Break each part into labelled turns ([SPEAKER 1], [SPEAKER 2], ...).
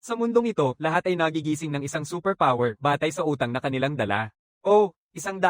[SPEAKER 1] Sa mundong ito, lahat ay nagigising ng isang superpower batay sa utang na kanilang dala. O, 100,000.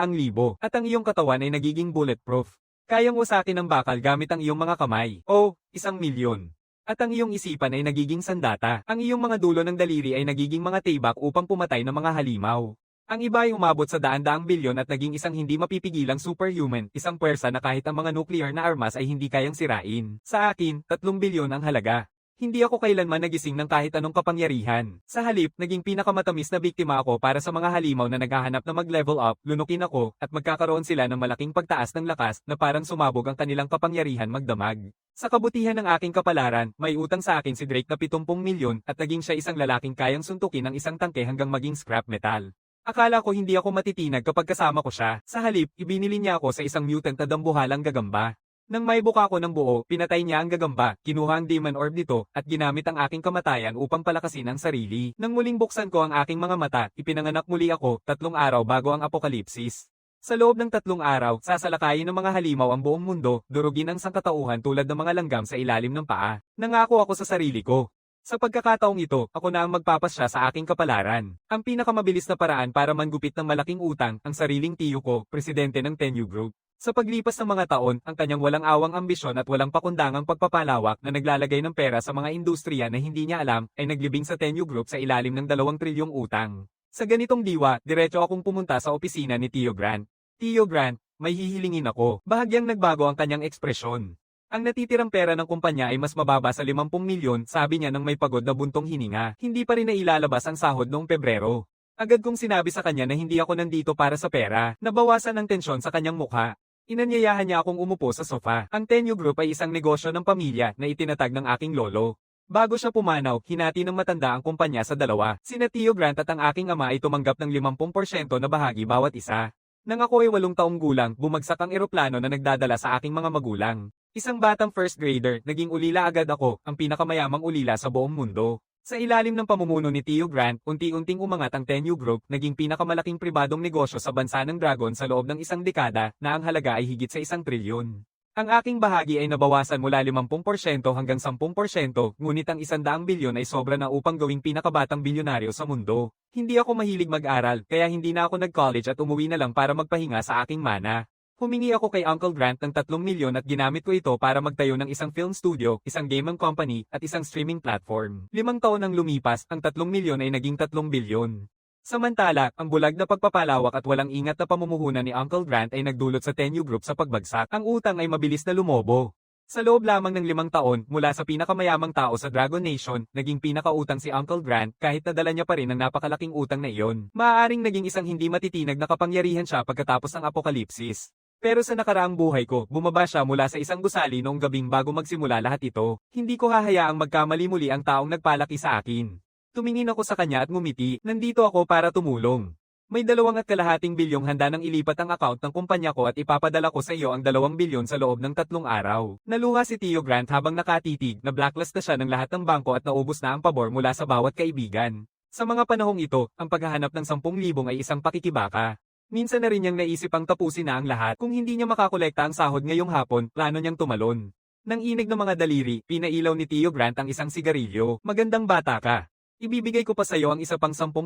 [SPEAKER 1] At ang iyong katawan ay nagiging bulletproof. Kayang wasakin ng bakal gamit ang iyong mga kamay. O, 1,000,000. At ang iyong isipan ay nagiging sandata. Ang iyong mga dulo ng daliri ay nagiging mga tibak upang pumatay ng mga halimaw. Ang iba ay umabot sa daan-daang bilyon at naging isang hindi mapipigilang superhuman, isang puwersa na kahit ang mga nuclear na armas ay hindi kayang sirain. Sa akin, 3 bilyon ang halaga. Hindi ako kailanman nagising ng kahit anong kapangyarihan. Sa halip, naging pinakamatamis na biktima ako para sa mga halimaw na naghahanap na mag-level up, lunukin ako, at magkakaroon sila ng malaking pagtaas ng lakas na parang sumabog ang kanilang kapangyarihan magdamag. Sa kabutihan ng aking kapalaran, may utang sa akin si Drake na 70 milyon at naging siya isang lalaking kayang suntukin ng isang tangke hanggang maging scrap metal. Akala ko hindi ako matitinag kapag kasama ko siya. Sa halip, ibinili niya ako sa isang mutant na dambuhalang gagamba. Nang may buka ko ng buo, pinatay niya ang gagamba, kinuha ang demon orb nito, at ginamit ang aking kamatayan upang palakasin ang sarili. Nang muling buksan ko ang aking mga mata, ipinanganak muli ako, 3 araw bago ang apokalipsis. Sa loob ng 3 araw, sasalakayin ng mga halimaw ang buong mundo, durugin ang sangkatauhan tulad ng mga langgam sa ilalim ng paa. Nangako ako sa sarili ko. Sa pagkakataong ito, ako na ang magpapasya sa aking kapalaran. Ang pinakamabilis na paraan para manggupit ng malaking utang, ang sariling tiyo ko, presidente ng Tenyu Group. Sa paglipas ng mga taon, ang kanyang walang awang ambisyon at walang pakundangang pagpapalawak na naglalagay ng pera sa mga industriya na hindi niya alam, ay naglibing sa Tenyu Group sa ilalim ng 2 trilyong utang. Sa ganitong diwa, diretso akong pumunta sa opisina ni Tio Grant. Tio Grant, may hihilingin ako. Bahagyang nagbago ang kanyang ekspresyon. Ang natitirang pera ng kumpanya ay mas mababa sa 50 milyon, sabi niya nang may pagod na buntong hininga. Hindi pa rin nailalabas ang sahod noong Pebrero. Agad kong sinabi sa kanya na hindi ako nandito para sa pera. Nabawasan ang tensyon sa kanyang mukha. Inanyayahan niya akong umupo sa sofa. Ang Tenyu Group ay isang negosyo ng pamilya na itinatag ng aking lolo. Bago siya pumanaw, hinati ng matanda ang kumpanya sa dalawa. Sina Tio Grant at ang aking ama ay tumanggap ng 50% na bahagi bawat isa. Nang ako ay 8 taong gulang, bumagsak ang eroplano na nagdadala sa aking mga magulang. Isang batang first grader, naging ulila agad ako, ang pinakamayamang ulila sa buong mundo. Sa ilalim ng pamumuno ni Tio Grant, unti-unting umangat ang Tenyu Group, naging pinakamalaking pribadong negosyo sa bansa ng Dragon sa loob ng isang dekada, na ang halaga ay higit sa 1 trilyon. Ang aking bahagi ay nabawasan mula 50% hanggang 10%, ngunit ang 100 bilyon ay sobra na upang gawing pinakabatang bilyonaryo sa mundo. Hindi ako mahilig mag-aral, kaya hindi na ako nag-college at umuwi na lang para magpahinga sa aking mana. Humingi ako kay Uncle Grant ng 3 milyon at ginamit ko ito para magtayo ng isang film studio, isang gaming company, at isang streaming platform. 5 taon nang lumipas, ang 3 milyon ay naging 3 bilyon. Samantala, ang bulag na pagpapalawak at walang ingat na pamumuhunan ni Uncle Grant ay nagdulot sa Tenyu Group sa pagbagsak. Ang utang ay mabilis na lumobo. Sa loob lamang ng 5 taon, mula sa pinakamayamang tao sa Dragon Nation, naging pinakautang si Uncle Grant kahit nadala niya pa rin ang napakalaking utang na iyon. Maaaring naging isang hindi matitinag na kapangyarihan siya pagkatapos ng apokalipsis. Pero sa nakaraang buhay ko, bumaba siya mula sa isang gusali noong gabing bago magsimula lahat ito. Hindi ko hahayaang magkamali muli ang taong nagpalaki sa akin. Tumingin ako sa kanya at ngumiti, nandito ako para tumulong. May 2.5 bilyong handa nang ilipat ang account ng kumpanya ko at ipapadala ko sa iyo ang 2 bilyon sa loob ng 3 araw. Naluha si Tio Grant habang nakatitig na blacklist na siya ng lahat ng bangko at naubos na ang pabor mula sa bawat kaibigan. Sa mga panahong ito, ang paghahanap ng 10,000 ay isang pakikibaka. Minsan na rin niyang naisip ang tapusin na ang lahat. Kung hindi niya makakolekta ang sahod ngayong hapon, plano niyang tumalon. Nang inig ng mga daliri, pinailaw ni Tio Grant ang isang sigarilyo. Magandang bata ka. Ibibigay ko pa sa iyo ang isa pang 10%.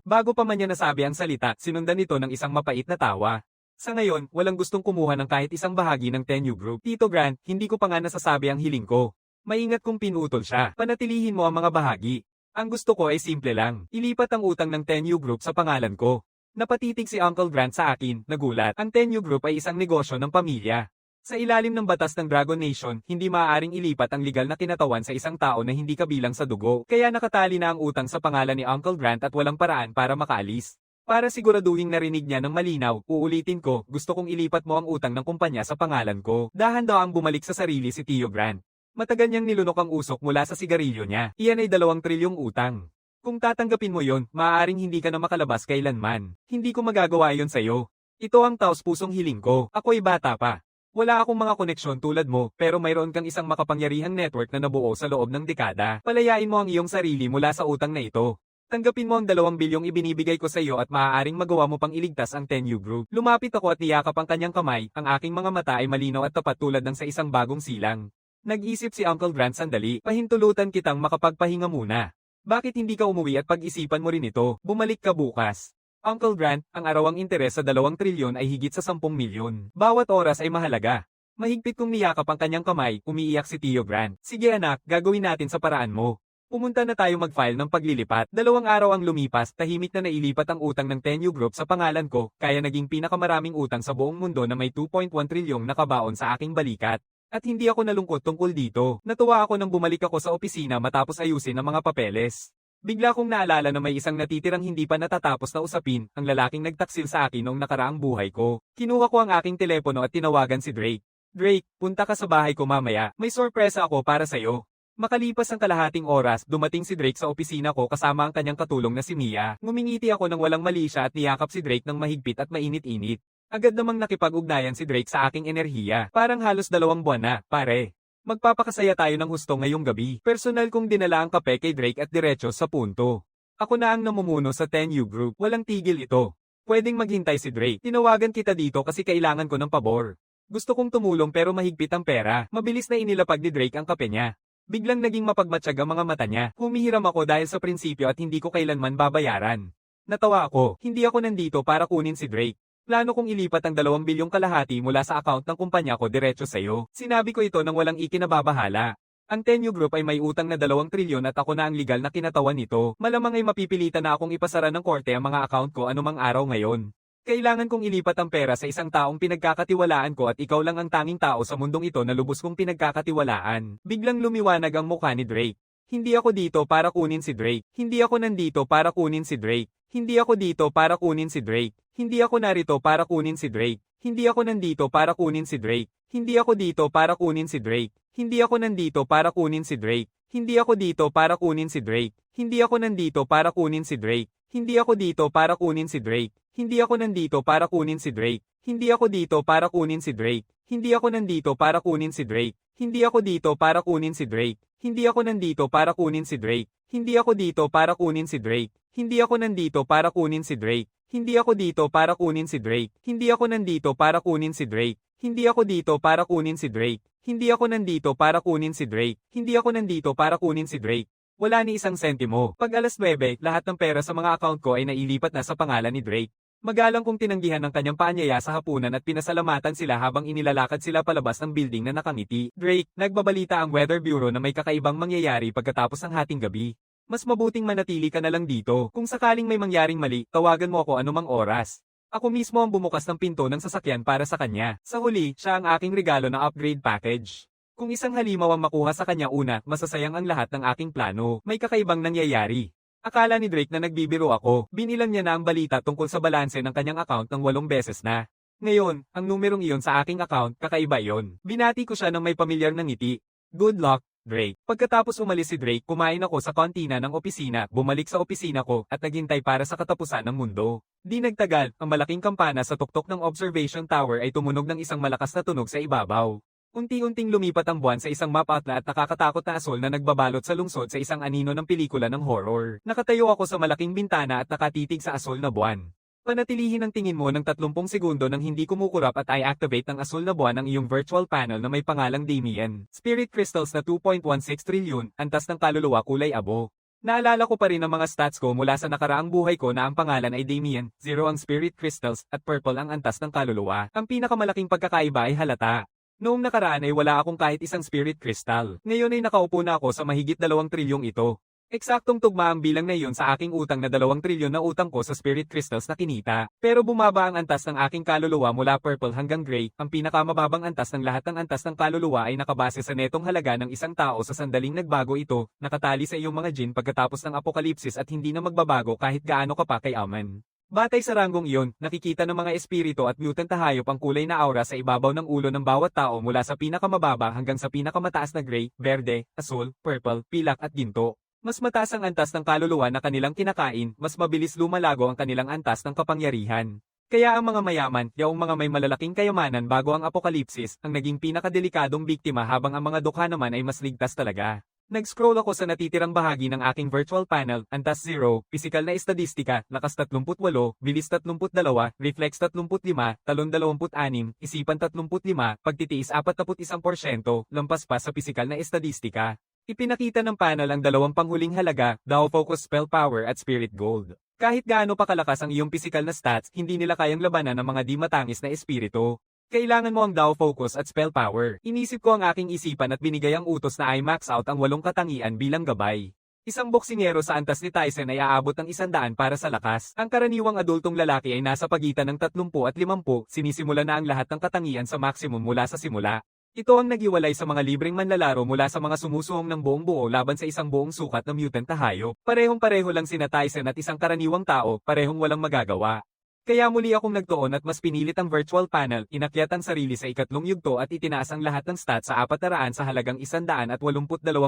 [SPEAKER 1] Bago pa man niya nasabi ang salita, sinundan ito ng isang mapait na tawa. Sa ngayon, walang gustong kumuha ng kahit isang bahagi ng Tenyu Group. Tito Grant, hindi ko pa nga nasasabi ang hiling ko. Maingat kung pinutol siya. Panatilihin mo ang mga bahagi. Ang gusto ko ay simple lang. Ilipat ang utang ng Tenyu Group sa pangalan ko. Napatitig si Uncle Grant sa akin, nagulat. Ang Tenyu Group ay isang negosyo ng pamilya. Sa ilalim ng batas ng Dragon Nation, hindi maaaring ilipat ang legal na kinatawan sa isang tao na hindi kabilang sa dugo. Kaya nakatali na ang utang sa pangalan ni Uncle Grant at walang paraan para makaalis. Para siguraduhin narinig niya ng malinaw, uulitin ko, gusto kong ilipat mo ang utang ng kumpanya sa pangalan ko. Dahan-dahan bumalik sa sarili si Tio Grant. Matagal niyang nilunok ang usok mula sa sigarilyo niya. Iyan ay 2 trilyong utang. Kung tatanggapin mo yon, maaaring hindi ka na makalabas kailanman. Hindi ko magagawa yon sa'yo. Ito ang taos-pusong hiling ko. Ako ay bata pa. Wala akong mga koneksyon tulad mo, pero mayroon kang isang makapangyarihang network na nabuo sa loob ng dekada. Palayain mo ang iyong sarili mula sa utang na ito. Tanggapin mo ang 2 bilyong ibinibigay ko sa iyo at maaaring magawa mo pang iligtas ang Tenyu Group. Lumapit ako at niyakap ang kanyang kamay, ang aking mga mata ay malinaw at tapat tulad ng sa isang bagong silang. Nag-isip si Uncle Grant sandali, pahintulutan kitang makapagpahinga muna. Bakit hindi ka umuwi at pag-isipan mo rin ito? Bumalik ka bukas. Uncle Grant, ang arawang interes sa 2 trilyon ay higit sa 10 milyon. Bawat oras ay mahalaga. Mahigpit kong niyakap ang kanyang kamay, umiiyak si Tio Grant. Sige anak, gagawin natin sa paraan mo. Pumunta na tayo mag-file ng paglilipat. 2 araw ang lumipas, tahimik na nailipat ang utang ng Tenyu Group sa pangalan ko, kaya naging pinakamaraming utang sa buong mundo na may 2.1 trilyong nakabaon sa aking balikat. At hindi ako nalungkot tungkol dito. Natuwa ako nang bumalik ako sa opisina matapos ayusin ang mga papeles. Bigla kong naalala na may isang natitirang hindi pa natatapos na usapin, ang lalaking nagtaksil sa akin noong nakaraang buhay ko. Kinuha ko ang aking telepono at tinawagan si Drake. Drake, punta ka sa bahay ko mamaya, may sorpresa ako para sa'yo. Makalipas ang kalahating oras, dumating si Drake sa opisina ko kasama ang kanyang katulong na si Mia. Ngumingiti ako nang walang mali siya at niyakap si Drake ng mahigpit at mainit-init. Agad namang nakipag-ugnayan si Drake sa aking enerhiya. Parang halos 2 buwan na, pare. Magpapakasaya tayo ng husto ngayong gabi. Personal kong dinala ang kape kay Drake at diretso sa punto. Ako na ang namumuno sa Tenyu Group. Walang tigil ito. Pwedeng maghintay si Drake. Tinawagan kita dito kasi kailangan ko ng pabor. Gusto kong tumulong pero mahigpit ang pera. Mabilis na inilapag ni Drake ang kape niya. Biglang naging mapagmatsyag ang mga mata niya. Humihiram ako dahil sa prinsipyo at hindi ko kailanman babayaran. Natawa ako. Hindi ako nandito para kunin si Drake. Plano kong ilipat ang 2 bilyong kalahati mula sa account ng kumpanya ko diretso sa iyo. Sinabi ko ito nang walang ikinababahala. Ang Tenyu Group ay may utang na 2 trilyon at ako na ang legal na kinatawan nito. Malamang ay mapipilitan na akong ipasara ng korte ang mga account ko anumang araw ngayon. Kailangan kong ilipat ang pera sa isang taong pinagkakatiwalaan ko at ikaw lang ang tanging tao sa mundong ito na lubos kong pinagkakatiwalaan. Biglang lumiwanag ang mukha ni Drake. Hindi ako dito para kunin si Drake. Hindi ako nandito para kunin si Drake. Hindi ako dito para kunin si Drake. Hindi ako narito para kunin si Drake. Hindi ako nandito para kunin si Drake. Hindi ako dito para kunin si Drake. Hindi ako nandito para kunin si Drake. Hindi ako dito para kunin si Drake. Hindi ako nandito para kunin si Drake. Hindi ako dito para kunin si Drake. Hindi ako nandito para kunin si Drake. Hindi ako dito para kunin si Drake. Hindi ako nandito para kunin si Drake. Hindi ako dito para kunin si Drake. Hindi ako nandito para kunin si Drake. Hindi ako dito para kunin si Drake. Hindi ako nandito para kunin si Drake. Hindi ako dito para kunin si Drake. Hindi ako nandito para kunin si Drake. Hindi ako dito para kunin si Drake. Hindi ako nandito para kunin si Drake. Hindi ako nandito para kunin si Drake. Wala ni isang sentimo. Pag alas 9, lahat ng pera sa mga account ko ay nailipat na sa pangalan ni Drake. Magalang kong tinanggihan ng kanyang paanyaya sa hapunan at pinasalamatan sila habang inilalakad sila palabas ng building na nakangiti. Drake, nagbabalita ang Weather Bureau na may kakaibang mangyayari pagkatapos ng hating gabi. Mas mabuting manatili ka na lang dito. Kung sakaling may mangyaring mali, tawagan mo ako anumang oras. Ako mismo ang bumukas ng pinto ng sasakyan para sa kanya. Sa huli, siya ang aking regalo na upgrade package. Kung isang halimaw ang makuha sa kanya una, masasayang ang lahat ng aking plano. May kakaibang nangyayari. Akala ni Drake na nagbibiro ako, binilang niya na ang balita tungkol sa balanse ng kanyang account ng 8 beses na. Ngayon, ang numerong iyon sa aking account, kakaiba iyon. Binati ko siya ng may pamilyar na ngiti. Good luck, Drake. Pagkatapos umalis si Drake, kumain ako sa kantina ng opisina, bumalik sa opisina ko, at naghintay para sa katapusan ng mundo. Di nagtagal, ang malaking kampana sa tuktok ng observation tower ay tumunog ng isang malakas na tunog sa ibabaw. Unti-unting lumipat ang buwan sa isang map-out na at nakakatakot na asol na nagbabalot sa lungsod sa isang anino ng pelikula ng horror. Nakatayo ako sa malaking bintana at nakatitig sa asol na buwan. Panatilihin ang tingin mo ng 30 segundo nang hindi kumukurap at i-activate ng asol na buwan ang iyong virtual panel na may pangalang Damien. Spirit Crystals na 2.16 trilyon, antas ng kaluluwa kulay abo. Naalala ko pa rin ang mga stats ko mula sa nakaraang buhay ko na ang pangalan ay Damien, 0 ang Spirit Crystals, at purple ang antas ng kaluluwa. Ang pinakamalaking pagkakaiba ay halata. Noong nakaraan ay wala akong kahit isang spirit crystal. Ngayon ay nakaupo na ako sa mahigit 2 trilyong ito. Eksaktong tugma ang bilang na iyon sa aking utang na 2 trilyon na utang ko sa spirit crystals na kinita. Pero bumaba ang antas ng aking kaluluwa mula purple hanggang gray. Ang pinakamababang antas ng lahat ng antas ng kaluluwa ay nakabase sa netong halaga ng isang tao sa sandaling nagbago ito, nakatali sa iyong mga jin pagkatapos ng apokalipsis at hindi na magbabago kahit gaano ka pa kayaman. Batay sa ranggong iyon, nakikita ng mga espiritu at mutant na hayop ang kulay na aura sa ibabaw ng ulo ng bawat tao mula sa pinakamababa hanggang sa pinakamataas na gray, berde, asul, purple, pilak at ginto. Mas mataas ang antas ng kaluluwa na kanilang kinakain, mas mabilis lumalago ang kanilang antas ng kapangyarihan. Kaya ang mga mayaman, yaong mga may malalaking kayamanan bago ang apokalipsis, ang naging pinakadelikadong biktima habang ang mga dukha naman ay mas ligtas talaga. Nag-scroll ako sa natitirang bahagi ng aking virtual panel, antas 0, pisikal na estadistika, lakas 38, bilis 32, reflex 35, talon 26, isipan 35, pagtitiis 41%, lampas pa sa pisikal na estadistika. Ipinakita ng panel ang dalawang panghuling halaga, Dao Focus Spell Power at Spirit Gold. Kahit gaano pa kalakas ang iyong physical na stats, hindi nila kayang labanan ng mga di matangis na espiritu. Kailangan mo ang Dao Focus at Spell Power. Inisip ko ang aking isipan at binigay ang utos na i-max out ang 8 katangian bilang gabay. Isang boksingero sa antas ni Tyson ay aabot ng 100 para sa lakas. Ang karaniwang adultong lalaki ay nasa pagitan ng 30 at 50, sinisimula na ang lahat ng katangian sa maximum mula sa simula. Ito ang nagiwalay sa mga libreng manlalaro mula sa mga sumusuong ng buong buo laban sa isang buong sukat na mutant na hayop. Parehong-pareho lang sina Tyson at isang karaniwang tao, parehong walang magagawa. Kaya muli akong nagtuon at mas pinilit ang virtual panel, inakyat ang sarili sa ikatlong yugto at itinaas ang lahat ng stats sa 400 sa halagang 182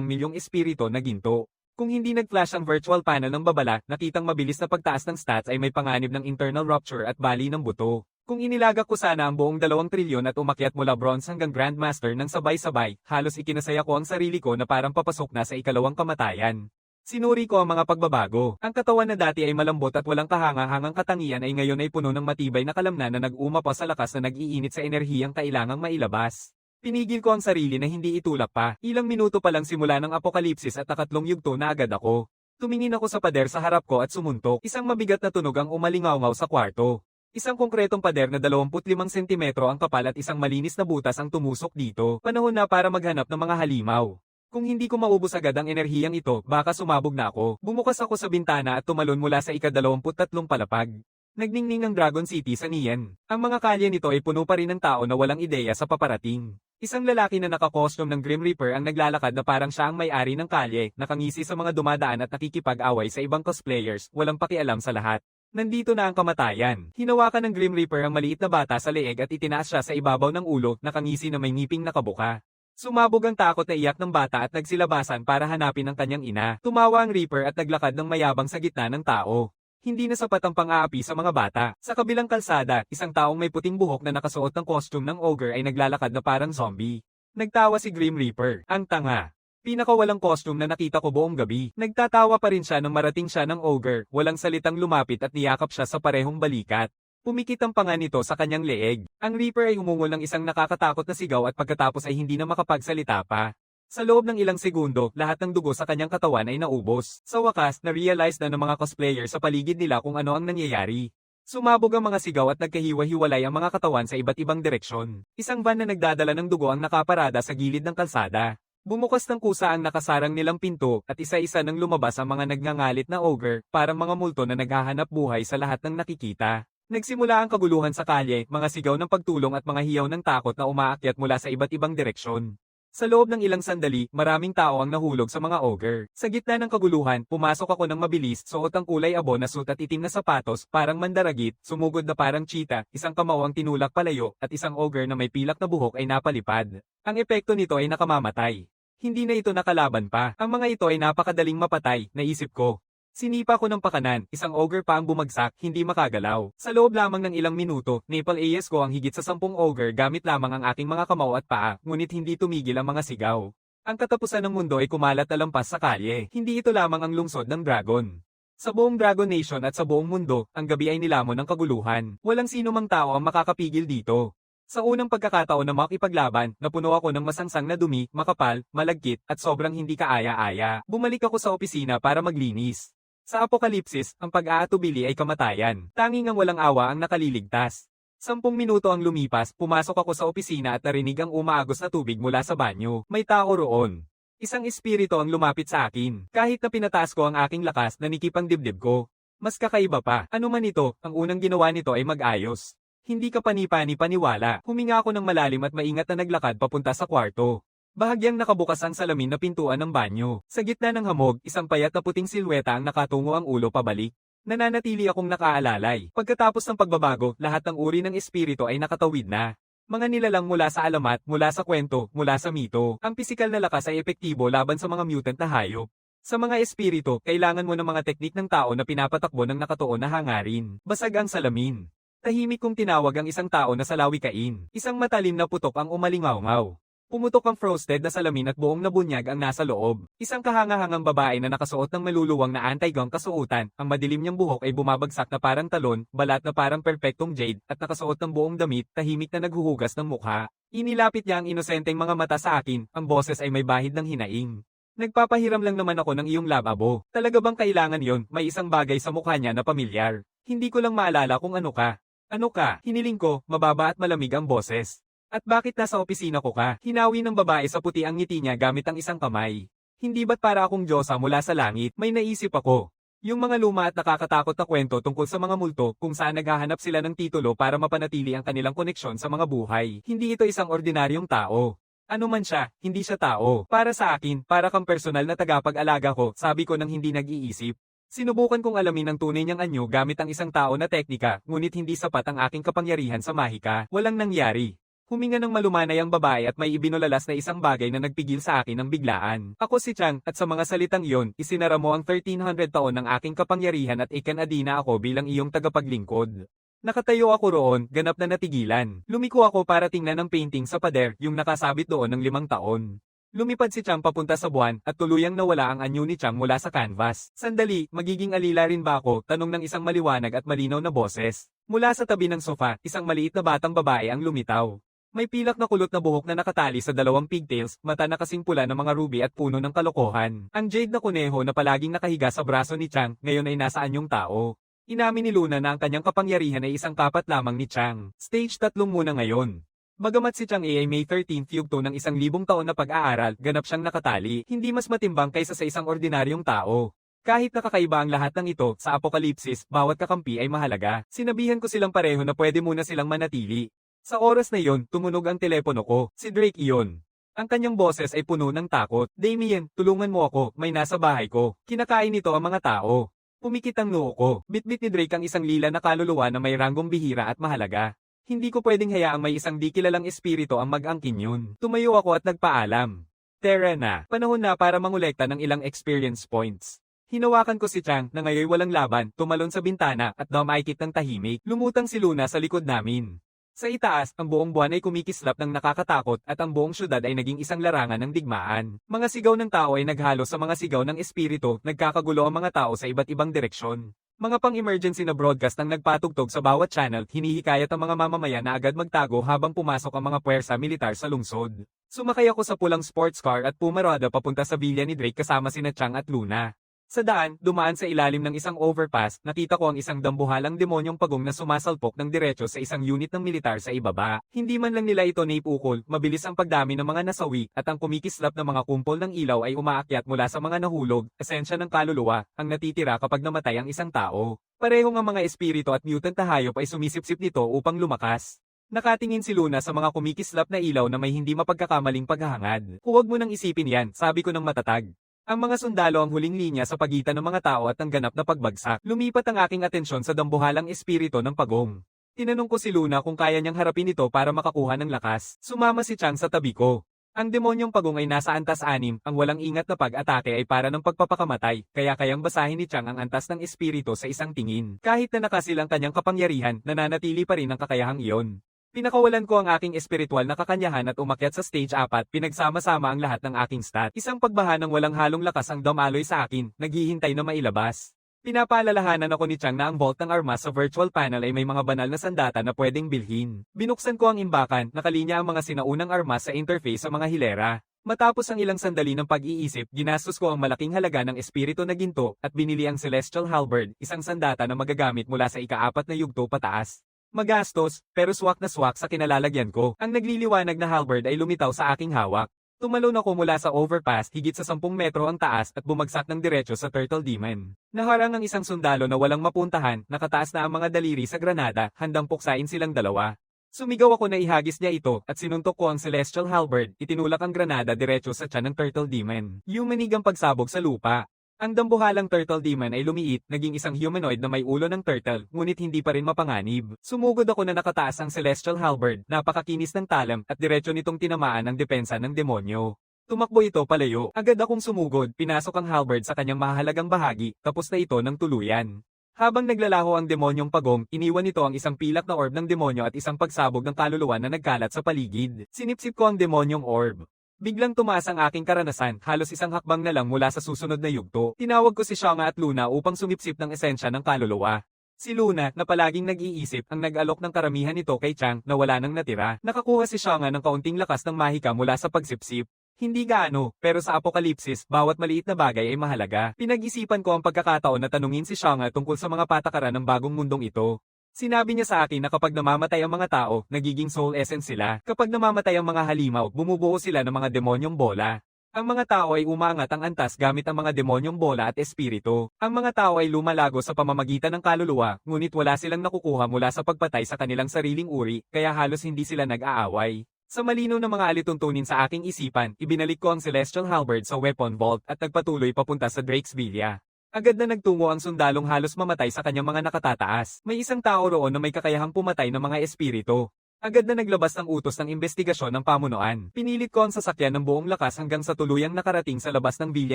[SPEAKER 1] milyong espiritu na ginto. Kung hindi nag-flash ang virtual panel ng babala, nakitang mabilis na pagtaas ng stats ay may panganib ng internal rupture at bali ng buto. Kung inilagak ko sana ang buong 2 trilyon at umakyat mula bronze hanggang grandmaster ng sabay-sabay, halos ikinasaya ko ang sarili ko na parang papasok na sa ikalawang kamatayan. Sinuri ko ang mga pagbabago. Ang katawan na dati ay malambot at walang kahanga-hangang katangian ay ngayon ay puno ng matibay na kalamnan na nag-uma pa sa lakas na nag-iinit sa enerhiyang kailangang mailabas. Pinigil ko ang sarili na hindi itulak pa. Ilang minuto pa lang simula ng apokalipsis at nakatlong yugto na agad ako. Tumingin ako sa pader sa harap ko at sumuntok. Isang mabigat na tunog ang umalingaw sa kwarto. Isang konkretong pader na 25 sentimetro ang kapal at isang malinis na butas ang tumusok dito. Panahon na para maghanap ng mga halimaw. Kung hindi ko maubos agad ang enerhiyang ito, baka sumabog na ako. Bumukas ako sa bintana at tumalon mula sa ika-23 palapag. Nagningning ang Dragon City sa Nian. Ang mga kalye nito ay puno pa rin ng tao na walang ideya sa paparating. Isang lalaki na naka-costume ng Grim Reaper ang naglalakad na parang siya ang may-ari ng kalye, nakangisi sa mga dumadaan at nakikipag-away sa ibang cosplayers, walang pakialam sa lahat. Nandito na ang kamatayan. Hinawakan ng Grim Reaper ang maliit na bata sa leeg at itinaas siya sa ibabaw ng ulo, nakangisi na may ngiping nakabuka. Sumabog ang takot na iyak ng bata at nagsilabasan para hanapin ang kanyang ina. Tumawa ang Reaper at naglakad ng mayabang sa gitna ng tao. Hindi na sapat ang pang-aapi sa mga bata. Sa kabilang kalsada, isang taong may puting buhok na nakasuot ng costume ng ogre ay naglalakad na parang zombie. Nagtawa si Grim Reaper. Ang tanga. Pinakawalang costume na nakita ko buong gabi. Nagtatawa pa rin siya nang marating siya ng ogre, walang salitang lumapit at niyakap siya sa parehong balikat. Pumikit ang panga nito sa kanyang leeg. Ang Reaper ay humungol ng isang nakakatakot na sigaw at pagkatapos ay hindi na makapagsalita pa. Sa loob ng ilang segundo, lahat ng dugo sa kanyang katawan ay naubos. Sa wakas, na-realize na ng mga cosplayer sa paligid nila kung ano ang nangyayari. Sumabog ang mga sigaw at nagkahiwa-hiwalay ang mga katawan sa iba't ibang direksyon. Isang van na nagdadala ng dugo ang nakaparada sa gilid ng kalsada. Bumukas ng kusa ang nakasarang nilang pinto at isa-isa nang lumabas ang mga nagngangalit na ogre, parang mga multo na naghahanap buhay sa lahat ng nakikita. Nagsimula ang kaguluhan sa kalye, mga sigaw ng pagtulong at mga hiyaw ng takot na umaakyat mula sa iba't ibang direksyon. Sa loob ng ilang sandali, maraming tao ang nahulog sa mga ogre. Sa gitna ng kaguluhan, pumasok ako ng mabilis, suot ang kulay abo na suit at itim na sapatos, parang mandaragit, sumugod na parang cheetah, isang kamao ang tinulak palayo, at isang ogre na may pilak na buhok ay napalipad. Ang epekto nito ay nakamamatay. Hindi na ito nakalaban pa. Ang mga ito ay napakadaling mapatay, naisip ko. Sinipa ko ng pakanan, isang ogre pa ang bumagsak, hindi makagalaw. Sa loob lamang ng ilang minuto, napal-AS ko ang higit sa 10 ogre gamit lamang ang aking mga kamao at paa, ngunit hindi tumigil ang mga sigaw. Ang katapusan ng mundo ay kumalat na lampas sa kalye, hindi ito lamang ang lungsod ng dragon. Sa buong Dragon Nation at sa buong mundo, ang gabi ay nilamon ng kaguluhan. Walang sino mang tao ang makakapigil dito. Sa unang pagkakataon na makipaglaban, napuno ako ng masangsang na dumi, makapal, malagkit, at sobrang hindi kaaya-aya. Bumalik ako sa opisina para maglinis. Sa apokalipsis, ang pag-aatubili ay kamatayan. Tanging ang walang awa ang nakaliligtas. 10 minuto ang lumipas, pumasok ako sa opisina at narinig ang umaagos na tubig mula sa banyo. May tao roon. Isang espiritu ang lumapit sa akin. Kahit na pinataas ko ang aking lakas, nanikip ang dibdib ko. Mas kakaiba pa. Ano man ito, ang unang ginawa nito ay mag-ayos. Hindi ka pani-pani paniwala. Huminga ako ng malalim at maingat na naglakad papunta sa kwarto. Bahagyang nakabukas ang salamin na pintuan ng banyo. Sa gitna ng hamog, isang payat na puting silweta ang nakatungo ang ulo pabalik. Nananatili akong nakaalalay. Pagkatapos ng pagbabago, lahat ng uri ng espiritu ay nakatawid na. Mga nilalang mula sa alamat, mula sa kwento, mula sa mito. Ang pisikal na lakas ay epektibo laban sa mga mutant na hayop. Sa mga espiritu, kailangan mo ng mga teknik ng tao na pinapatakbo ng nakatuon na hangarin. Basag ang salamin. Tahimik kong tinawag ang isang tao na salawikain. Isang matalim na putok ang umalingaw-ngaw. Pumutok ang frosted na salamin at buong nabunyag ang nasa loob. Isang kahangahangang babae na nakasuot ng maluluwang na anti-gong kasuotan, ang madilim niyang buhok ay bumabagsak na parang talon, balat na parang perpektong jade, at nakasuot ng buong damit, tahimik na naghuhugas ng mukha. Inilapit niya ang inosenteng mga mata sa akin, ang boses ay may bahid ng hinaing. Nagpapahiram lang naman ako ng iyong lababo. Talaga bang kailangan yon? May isang bagay sa mukha niya na pamilyar. Hindi ko lang maalala kung ano ka. Ano ka? Hiniling ko, mababa at malamig ang boses. At bakit nasa opisina ko ka? Hinawi ng babae sa puti ang ngiti niya gamit ang isang kamay. Hindi ba't para akong Diyosa mula sa langit? May naisip ako. Yung mga luma at nakakatakot na kwento tungkol sa mga multo kung saan naghahanap sila ng titulo para mapanatili ang kanilang koneksyon sa mga buhay. Hindi ito isang ordinaryong tao. Ano man siya, hindi siya tao. Para sa akin, para kang personal na tagapag-alaga ko, sabi ko nang hindi nag-iisip. Sinubukan kong alamin ang tunay niyang anyo gamit ang isang tao na teknika, ngunit hindi sapat ang aking kapangyarihan sa mahika. Walang nangyari. Huminga ng malumanay ang babae at may ibinulalas na isang bagay na nagpigil sa akin ng biglaan. Ako si Chang, at sa mga salitang iyon, isinara mo ang 1300 taon ng aking kapangyarihan at ikanadina ako bilang iyong tagapaglingkod. Nakatayo ako roon, ganap na natigilan. Lumiko ako para tingnan ang painting sa pader, yung nakasabit doon ng 5 taon. Lumipad si Chang papunta sa buwan, at tuluyang nawala ang anyo ni Chang mula sa canvas. Sandali, magiging alila rin ba ako? Tanong ng isang maliwanag at malinaw na boses. Mula sa tabi ng sofa, isang maliit na batang babae ang lumitaw. May pilak na kulot na buhok na nakatali sa 2 pigtails, mata na kasing pula ng mga ruby at puno ng kalokohan. Ang jade na kuneho na palaging nakahiga sa braso ni Chang, ngayon ay nasa anyong tao. Inamin ni Luna na ang kanyang kapangyarihan ay isang kapat lamang ni Chang. Stage 3 muna ngayon. Bagamat si Chang ay May 13 yugto ng 1,000 taon na pag-aaral, ganap siyang nakatali, hindi mas matimbang kaysa sa isang ordinaryong tao. Kahit nakakaiba ang lahat ng ito, sa apokalipsis, bawat kakampi ay mahalaga. Sinabihan ko silang pareho na pwede muna silang manatili. Sa oras na iyon, tumunog ang telepono ko. Si Drake iyon. Ang kanyang boses ay puno ng takot. Damien, tulungan mo ako, may nasa bahay ko. Kinakain nito ang mga tao. Pumikit ang noo ko. Bitbit ni Drake ang isang lila na kaluluwa na may ranggong bihira at mahalaga. Hindi ko pwedeng hayaang may isang di kilalang espiritu ang mag-angkin yun. Tumayo ako at nagpaalam. Tara na, panahon na para mangolekta ng ilang experience points. Hinawakan ko si Chang na ngayon walang laban, tumalon sa bintana at dumaikit ng tahimik. Lumutang si Luna sa likod namin. Sa itaas, ang buong buwan ay kumikislap ng nakakatakot at ang buong syudad ay naging isang larangan ng digmaan. Mga sigaw ng tao ay naghalo sa mga sigaw ng espiritu, nagkakagulo ang mga tao sa iba't ibang direksyon. Mga pang-emergency na broadcast ang nagpatugtog sa bawat channel, hinihikayat ang mga mamamayan na agad magtago habang pumasok ang mga puwersa militar sa lungsod. Sumakay ako sa pulang sports car at pumarada papunta sa bilya ni Drake kasama sina Chang at Luna. Sa daan, dumaan sa ilalim ng isang overpass, nakita ko ang isang dambuhalang demonyong pagong na sumasalpok ng diretso sa isang unit ng militar sa ibaba. Hindi man lang nila ito naipukol, mabilis ang pagdami ng mga nasawi, at ang kumikislap ng mga kumpol ng ilaw ay umaakyat mula sa mga nahulog, esensya ng kaluluwa, ang natitira kapag namatay ang isang tao. Pareho nga mga espiritu at mutant na hayop ay sumisipsip nito upang lumakas. Nakatingin si Luna sa mga kumikislap na ilaw na may hindi mapagkakamaling paghahangad. Huwag mo nang isipin yan, sabi ko ng matatag. Ang mga sundalo ang huling linya sa pagitan ng mga tao at ang ganap na pagbagsak. Lumipat ang aking atensyon sa dambuhalang espiritu ng pagong. Tinanong ko si Luna kung kaya niyang harapin ito para makakuha ng lakas. Sumama si Chang sa tabi ko. Ang demonyong pagong ay nasa antas 6, ang walang ingat na pag-atake ay para ng pagpapakamatay, kaya kayang basahin ni Chang ang antas ng espiritu sa isang tingin. Kahit na nakasil ang kanyang kapangyarihan, nananatili pa rin ang kakayahang iyon. Pinakawalan ko ang aking espiritual na kakanyahan at umakyat sa stage 4, pinagsama-sama ang lahat ng aking stat. Isang pagbaha ng walang halong lakas ang dumaloy sa akin, naghihintay na mailabas. Pinapaalalahanan ako ni Chang na ang vault ng armas sa virtual panel ay may mga banal na sandata na pwedeng bilhin. Binuksan ko ang imbakan, nakalinya ang mga sinaunang armas sa interface sa mga hilera. Matapos ang ilang sandali ng pag-iisip, ginastos ko ang malaking halaga ng espiritu na ginto at binili ang Celestial Halberd, isang sandata na magagamit mula sa ika-4 na yugto pataas. Magastos, pero swak na swak sa kinalalagyan ko. Ang nagliliwanag na halberd ay lumitaw sa aking hawak. Tumalon ako mula sa overpass, higit sa 10 metro ang taas at bumagsak ng diretso sa Turtle Demon. Naharang ang isang sundalo na walang mapuntahan, nakataas na ang mga daliri sa granada, handang puksain silang dalawa. Sumigaw ako na ihagis niya ito, at sinuntok ko ang Celestial Halberd, itinulak ang granada diretso sa tiyan ng Turtle Demon. Yumanig ang pagsabog sa lupa. Ang dambuhalang Turtle Demon ay lumiit, naging isang humanoid na may ulo ng turtle, ngunit hindi pa rin mapanganib. Sumugod ako na nakataas ang Celestial Halberd, napakakinis ng talam, at diretso nitong tinamaan ang depensa ng demonyo. Tumakbo ito palayo, agad akong sumugod, pinasok ang halberd sa kanyang mahalagang bahagi, tapos na ito ng tuluyan. Habang naglalaho ang demonyong pagong, iniwan nito ang isang pilak na orb ng demonyo at isang pagsabog ng kaluluwa na nagkalat sa paligid. Sinipsip ko ang demonyong orb. Biglang tumaas ang aking karanasan, halos isang hakbang na lang mula sa susunod na yugto. Tinawag ko si Shanga at Luna upang sumipsip ng esensya ng kaluluwa. Si Luna, na palaging nag-iisip, ang nag-alok ng karamihan nito kay Chang na wala nang natira. Nakakuha si Shanga ng kaunting lakas ng mahika mula sa pagsipsip. Hindi gaano, pero sa apokalipsis, bawat maliit na bagay ay mahalaga. Pinag-isipan ko ang pagkakataon na tanungin si Shanga tungkol sa mga patakaran ng bagong mundong ito. Sinabi niya sa akin na kapag namamatay ang mga tao, nagiging soul essence sila. Kapag namamatay ang mga halimaw, bumubuo sila ng mga demonyong bola. Ang mga tao ay umaangat ang antas gamit ang mga demonyong bola at espiritu. Ang mga tao ay lumalago sa pamamagitan ng kaluluwa, ngunit wala silang nakukuha mula sa pagpatay sa kanilang sariling uri, kaya halos hindi sila nag-aaway. Sa malinaw na mga alituntunin sa aking isipan, ibinalik ko ang Celestial Halberd sa weapon vault at nagpatuloy papunta sa Drake's Villa. Agad na nagtungo ang sundalong halos mamatay sa kanyang mga nakatataas. May isang tao roon na may kakayahang pumatay ng mga espiritu. Agad na naglabas ng utos ng investigasyon ng pamunuan. Pinilit ko ang sasakyan ng buong lakas hanggang sa tuluyang nakarating sa labas ng villa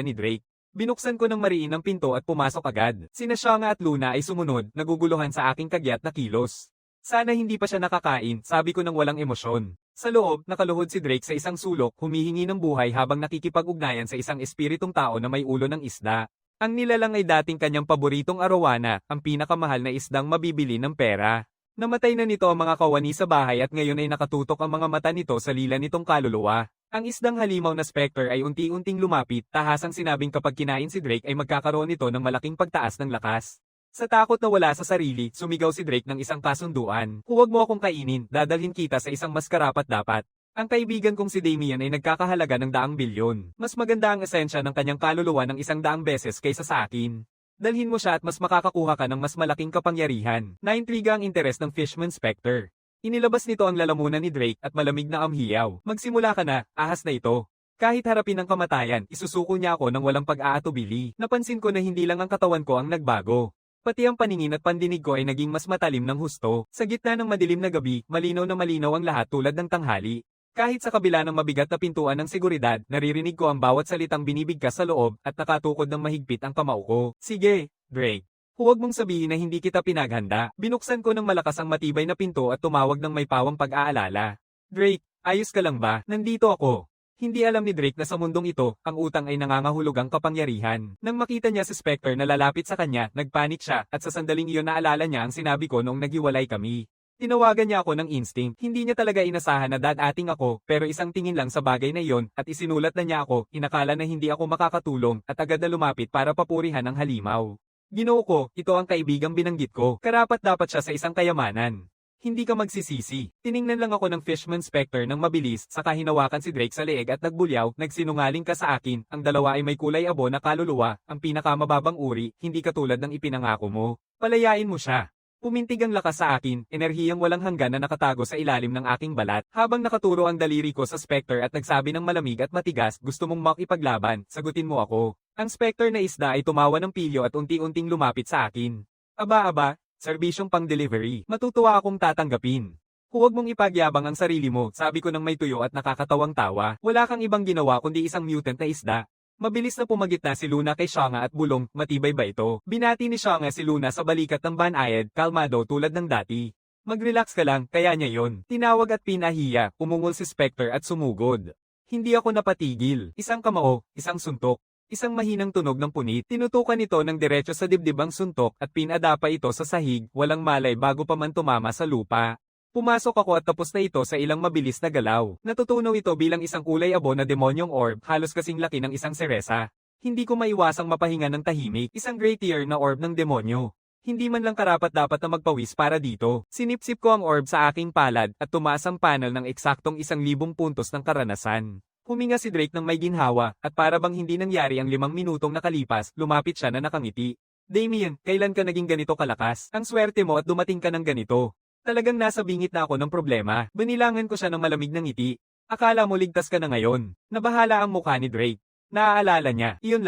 [SPEAKER 1] ni Drake. Binuksan ko ng mariin ang pinto at pumasok agad. Sina Shanga at Luna ay sumunod, naguguluhan sa aking kagyat na kilos. Sana hindi pa siya nakakain, sabi ko ng walang emosyon. Sa loob, nakaluhod si Drake sa isang sulok, humihingi ng buhay habang nakikipag-ugnayan sa isang espiritong tao na may ulo ng isda. Ang nilalang ay dating kanyang paboritong arawana, ang pinakamahal na isdang mabibili ng pera. Namatay na nito ang mga kawani sa bahay at ngayon ay nakatutok ang mga mata nito sa lila nitong kaluluwa. Ang isdang halimaw na specter ay unti-unting lumapit, tahasang sinabing kapag kinain si Drake ay magkakaroon nito ng malaking pagtaas ng lakas. Sa takot na wala sa sarili, sumigaw si Drake ng isang kasunduan. Huwag mo akong kainin, dadalhin kita sa isang mas karapat-dapat. Ang kaibigan kong si Damien ay nagkakahalaga ng 100 milyon. Mas maganda ang esensya ng kanyang kaluluwa ng 100 beses kaysa sa akin. Dalhin mo siya at mas makakakuha ka ng mas malaking kapangyarihan. Naintriga ang interes ng Fishman Specter. Inilabas nito ang lalamunan ni Drake at malamig na amhiyaw. Magsimula ka na, ahas na ito. Kahit harapin ang kamatayan, isusuko niya ako ng walang pag-aatubili. Napansin ko na hindi lang ang katawan ko ang nagbago. Pati ang paningin at pandinig ko ay naging mas matalim ng husto. Sa gitna ng madilim na gabi, malinaw na malinaw ang lahat tulad ng tanghali. Kahit sa kabila ng mabigat na pintuan ng seguridad, naririnig ko ang bawat salitang binibigkas sa loob at nakatukod ng mahigpit ang kamao ko. Sige, Drake. Huwag mong sabihin na hindi kita pinaghanda. Binuksan ko ng malakas ang matibay na pinto at tumawag ng may pawang pag-aalala. Drake, ayos ka lang ba? Nandito ako. Hindi alam ni Drake na sa mundong ito, ang utang ay nangangahulugang kapangyarihan. Nang makita niya si Specter na lalapit sa kanya, nagpanik siya at sa sandaling iyon naalala niya ang sinabi ko noong naghiwalay kami. Tinawagan niya ako ng instinct, hindi niya talaga inasahan na dadating ako, pero isang tingin lang sa bagay na iyon, at isinulat na niya ako, inakala na hindi ako makakatulong, at agad na lumapit para papurihan ang halimaw. Ginoo ko, ito ang kaibigang binanggit ko, karapat dapat siya sa isang kayamanan. Hindi ka magsisisi. Tiningnan lang ako ng Fishman Specter ng mabilis, saka hinawakan si Drake sa leeg at nagbulyaw, nagsinungaling ka sa akin, ang dalawa ay may kulay abo na kaluluwa, ang pinakamababang uri, hindi katulad ng ipinangako mo. Palayain mo siya. Pumintig ang lakas sa akin, enerhiyang walang hanggan na nakatago sa ilalim ng aking balat. Habang nakaturo ang daliri ko sa Specter at nagsabi ng malamig at matigas, gusto mong makipaglaban, sagutin mo ako. Ang Specter na isda ay tumawa ng pilyo at unti-unting lumapit sa akin. Aba, serbisyong pang-delivery. Matutuwa akong tatanggapin. Huwag mong ipagyabang ang sarili mo, sabi ko ng may tuyo at nakakatawang tawa. Wala kang ibang ginawa kundi isang mutant na isda. Mabilis na pumagitna si Luna kay Shanga at bulong, matibay ba ito? Binati ni Shanga si Luna sa balikat ng banayad, kalmado tulad ng dati. Mag-relax ka lang, kaya niya yon. Tinawag at pinahiya, umungol si Specter at sumugod. Hindi ako napatigil, isang kamao, isang suntok. Isang mahinang tunog ng punit, tinutukan ito ng diretso sa dibdib ang suntok at pinadapa ito sa sahig, walang malay bago pa man tumama sa lupa. Pumasok ako at tapos na ito sa ilang mabilis na galaw. Natutunaw ito bilang isang kulay abo na demonyong orb, halos kasing laki ng isang seresa. Hindi ko maiwasang mapahinga ng tahimik, isang gray tier na orb ng demonyo. Hindi man lang karapat dapat na magpawis para dito. Sinipsip ko ang orb sa aking palad at tumaas ang panel ng eksaktong 1,000 puntos ng karanasan. Huminga si Drake ng may ginhawa, at para bang hindi nangyari ang 5 minutong nakalipas, lumapit siya na nakangiti. Damien, kailan ka naging ganito kalakas? Ang swerte mo at dumating ka ng ganito. Talagang nasa bingit na ako ng problema. Banilangan ko siya ng malamig na ngiti. Akala mo ligtas ka na ngayon. Nabahala ang mukha ni Drake. Naaalala niya, iyon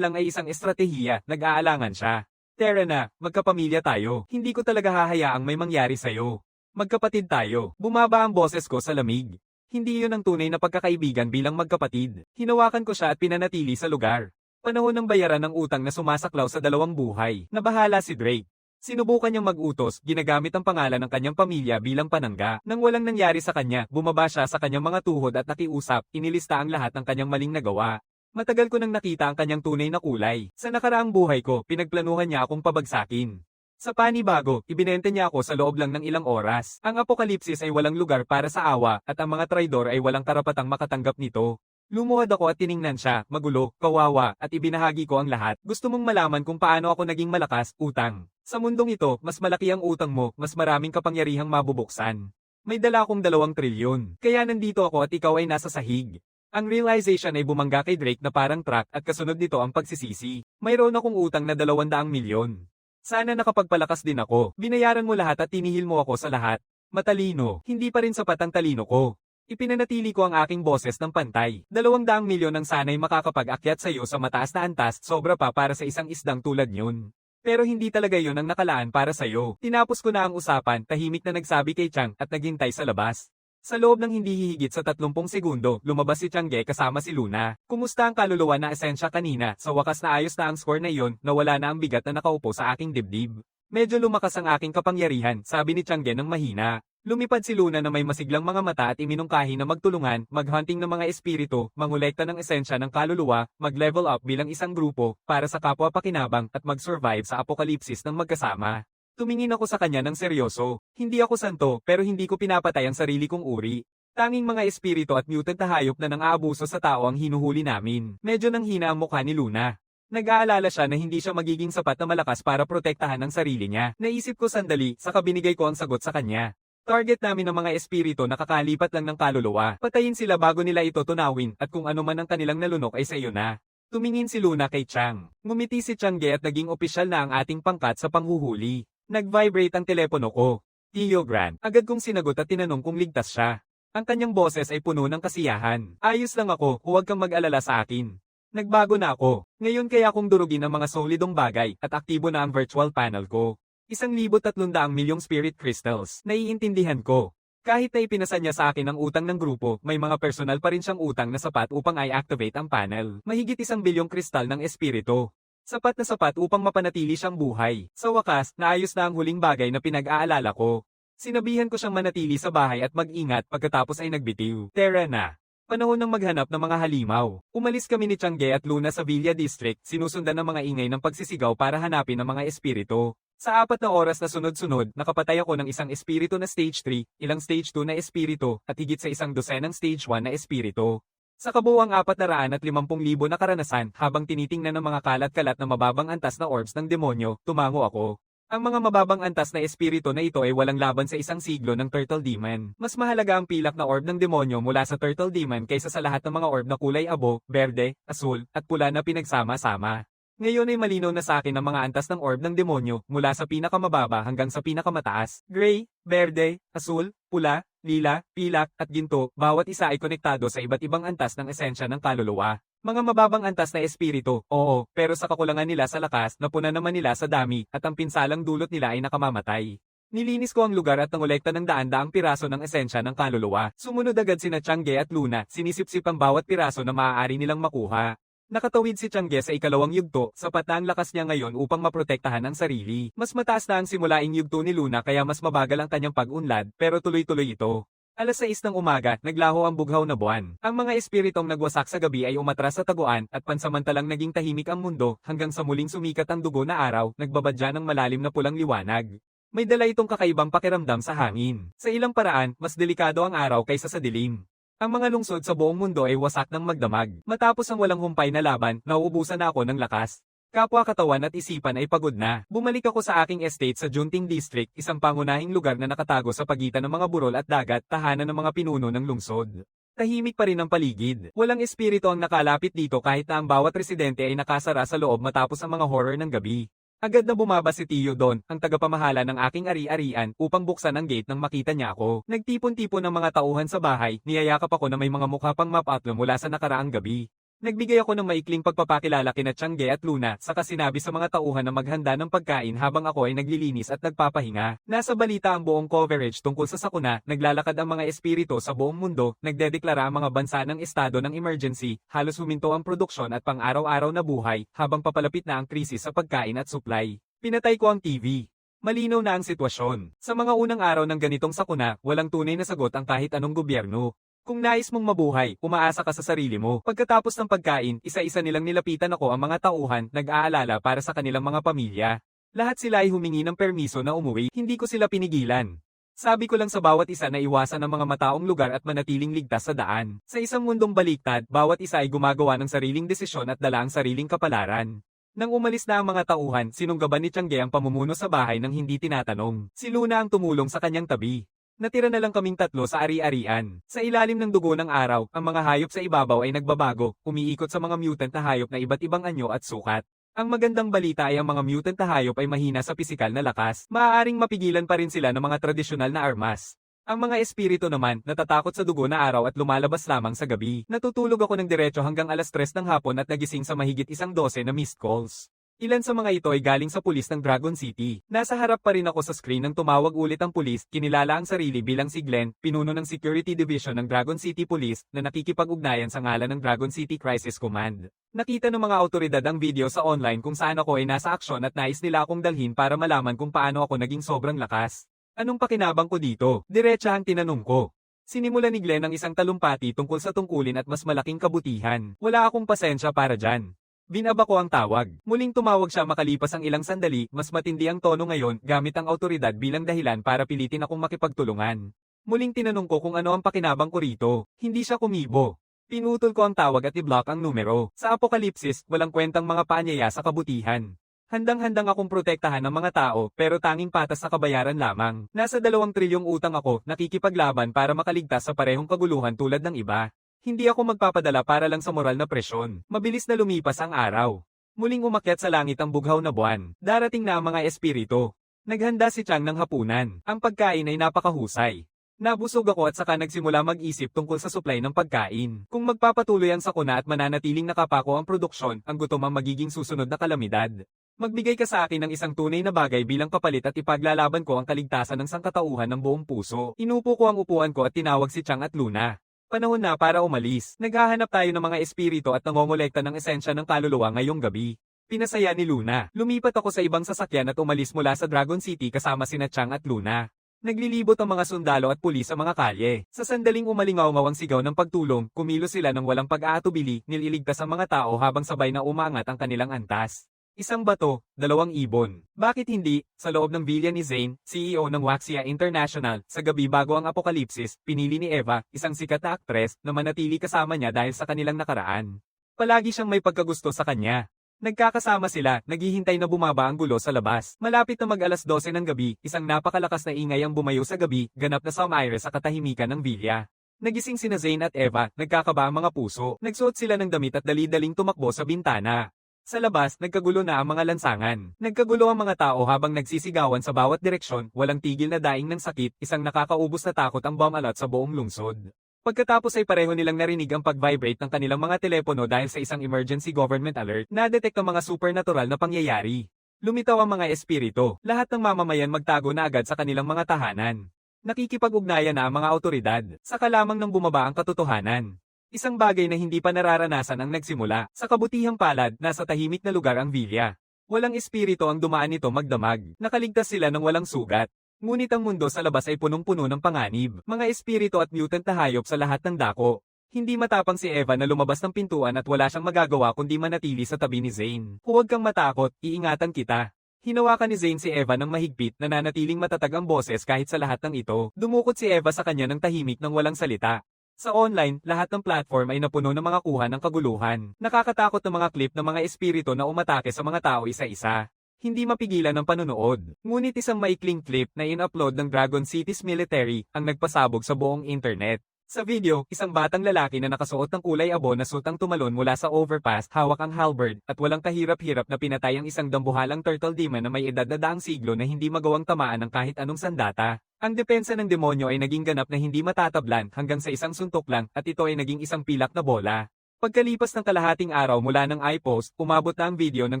[SPEAKER 1] lang ay isang estratehiya, nag-aalangan siya. Tara na, magkapamilya tayo. Hindi ko talaga hahayaang may mangyari sa'yo. Magkapatid tayo. Bumaba ang boses ko sa lamig. Hindi iyon ang tunay na pagkakaibigan bilang magkapatid. Hinawakan ko siya at pinanatili sa lugar. Panahon ng bayaran ng utang na sumasaklaw sa 2 buhay. Nabahala si Drake. Sinubukan niyang mag-utos, ginagamit ang pangalan ng kanyang pamilya bilang panangga. Nang walang nangyari sa kanya, bumaba siya sa kanyang mga tuhod at nakiusap, inilista ang lahat ng kanyang maling nagawa. Matagal ko nang nakita ang kanyang tunay na kulay. Sa nakaraang buhay ko, pinagplanuhan niya akong pabagsakin. Sa panibago, ibinenta niya ako sa loob lang ng ilang oras. Ang apokalipsis ay walang lugar para sa awa, at ang mga traidor ay walang karapatang makatanggap nito. Lumuhad ako at tiningnan siya, magulo, kawawa, at ibinahagi ko ang lahat. Gusto mong malaman kung paano ako naging malakas, utang. Sa mundong ito, mas malaki ang utang mo, mas maraming kapangyarihang mabubuksan. May dala akong 2 trilyon. Kaya nandito ako at ikaw ay nasa sahig. Ang realization ay bumangga kay Drake na parang truck at kasunod nito ang pagsisisi. Mayroon akong utang na 200 milyon. Sana nakapagpalakas din ako. Binayaran mo lahat at tinihil mo ako sa lahat. Matalino, hindi pa rin sapat ang talino ko. Ipinanatili ko ang aking boses ng pantay. 200 milyon ang sana'y makakapag-akyat sa iyo sa mataas na antas, sobra pa para sa isang isdang tulad yun. Pero hindi talaga yon ang nakalaan para sa'yo. Tinapos ko na ang usapan, tahimik na nagsabi kay Chang at naghintay sa labas. Sa loob ng hindi hihigit sa 30 segundo, lumabas si Changge kasama si Luna. Kumusta ang kaluluwa na esensya kanina? Sa wakas na ayos na ang score na iyon, nawala na ang bigat na nakaupo sa aking dibdib. Medyo lumakas ang aking kapangyarihan, sabi ni Changge ng mahina. Lumipad si Luna na may masiglang mga mata at iminungkahi na magtulungan, maghunting ng mga espiritu, mangolekta ng esensya ng kaluluwa, mag-level up bilang isang grupo, para sa kapwa-pakinabang at mag-survive sa apokalipsis ng magkasama. Tumingin ako sa kanya ng seryoso. Hindi ako santo, pero hindi ko pinapatay ang sarili kong uri. Tanging mga espiritu at mutant na hayop na nang-aabuso sa tao ang hinuhuli namin. Medyo nanghina ang mukha ni Luna. Nag-aalala siya na hindi siya magiging sapat na malakas para protektahan ang sarili niya. Naisip ko sandali, saka binigay ko ang sagot sa kanya. Target namin ng mga espiritu na kakalipat lang ng kaluluwa. Patayin sila bago nila ito tunawin at kung ano man ang kanilang nalunok ay sa iyo na. Tumingin si Luna kay Chang. Ngumiti si Changge at naging opisyal na ang ating pangkat sa panghuhuli. Nag-vibrate ang telepono ko. Tio Gran. Agad kong sinagot at tinanong kung ligtas siya. Ang kanyang boses ay puno ng kasiyahan. Ayos lang ako, huwag kang mag-alala sa akin. Nagbago na ako. Ngayon kaya kong durugin ang mga solidong bagay at aktibo na ang virtual panel ko. 1,300,000,000 spirit crystals. Naiintindihan ko. Kahit na ipinasa niya sa akin ang utang ng grupo, may mga personal pa rin siyang utang na sapat upang i-activate ang panel. Mahigit 1 bilyong kristal ng espiritu. Sapat na sapat upang mapanatili siyang buhay. Sa wakas, naayos na ang huling bagay na pinag-aalala ko. Sinabihan ko siyang manatili sa bahay at mag-ingat pagkatapos ay nagbitiw. Tara na. Panahon ng maghanap ng mga halimaw. Umalis kami ni Changge at Luna sa Villa District, sinusundan ng mga ingay ng pagsisigaw para hanapin ang mga espiritu. Sa 4 na oras na sunod-sunod, nakapatay ako ng isang espiritu na stage 3, ilang stage 2 na espiritu, at higit sa 100 stage 1 na espiritu. Sa kabuuang 450,000 na karanasan, habang tinitingnan ng mga kalat-kalat na mababang antas na orbs ng demonyo, tumango ako. Ang mga mababang antas na espiritu na ito ay walang laban sa isang siglo ng Turtle Demon. Mas mahalaga ang pilak na orb ng demonyo mula sa Turtle Demon kaysa sa lahat ng mga orb na kulay abo, berde, asul, at pula na pinagsama-sama. Ngayon ay malinaw na sa akin ang mga antas ng orb ng demonyo mula sa pinakamababa hanggang sa pinakamataas. Gray, berde, asul, pula, lila, pilak, at ginto, bawat isa ay konektado sa iba't ibang antas ng esensya ng kaluluwa. Mga mababang antas na espiritu, oo, pero sa kakulangan nila sa lakas, napuna naman nila sa dami, at ang pinsalang dulot nila ay nakamamatay. Nilinis ko ang lugar at nangolekta ng daan-daang piraso ng esensya ng kaluluwa. Sumunod agad sina Changge at Luna, sinisipsip ang bawat piraso na maaari nilang makuha. Nakatawid si Changge sa ikalawang yugto, sapat na ang lakas niya ngayon upang maprotektahan ang sarili. Mas mataas na ang simulaing yugto ni Luna kaya mas mabagal ang kanyang pag-unlad, pero tuloy-tuloy ito. Alas 6 ng umaga, naglaho ang bughaw na buwan. Ang mga espiritong nagwasak sa gabi ay umatras sa taguan at pansamantalang naging tahimik ang mundo hanggang sa muling sumikat ang dugo na araw, nagbabadya ng malalim na pulang liwanag. May dala itong kakaibang pakiramdam sa hangin. Sa ilang paraan, mas delikado ang araw kaysa sa dilim. Ang mga lungsod sa buong mundo ay wasak ng magdamag. Matapos ang walang humpay na laban, nauubusan na ako ng lakas. Kapwa katawan at isipan ay pagod na. Bumalik ako sa aking estate sa Junting District, isang pangunahing lugar na nakatago sa pagitan ng mga burol at dagat, tahanan ng mga pinuno ng lungsod. Tahimik pa rin ang paligid. Walang espiritu ang nakalapit dito kahit na ang bawat residente ay nakasara sa loob matapos ang mga horror ng gabi. Agad na bumaba si Tio Don, ang tagapamahala ng aking ari-arian, upang buksan ang gate nang makita niya ako. Nagtipon-tipon ng mga tauhan sa bahay, niyayakap ako na may mga mukha pang mapatlo mula sa nakaraang gabi. Nagbigay ako ng maikling pagpapakilala kina Changge at Luna, saka sinabi sa mga tauhan na maghanda ng pagkain habang ako ay naglilinis at nagpapahinga. Nasa balita ang buong coverage tungkol sa sakuna, naglalakad ang mga espiritu sa buong mundo, nagdedeklara ang mga bansa ng estado ng emergency, halos huminto ang produksyon at pang-araw-araw na buhay, habang papalapit na ang krisis sa pagkain at supply. Pinatay ko ang TV. Malinaw na ang sitwasyon. Sa mga unang araw ng ganitong sakuna, walang tunay na sagot ang kahit anong gobyerno. Kung nais mong mabuhay, umaasa ka sa sarili mo. Pagkatapos ng pagkain, isa-isa nilang nilapitan ako ang mga tauhan, nag-aalala para sa kanilang mga pamilya. Lahat sila ay humingi ng permiso na umuwi, hindi ko sila pinigilan. Sabi ko lang sa bawat isa na iwasan ang mga mataong lugar at manatiling ligtas sa daan. Sa isang mundong baliktad, bawat isa ay gumagawa ng sariling desisyon at dala ang sariling kapalaran. Nang umalis na ang mga tauhan, sinunggaban ni Tiangge ang pamumuno sa bahay nang hindi tinatanong. Si Luna ang tumulong sa kanyang tabi. Natira na lang kaming tatlo sa ari-arian. Sa ilalim ng dugo ng araw, ang mga hayop sa ibabaw ay nagbabago, umiikot sa mga mutant na hayop na iba't ibang anyo at sukat. Ang magandang balita ay ang mga mutant na hayop ay mahina sa pisikal na lakas. Maaaring mapigilan pa rin sila ng mga tradisyonal na armas. Ang mga espiritu naman, natatakot sa dugo na araw at lumalabas lamang sa gabi. Natutulog ako ng diretso hanggang alas 3 ng hapon at nagising sa mahigit 12 na missed calls. Ilan sa mga ito ay galing sa pulis ng Dragon City. Nasa harap pa rin ako sa screen nang tumawag ulit ang pulis, kinilala ang sarili bilang si Glenn, pinuno ng Security Division ng Dragon City Police, na nakikipag-ugnayan sa ngalan ng Dragon City Crisis Command. Nakita ng mga awtoridad ang video sa online kung saan ako ay nasa aksyon at nais nila akong dalhin para malaman kung paano ako naging sobrang lakas. Anong pakinabang ko dito? Diretsahang tinanong ko. Sinimula ni Glenn ang isang talumpati tungkol sa tungkulin at mas malaking kabutihan. Wala akong pasensya para dyan. Binaba ko ang tawag. Muling tumawag siya makalipas ang ilang sandali, mas matindi ang tono ngayon gamit ang awtoridad bilang dahilan para pilitin akong makipagtulungan. Muling tinanong ko kung ano ang pakinabang ko rito. Hindi siya kumibo. Pinutol ko ang tawag at i-block ang numero. Sa apokalipsis, walang kwentang mga paanyaya sa kabutihan. Handang-handang akong protektahan ng mga tao, pero tanging patas sa kabayaran lamang. Nasa 2 trilyong utang ako, nakikipaglaban para makaligtas sa parehong kaguluhan tulad ng iba. Hindi ako magpapadala para lang sa moral na presyon. Mabilis na lumipas ang araw. Muling umakyat sa langit ang bughaw na buwan. Darating na ang mga espiritu. Naghanda si Chang ng hapunan. Ang pagkain ay napakahusay. Nabusog ako at saka nagsimula mag-isip tungkol sa supply ng pagkain. Kung magpapatuloy ang sakuna at mananatiling nakapako ang produksyon, ang gutom ang magiging susunod na kalamidad. Magbigay ka sa akin ng isang tunay na bagay bilang kapalit at ipaglalaban ko ang kaligtasan ng sangkatauhan ng buong puso. Inupo ko ang upuan ko at tinawag si Chang at Luna. Panahon na para umalis. Naghahanap tayo ng mga espiritu at nangongolekta ng esensya ng kaluluwa ngayong gabi. Pinasaya ni Luna. Lumipat ako sa ibang sasakyan at umalis mula sa Dragon City kasama sina Chang at Luna. Naglilibot ang mga sundalo at pulis sa mga kalye. Sa sandaling umalingaw-ngaw ang sigaw ng pagtulong, kumilos sila ng walang pag-aatubili, nililigtas ang mga tao habang sabay na umaangat ang kanilang antas. Isang bato, 2 ibon. Bakit hindi? Sa loob ng villa ni Zane, CEO ng Waxia International, sa gabi bago ang apokalipsis, pinili ni Eva, isang sikat na aktres, na manatili kasama niya dahil sa kanilang nakaraan. Palagi siyang may pagkagusto sa kanya. Nagkakasama sila, naghihintay na bumaba ang gulo sa labas. Malapit na mag-alas 12 ng gabi, isang napakalakas na ingay ang bumayo sa gabi, ganap na sumire sa katahimikan ng villa. Nagising sina Zane at Eva, nagkakaba ang mga puso. Nagsuot sila ng damit at dali-daling tumakbo sa bintana. Sa labas, nagkagulo na ang mga lansangan. Nagkagulo ang mga tao habang nagsisigawan sa bawat direksyon, walang tigil na daing ng sakit, isang nakakaubos na takot ang bomb alert sa buong lungsod. Pagkatapos ay pareho nilang narinig ang pag-vibrate ng kanilang mga telepono dahil sa isang emergency government alert, na-detect ang mga supernatural na pangyayari. Lumitaw ang mga espiritu, lahat ng mamamayan magtago na agad sa kanilang mga tahanan. Nakikipag-ugnayan na ang mga awtoridad, saka lamang nang bumaba ang katotohanan. Isang bagay na hindi pa nararanasan ang nagsimula, sa kabutihang palad, nasa tahimik na lugar ang villa. Walang espiritu ang dumaan nito magdamag, nakaligtas sila ng walang sugat. Ngunit ang mundo sa labas ay punong-puno ng panganib, mga espiritu at mutant na hayop sa lahat ng dako. Hindi matapang si Eva na lumabas ng pintuan at wala siyang magagawa kundi manatili sa tabi ni Zane. Huwag kang matakot, iingatan kita. Hinawakan ni Zane si Eva ng mahigpit, nananatiling matatag ang boses kahit sa lahat ng ito. Dumukot si Eva sa kanya ng tahimik ng walang salita. Sa online, lahat ng platform ay napuno ng mga kuha ng kaguluhan. Nakakatakot na mga clip ng mga espiritu na umatake sa mga tao isa-isa. Hindi mapigilan ang panonood. Ngunit isang maikling clip na in-upload ng Dragon City's military ang nagpasabog sa buong internet. Sa video, isang batang lalaki na nakasuot ng kulay abo na suit ang tumalon mula sa overpass, hawak ang halberd, at walang kahirap-hirap na pinatay ang isang dambuhalang turtle demon na may edad na daang siglo na hindi magawang tamaan ng kahit anong sandata. Ang depensa ng demonyo ay naging ganap na hindi matatablan hanggang sa isang suntok lang at ito ay naging isang pilak na bola. Pagkalipas ng kalahating araw mula ng iPost, umabot na ang video ng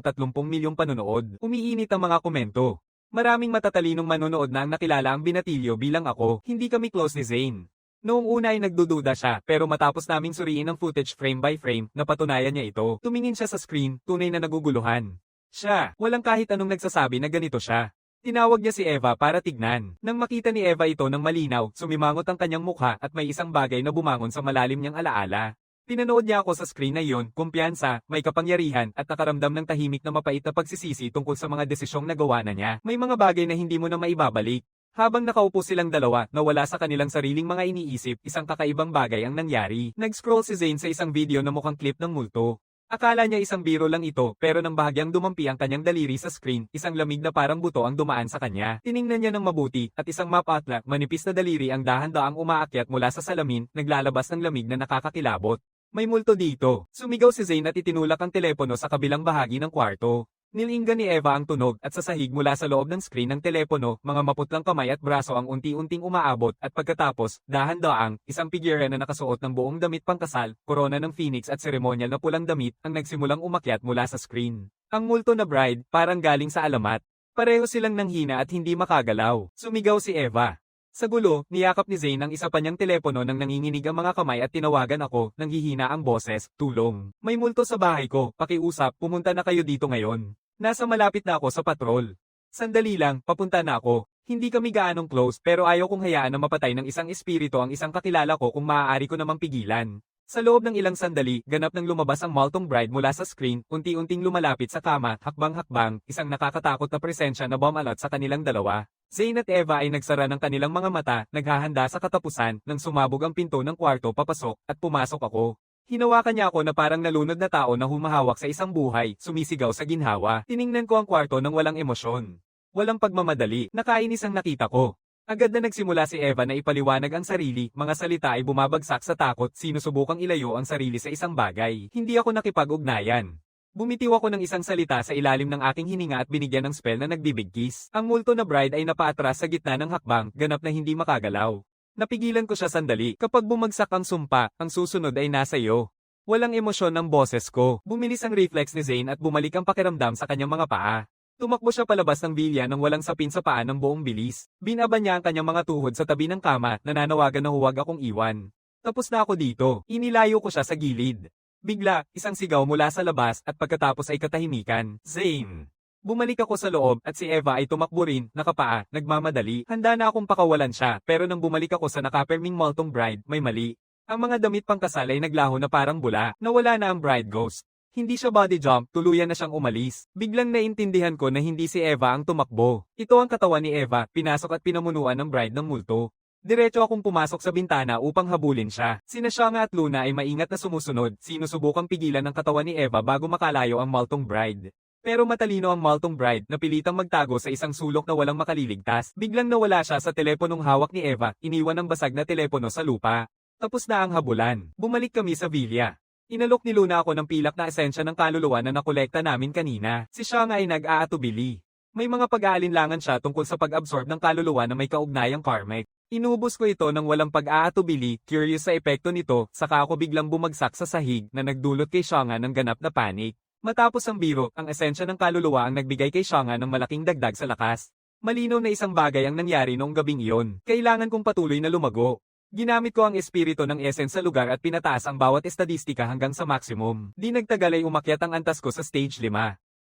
[SPEAKER 1] 30 milyong panonood. Umiinit ang mga komento. Maraming matatalinong manonood na ang nakilala ang binatilyo bilang ako. Hindi kami close ni Zane. Noong una ay nagdududa siya, pero matapos naming suriin ang footage frame by frame, napatunayan niya ito. Tumingin siya sa screen, tunay na naguguluhan. Siya, walang kahit anong nagsasabi na ganito siya. Tinawag niya si Eva para tignan. Nang makita ni Eva ito ng malinaw, sumimangot ang kanyang mukha at may isang bagay na bumangon sa malalim niyang alaala. Pinanood niya ako sa screen na iyon, kumpiyansa, may kapangyarihan, at nakaramdam ng tahimik na mapait na pagsisisi tungkol sa mga desisyong nagawa na niya. May mga bagay na hindi mo na maibabalik. Habang nakaupo silang dalawa, nawala sa kanilang sariling mga iniisip, isang kakaibang bagay ang nangyari. Nag-scroll si Zane sa isang video na mukhang clip ng multo. Akala niya isang biro lang ito, pero nang bahagyang dumampi ang kanyang daliri sa screen, isang lamig na parang buto ang dumaan sa kanya. Tiningnan niya ng mabuti, at isang mapatla, manipis na daliri ang dahan-daang umaakyat mula sa salamin, naglalabas ng lamig na nakakakilabot. May multo dito. Sumigaw si Zane at itinulak ang telepono sa kabilang bahagi ng kwarto. Nilinggan ni Eva ang tunog at sa sahig mula sa loob ng screen ng telepono, mga maputlang kamay at braso ang unti-unting umaabot at pagkatapos, dahan-daang, isang figure na nakasuot ng buong damit pangkasal, korona ng phoenix at seremonyal na pulang damit ang nagsimulang umakyat mula sa screen. Ang multo na bride, parang galing sa alamat. Pareho silang nanghina at hindi makagalaw. Sumigaw si Eva. Sa gulo, niyakap ni Zane ang isa pa niyang telepono nang nanginginig ang mga kamay at tinawagan ako, nang hihina ang boses, tulong. May multo sa bahay ko, pakiusap, pumunta na kayo dito ngayon. Nasa malapit na ako sa patrol. Sandali lang, papunta na ako. Hindi kami gaanong close pero ayaw kong hayaan na mapatay ng isang espiritu ang isang kakilala ko kung maaari ko namang pigilan. Sa loob ng ilang sandali, ganap nang lumabas ang Maltong Bride mula sa screen, unti-unting lumalapit sa kama, hakbang-hakbang, isang nakakatakot na presensya na bumalot sa kanilang dalawa. Zane at Eva ay nagsara ng kanilang mga mata, naghahanda sa katapusan, nang sumabog ang pinto ng kwarto papasok, at pumasok ako. Hinawakan niya ako na parang nalunod na tao na humahawak sa isang buhay, sumisigaw sa ginhawa. Tiningnan ko ang kwarto ng walang emosyon. Walang pagmamadali, nakainis ang nakita ko. Agad na nagsimula si Eva na ipaliwanag ang sarili, mga salita ay bumabagsak sa takot, sinusubukang ilayo ang sarili sa isang bagay. Hindi ako nakipag-ugnayan. Bumitiw ako ng isang salita sa ilalim ng aking hininga at binigyan ng spell na nagbibigkis. Ang multo na bride ay napaatras sa gitna ng hakbang, ganap na hindi makagalaw. Napigilan ko siya sandali. Kapag bumagsak ang sumpa, ang susunod ay nasa iyo. Walang emosyon ng boses ko. Bumilis ang reflex ni Zane at bumalik ang pakiramdam sa kanyang mga paa. Tumakbo siya palabas ng bilya nang walang sapin sa paa ng buong bilis. Binaba niya ang kanyang mga tuhod sa tabi ng kama, nananawagan na huwag akong iwan. Tapos na ako dito. Inilayo ko siya sa gilid. Bigla, isang sigaw mula sa labas at pagkatapos ay katahimikan. Zane! Bumalik ako sa loob at si Eva ay tumakbo rin, nakapaa, nagmamadali. Handa na akong pakawalan siya, pero nang bumalik ako sa nakaperming Maltong Bride, may mali. Ang mga damit pangkasal ay naglaho na parang bula, nawala na ang bride ghost. Hindi siya body jump, tuluyan na siyang umalis. Biglang naintindihan ko na hindi si Eva ang tumakbo. Ito ang katawan ni Eva, pinasok at pinamunuan ng bride ng multo. Diretso akong pumasok sa bintana upang habulin siya. Sina Shanga at Luna ay maingat na sumusunod, sinusubukang pigilan ng katawan ni Eva bago makalayo ang Maltong Bride. Pero matalino ang Maltong Bride, napilitang magtago sa isang sulok na walang makaliligtas. Biglang nawala siya sa teleponong hawak ni Eva, iniwan ang basag na telepono sa lupa. Tapos na ang habulan. Bumalik kami sa villa. Inalok ni Luna ako ng pilak na esensya ng kaluluwa na nakolekta namin kanina. Si Shanga ay nag-aatubili. May mga pag-aalinlangan siya tungkol sa pag-absorb ng kaluluwa na may kaugnayang karmic. Inubos ko ito ng walang pag-aatubili, curious sa epekto nito, saka ako biglang bumagsak sa sahig na nagdulot kay Shanga ng ganap na panic. Matapos ang biro, ang esensya ng kaluluwa ang nagbigay kay Shanga ng malaking dagdag sa lakas. Malinaw na isang bagay ang nangyari noong gabing iyon. Kailangan kong patuloy na lumago. Ginamit ko ang espiritu ng essence sa lugar at pinataas ang bawat estadistika hanggang sa maximum. Di nagtagal ay umakyat ang antas ko sa stage 5.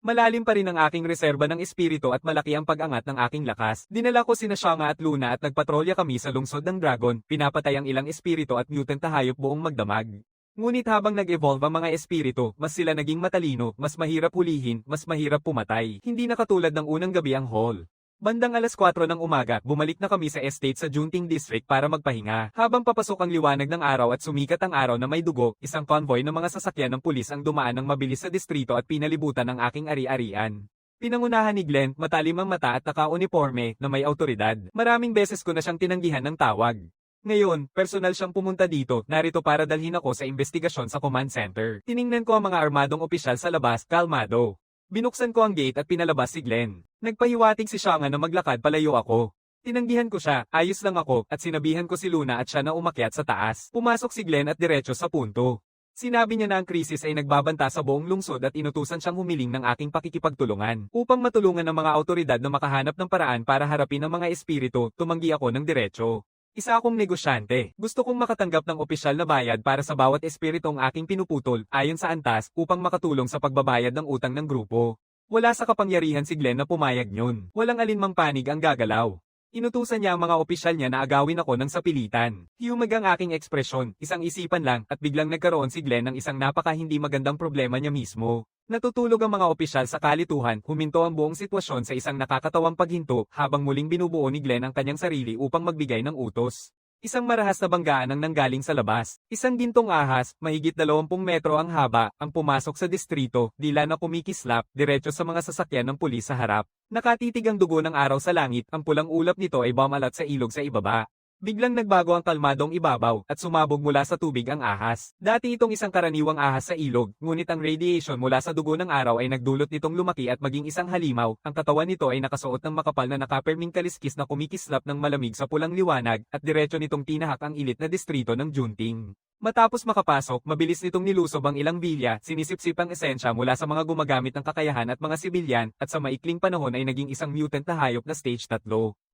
[SPEAKER 1] Malalim pa rin ang aking reserba ng espiritu at malaki ang pag-angat ng aking lakas. Dinala ko sina Shanga at Luna at nagpatrolya kami sa lungsod ng Dragon, pinapatay ang ilang espiritu at mutant na hayop buong magdamag. Ngunit habang nag-evolve ang mga espiritu, mas sila naging matalino, mas mahirap hulihin, mas mahirap pumatay. Hindi na katulad ng unang gabi ang hall. Bandang alas 4 ng umaga, bumalik na kami sa estate sa Junting District para magpahinga. Habang papasok ang liwanag ng araw at sumikat ang araw na may dugo, isang convoy ng mga sasakyan ng pulis ang dumaan ng mabilis sa distrito at pinalibutan ang aking ari-arian. Pinangunahan ni Glenn, matalim ang mata at naka-uniforme, na may autoridad. Maraming beses ko na siyang tinanggihan ng tawag. Ngayon, personal siyang pumunta dito, narito para dalhin ako sa investigasyon sa command center. Tiningnan ko ang mga armadong opisyal sa labas, kalmado. Binuksan ko ang gate at pinalabas si Glenn. Nagpahiwatig si Shanga na maglakad palayo ako. Tinanggihan ko siya, ayos lang ako, at sinabihan ko si Luna at siya na umakyat sa taas. Pumasok si Glenn at diretso sa punto. Sinabi niya na ang krisis ay nagbabanta sa buong lungsod at inutusan siyang humiling ng aking pakikipagtulungan. Upang matulungan ng mga autoridad na makahanap ng paraan para harapin ang mga espiritu, tumanggi ako ng diretso. Isa akong negosyante. Gusto kong makatanggap ng opisyal na bayad para sa bawat espiritong aking pinuputol, ayon sa antas, upang makatulong sa pagbabayad ng utang ng grupo. Wala sa kapangyarihan si Glenn na pumayag yun. Walang alinmang panig ang gagalaw. Inutusan niya ang mga opisyal niya na agawin ako ng sapilitan. Humag ang aking ekspresyon, isang isipan lang, at biglang nagkaroon si Glenn ng isang napaka hindi magandang problema niya mismo. Natutulog ang mga opisyal sa kalituhan, huminto ang buong sitwasyon sa isang nakakatawang paghinto habang muling binubuo ni Glenn ang kanyang sarili upang magbigay ng utos. Isang marahas na banggaan ang nanggaling sa labas. Isang gintong ahas, mahigit 20 metro ang haba, ang pumasok sa distrito, dila na kumikislap, diretso sa mga sasakyan ng pulis sa harap. Nakatitig ang dugo ng araw sa langit, ang pulang ulap nito ay bumalat sa ilog sa ibaba. Biglang nagbago ang kalmadong ibabaw at sumabog mula sa tubig ang ahas. Dati itong isang karaniwang ahas sa ilog, ngunit ang radiation mula sa dugo ng araw ay nagdulot nitong lumaki at maging isang halimaw. Ang katawan nito ay nakasuot ng makapal na nakaperming kaliskis na kumikislap ng malamig sa pulang liwanag at diretso nitong tinahak ang ilit na distrito ng Junting. Matapos makapasok, mabilis nitong nilusob ang ilang bilya, sinisipsip ang esensya mula sa mga gumagamit ng kakayahan at mga sibilyan, at sa maikling panahon ay naging isang mutant na hayop na stage 3.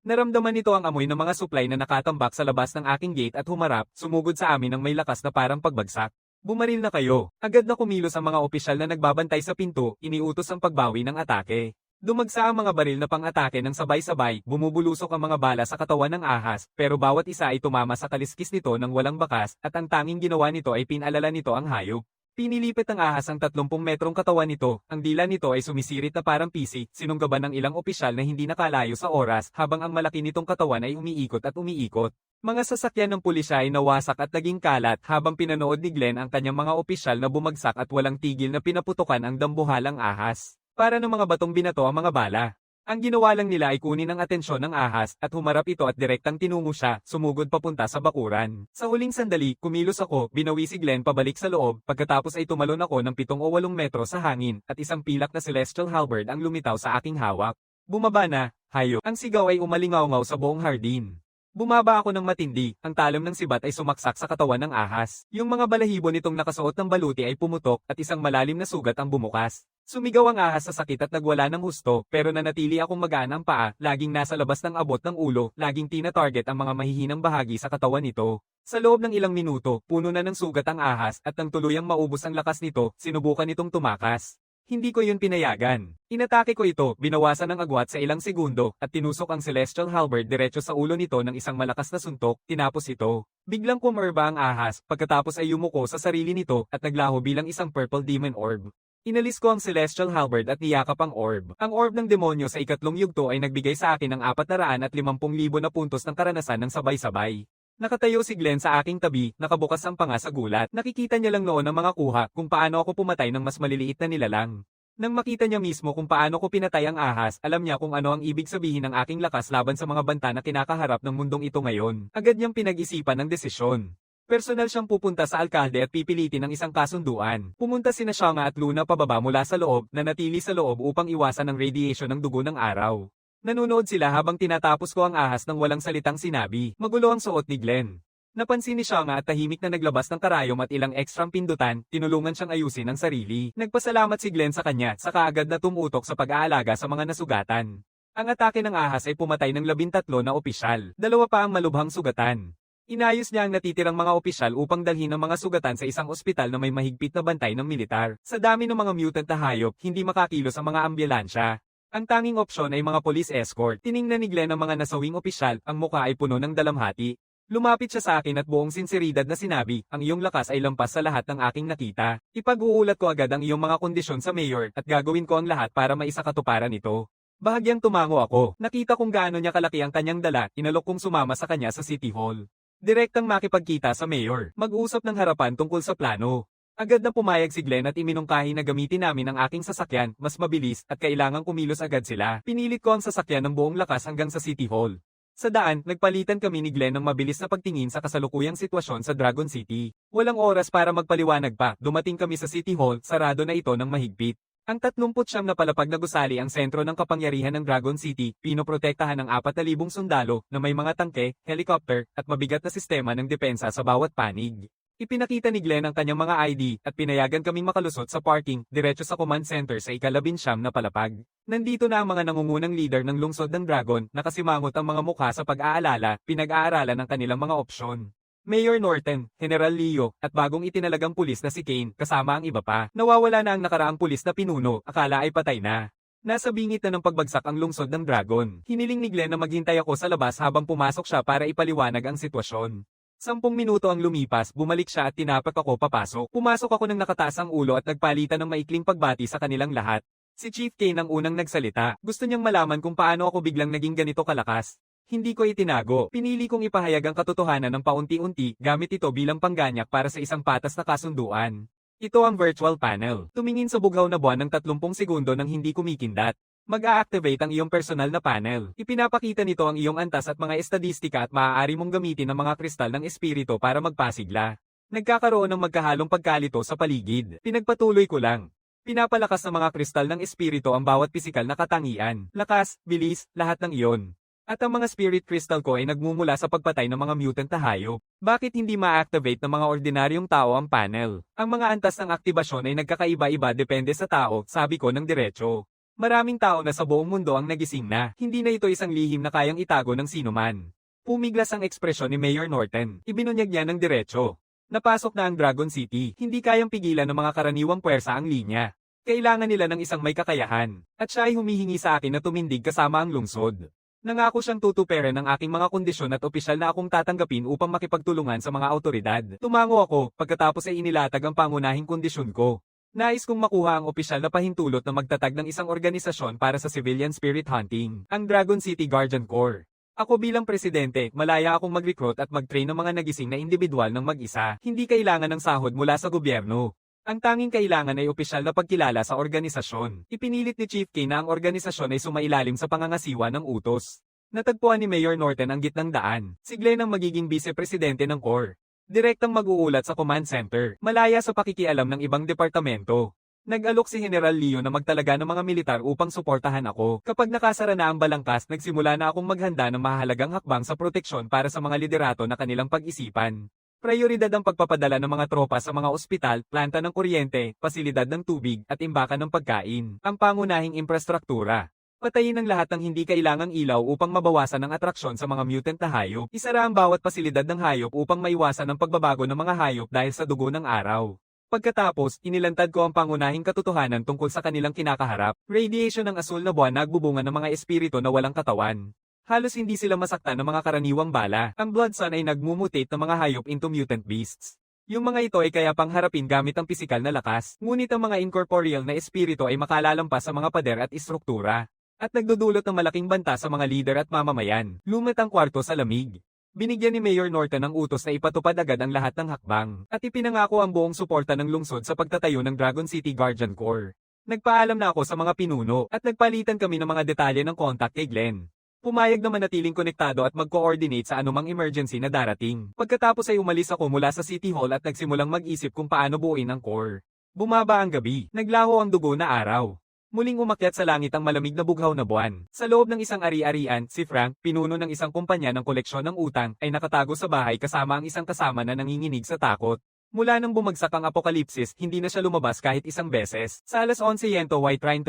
[SPEAKER 1] Naramdaman nito ang amoy ng mga supply na nakatambak sa labas ng aking gate at humarap, sumugod sa amin ng may lakas na parang pagbagsak. Bumaril na kayo. Agad na kumilos ang mga opisyal na nagbabantay sa pinto, iniutos ang pagbawi ng atake. Dumagsa ang mga baril na pang-atake ng sabay-sabay, bumubulusok ang mga bala sa katawan ng ahas, pero bawat isa ay tumama sa kaliskis nito ng walang bakas, at ang tanging ginawa nito ay pinalala nito ang hayop. Pinilipit ng ahas ang 30 metrong katawan nito, ang dila nito ay sumisirit na parang pisi, sinunggaban ng ilang opisyal na hindi nakalayo sa oras, habang ang malaki nitong katawan ay umiikot at umiikot. Mga sasakyan ng pulisya ay nawasak at naging kalat habang pinanood ni Glenn ang kanyang mga opisyal na bumagsak at walang tigil na pinaputukan ang dambuhalang ahas. Para ng mga batong binato ang mga bala. Ang ginawa lang nila ay kunin ang atensyon ng ahas at humarap ito at direktang tinungo siya, sumugod papunta sa bakuran. Sa huling sandali, kumilos ako, binawi si Glenn pabalik sa loob, pagkatapos ay tumalon ako ng 7 o 8 metro sa hangin, at isang pilak na celestial halberd ang lumitaw sa aking hawak. Bumaba na, hayop. Ang sigaw ay umalingaw-ngaw sa buong hardin. Bumaba ako ng matindi, ang talam ng sibat ay sumaksak sa katawan ng ahas. Yung mga balahibo nitong nakasuot ng baluti ay pumutok at isang malalim na sugat ang bumukas. Sumigaw ang ahas sa sakit at nagwala ng husto, pero nanatili akong magaan ang paa, laging nasa labas ng abot ng ulo, laging tina-target ang mga mahihinang bahagi sa katawan nito. Sa loob ng ilang minuto, puno na ng sugat ang ahas at nang tuluyang maubos ang lakas nito, sinubukan itong tumakas. Hindi ko yun pinayagan. Inatake ko ito, binawasan ng agwat sa ilang segundo, at tinusok ang celestial halberd diretso sa ulo nito ng isang malakas na suntok, tinapos ito. Biglang kumerba ang ahas, pagkatapos ay yumuko sa sarili nito, at naglaho bilang isang purple demon orb. Inalis ko ang celestial halberd at niyakap ang orb. Ang orb ng demonyo sa ikatlong yugto ay nagbigay sa akin ng 450,000 na puntos ng karanasan ng sabay-sabay. Nakatayo si Glenn sa aking tabi, nakabukas ang panga sa gulat. Nakikita niya lang noon ang mga kuha kung paano ako pumatay ng mas maliliit na nilalang. Nang makita niya mismo kung paano ko pinatay ang ahas, alam niya kung ano ang ibig sabihin ng aking lakas laban sa mga banta na kinakaharap ng mundong ito ngayon. Agad niyang pinag-isipan ang desisyon. Personal siyang pupunta sa alkalde at pipilitin ng isang kasunduan. Pumunta sina Shanga at Luna pababa mula sa loob, nanatili sa loob upang iwasan ang radiation ng dugo ng araw. Nanunood sila habang tinatapos ko ang ahas ng walang salitang sinabi. Magulo ang suot ni Glenn. Napansin ni Shanga at tahimik na naglabas ng karayom at ilang ekstrang pindutan, tinulungan siyang ayusin ang sarili. Nagpasalamat si Glenn sa kanya, saka agad na tumutok sa pag-aalaga sa mga nasugatan. Ang atake ng ahas ay pumatay ng 13 na opisyal. 2 pa ang malubhang sugatan. Inayos niya ang natitirang mga opisyal upang dalhin ang mga sugatan sa isang ospital na may mahigpit na bantay ng militar. Sa dami ng mga mutant na hayop, hindi makakilos ang mga ambulansya. Ang tanging opsyon ay mga police escort. Tiningnan ni Glenn ang mga nasawing opisyal, ang mukha ay puno ng dalamhati. Lumapit siya sa akin at buong sinseridad na sinabi, ang iyong lakas ay lampas sa lahat ng aking nakita. Ipag-uulat ko agad ang iyong mga kondisyon sa mayor at gagawin ko ang lahat para maisakatuparan ito. Bahagyang tumango ako. Nakita kung gaano niya kalaki ang kanyang dala, inalok kong sumama sa kanya sa City Hall. Direktang makipagkita sa mayor. Mag-usap ng harapan tungkol sa plano. Agad na pumayag si Glenn at iminungkahi na gamitin namin ang aking sasakyan, mas mabilis, at kailangang kumilos agad sila. Pinilit ko ang sasakyan ng buong lakas hanggang sa City Hall. Sa daan, nagpalitan kami ni Glenn ng mabilis na pagtingin sa kasalukuyang sitwasyon sa Dragon City. Walang oras para magpaliwanag pa, dumating kami sa City Hall, sarado na ito ng mahigpit. Ang 39 na palapag na gusali ang sentro ng kapangyarihan ng Dragon City, pinoprotektahan ng 4,000 sundalo na may mga tangke, helicopter, at mabigat na sistema ng depensa sa bawat panig. Ipinakita ni Glenn ang kanyang mga ID at pinayagan kaming makalusot sa parking, diretso sa command center sa ika-19 na palapag. Nandito na ang mga nangungunang leader ng lungsod ng Dragon, nakasimangot ang mga mukha sa pag-aalala, pinag-aaralan ng kanilang mga opsyon. Mayor Norton, General Leo, at bagong itinalagang pulis na si Kane, kasama ang iba pa. Nawawala na ang nakaraang pulis na pinuno, akala ay patay na. Nasa bingit na ng pagbagsak ang lungsod ng Dragon. Hiniling ni Glenn na maghintay ako sa labas habang pumasok siya para ipaliwanag ang sitwasyon. 10 minuto ang lumipas, bumalik siya at tinapak ako papasok. Pumasok ako ng nakataas ang ulo at nagpalitan ng maikling pagbati sa kanilang lahat. Si Chief Kane ang unang nagsalita. Gusto niyang malaman kung paano ako biglang naging ganito kalakas. Hindi ko itinago. Pinili kong ipahayag ang katotohanan ng paunti-unti, gamit ito bilang pangganyak para sa isang patas na kasunduan. Ito ang virtual panel. Tumingin sa bughaw na buwan ng 30 segundo nang hindi kumikindat. Mag-a-activate ang iyong personal na panel. Ipinapakita nito ang iyong antas at mga estadistika at maaari mong gamitin ang mga kristal ng espiritu para magpasigla. Nagkakaroon ng magkahalong pagkalito sa paligid. Pinagpatuloy ko lang. Pinapalakas ng mga kristal ng espiritu ang bawat pisikal na katangian. Lakas, bilis, lahat ng iyon. At ang mga spirit crystal ko ay nagmumula sa pagpatay ng mga mutant na hayop. Bakit hindi ma-activate ng mga ordinaryong tao ang panel? Ang mga antas ng aktibasyon ay nagkakaiba-iba depende sa tao, sabi ko ng diretso. Maraming tao na sa buong mundo ang nagising na. Hindi na ito isang lihim na kayang itago ng sinuman. Pumiglas ang ekspresyon ni Mayor Norton. Ibinunyag niya ng diretso. Napasok na ang Dragon City. Hindi kayang pigilan ng mga karaniwang puwersa ang linya. Kailangan nila ng isang may kakayahan. At siya ay humihingi sa akin na tumindig kasama ang lungsod. Nangako siyang tutuperan ang aking mga kondisyon at opisyal na akong tatanggapin upang makipagtulungan sa mga autoridad. Tumango ako, pagkatapos ay inilatag ang pangunahing kondisyon ko. Nais kong makuha ang opisyal na pahintulot na magtatag ng isang organisasyon para sa civilian spirit hunting, ang Dragon City Guardian Corps. Ako bilang presidente, malaya akong mag-recruit at mag-train ng mga nagising na individual ng mag-isa. Hindi kailangan ng sahod mula sa gobyerno. Ang tanging kailangan ay opisyal na pagkilala sa organisasyon. Ipinilit ni Chief K na ang organisasyon ay sumailalim sa pangangasiwa ng utos. Natagpuan ni Mayor Norton ang gitnang daan. Si Glenn ang magiging vice-presidente ng Corps. Direktang mag-uulat sa command center, malaya sa pakikialam ng ibang departamento. Nag-alok si General Leo na magtalaga ng mga militar upang suportahan ako. Kapag nakasara na ang balangkas, nagsimula na akong maghanda ng mahalagang hakbang sa proteksyon para sa mga liderato na kanilang pag-isipan. Prioridad ang pagpapadala ng mga tropa sa mga ospital, planta ng kuryente, pasilidad ng tubig, at imbakan ng pagkain. Ang pangunahing infrastruktura. Patayin ang lahat ng hindi kailangang ilaw upang mabawasan ang atraksyon sa mga mutant na hayop. Isara ang bawat pasilidad ng hayop upang maiwasan ang pagbabago ng mga hayop dahil sa dugo ng araw. Pagkatapos, inilantad ko ang pangunahing katotohanan tungkol sa kanilang kinakaharap. Radiation ng asul na buwan nagbubunga ng mga espiritu na walang katawan. Halos hindi sila masaktan ng mga karaniwang bala. Ang Blood Sun ay nagmumutate ng mga hayop into mutant beasts. Yung mga ito ay kaya pangharapin gamit ang pisikal na lakas, ngunit ang mga incorporeal na espiritu ay makalalampas sa mga pader at istruktura. At nagdudulot ng malaking banta sa mga lider at mamamayan. Lumat ang kwarto sa lamig. Binigyan ni Mayor Norton ng utos na ipatupad agad ang lahat ng hakbang, at ipinangako ang buong suporta ng lungsod sa pagtatayo ng Dragon City Guardian Corps. Nagpaalam na ako sa mga pinuno, at nagpalitan kami ng mga detalye ng contact kay Glenn. Pumayag na manatiling konektado at mag-coordinate sa anumang emergency na darating. Pagkatapos ay umalis ako mula sa City Hall at nagsimulang mag-isip kung paano buuin ang Corps. Bumaba ang gabi, naglaho ang dugo na araw. Muling umakyat sa langit ang malamig na bughaw na buwan. Sa loob ng isang ari-arian, si Frank, pinuno ng isang kumpanya ng koleksyon ng utang, ay nakatago sa bahay kasama ang isang kasama na nanginginig sa takot. Mula nang bumagsak ang apokalipsis, hindi na siya lumabas kahit isang beses. Sa alas 11:30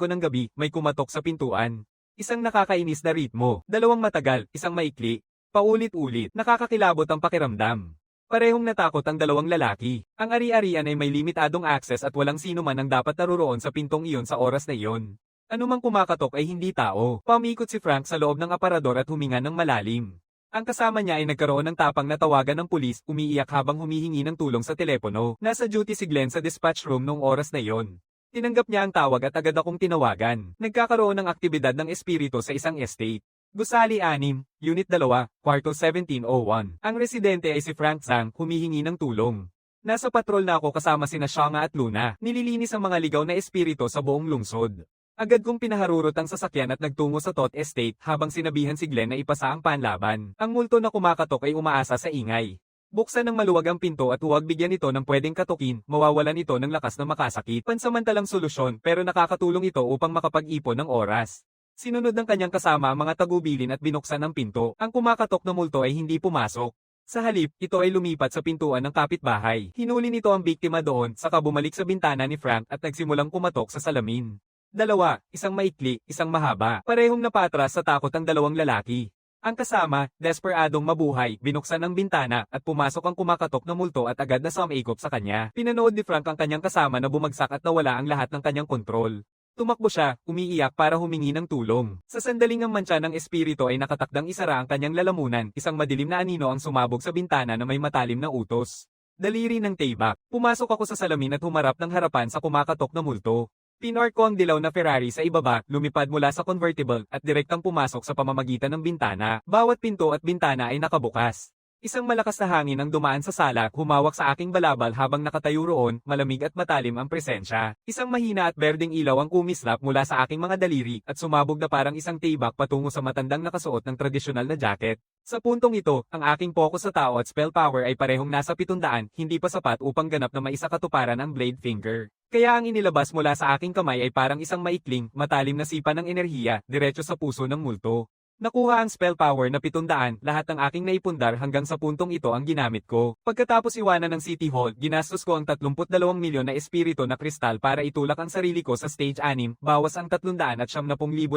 [SPEAKER 1] ng gabi, may kumatok sa pintuan. Isang nakakainis na ritmo, dalawang matagal, isang maikli. Paulit-ulit, nakakakilabot ang pakiramdam. Parehong natakot ang dalawang lalaki. Ang ari-arian ay may limitadong access at walang sino man ang dapat naruroon sa pintong iyon sa oras na iyon. Anumang kumakatok ay hindi tao. Pamikot si Frank sa loob ng aparador at huminga ng malalim. Ang kasama niya ay nagkaroon ng tapang na tawagan ng pulis, umiiyak habang humihingi ng tulong sa telepono. Nasa duty si Glenn sa dispatch room noong oras na iyon. Tinanggap niya ang tawag at agad akong tinawagan. Nagkakaroon ng aktibidad ng espiritu sa isang estate. Gusali 6, Unit 2, Kwarto 1701. Ang residente ay si Frank Zhang, humihingi ng tulong. Nasa patrol na ako kasama sina Shanga at Luna, nililinis ang mga ligaw na espiritu sa buong lungsod. Agad kong pinaharurot ang sasakyan at nagtungo sa Tot Estate habang sinabihan si Glenn na ipasa ang panlaban. Ang multo na kumakatok ay umaasa sa ingay. Buksan ng maluwag ang pinto at huwag bigyan ito ng pwedeng katukin, mawawalan ito ng lakas na makasakit. Pansamantalang solusyon pero nakakatulong ito upang makapag-ipon ng oras. Sinunod ng kanyang kasama ang mga tagubilin at binuksan ang pinto. Ang kumakatok na multo ay hindi pumasok. Sa halip, ito ay lumipat sa pintuan ng kapitbahay. Hinuli nito ang biktima doon, saka bumalik sa bintana ni Frank at nagsimulang kumatok sa salamin. Dalawa, isang maikli, isang mahaba. Parehong napatras sa takot ang dalawang lalaki. Ang kasama, desperadong mabuhay, binuksan ang bintana at pumasok ang kumakatok na multo at agad na sumaikop sa kanya. Pinanood ni Frank ang kanyang kasama na bumagsak at nawala ang lahat ng kanyang kontrol. Tumakbo siya, umiiyak para humingi ng tulong. Sa sandaling ang mantsa ng espiritu ay nakatakdang isara ang kanyang lalamunan, isang madilim na anino ang sumabog sa bintana na may matalim na utos. Daliri ng Taybak. Pumasok ako sa salamin at humarap ng harapan sa kumakatok na multo. Pinark ko ang dilaw na Ferrari sa ibaba, lumipad mula sa convertible, at direktang pumasok sa pamamagitan ng bintana. Bawat pinto at bintana ay nakabukas. Isang malakas na hangin ang dumaan sa sala, humawak sa aking balabal habang nakatayo roon, malamig at matalim ang presensya. Isang mahina at berdeng ilaw ang kumislap mula sa aking mga daliri, at sumabog na parang isang taybak patungo sa matandang nakasuot ng tradisyonal na jacket. Sa puntong ito, ang aking focus sa tao at spell power ay parehong nasa 700, hindi pa sapat upang ganap na maisakatuparan ang blade finger. Kaya ang inilabas mula sa aking kamay ay parang isang maikling, matalim na sipa ng enerhiya, diretso sa puso ng multo. Nakuha ang spell power na 700, lahat ng aking naipundar hanggang sa puntong ito ang ginamit ko. Pagkatapos iwanan ng City Hall, ginastos ko ang 32 milyon na espiritu na kristal para itulak ang sarili ko sa stage 6, bawas ang 370,000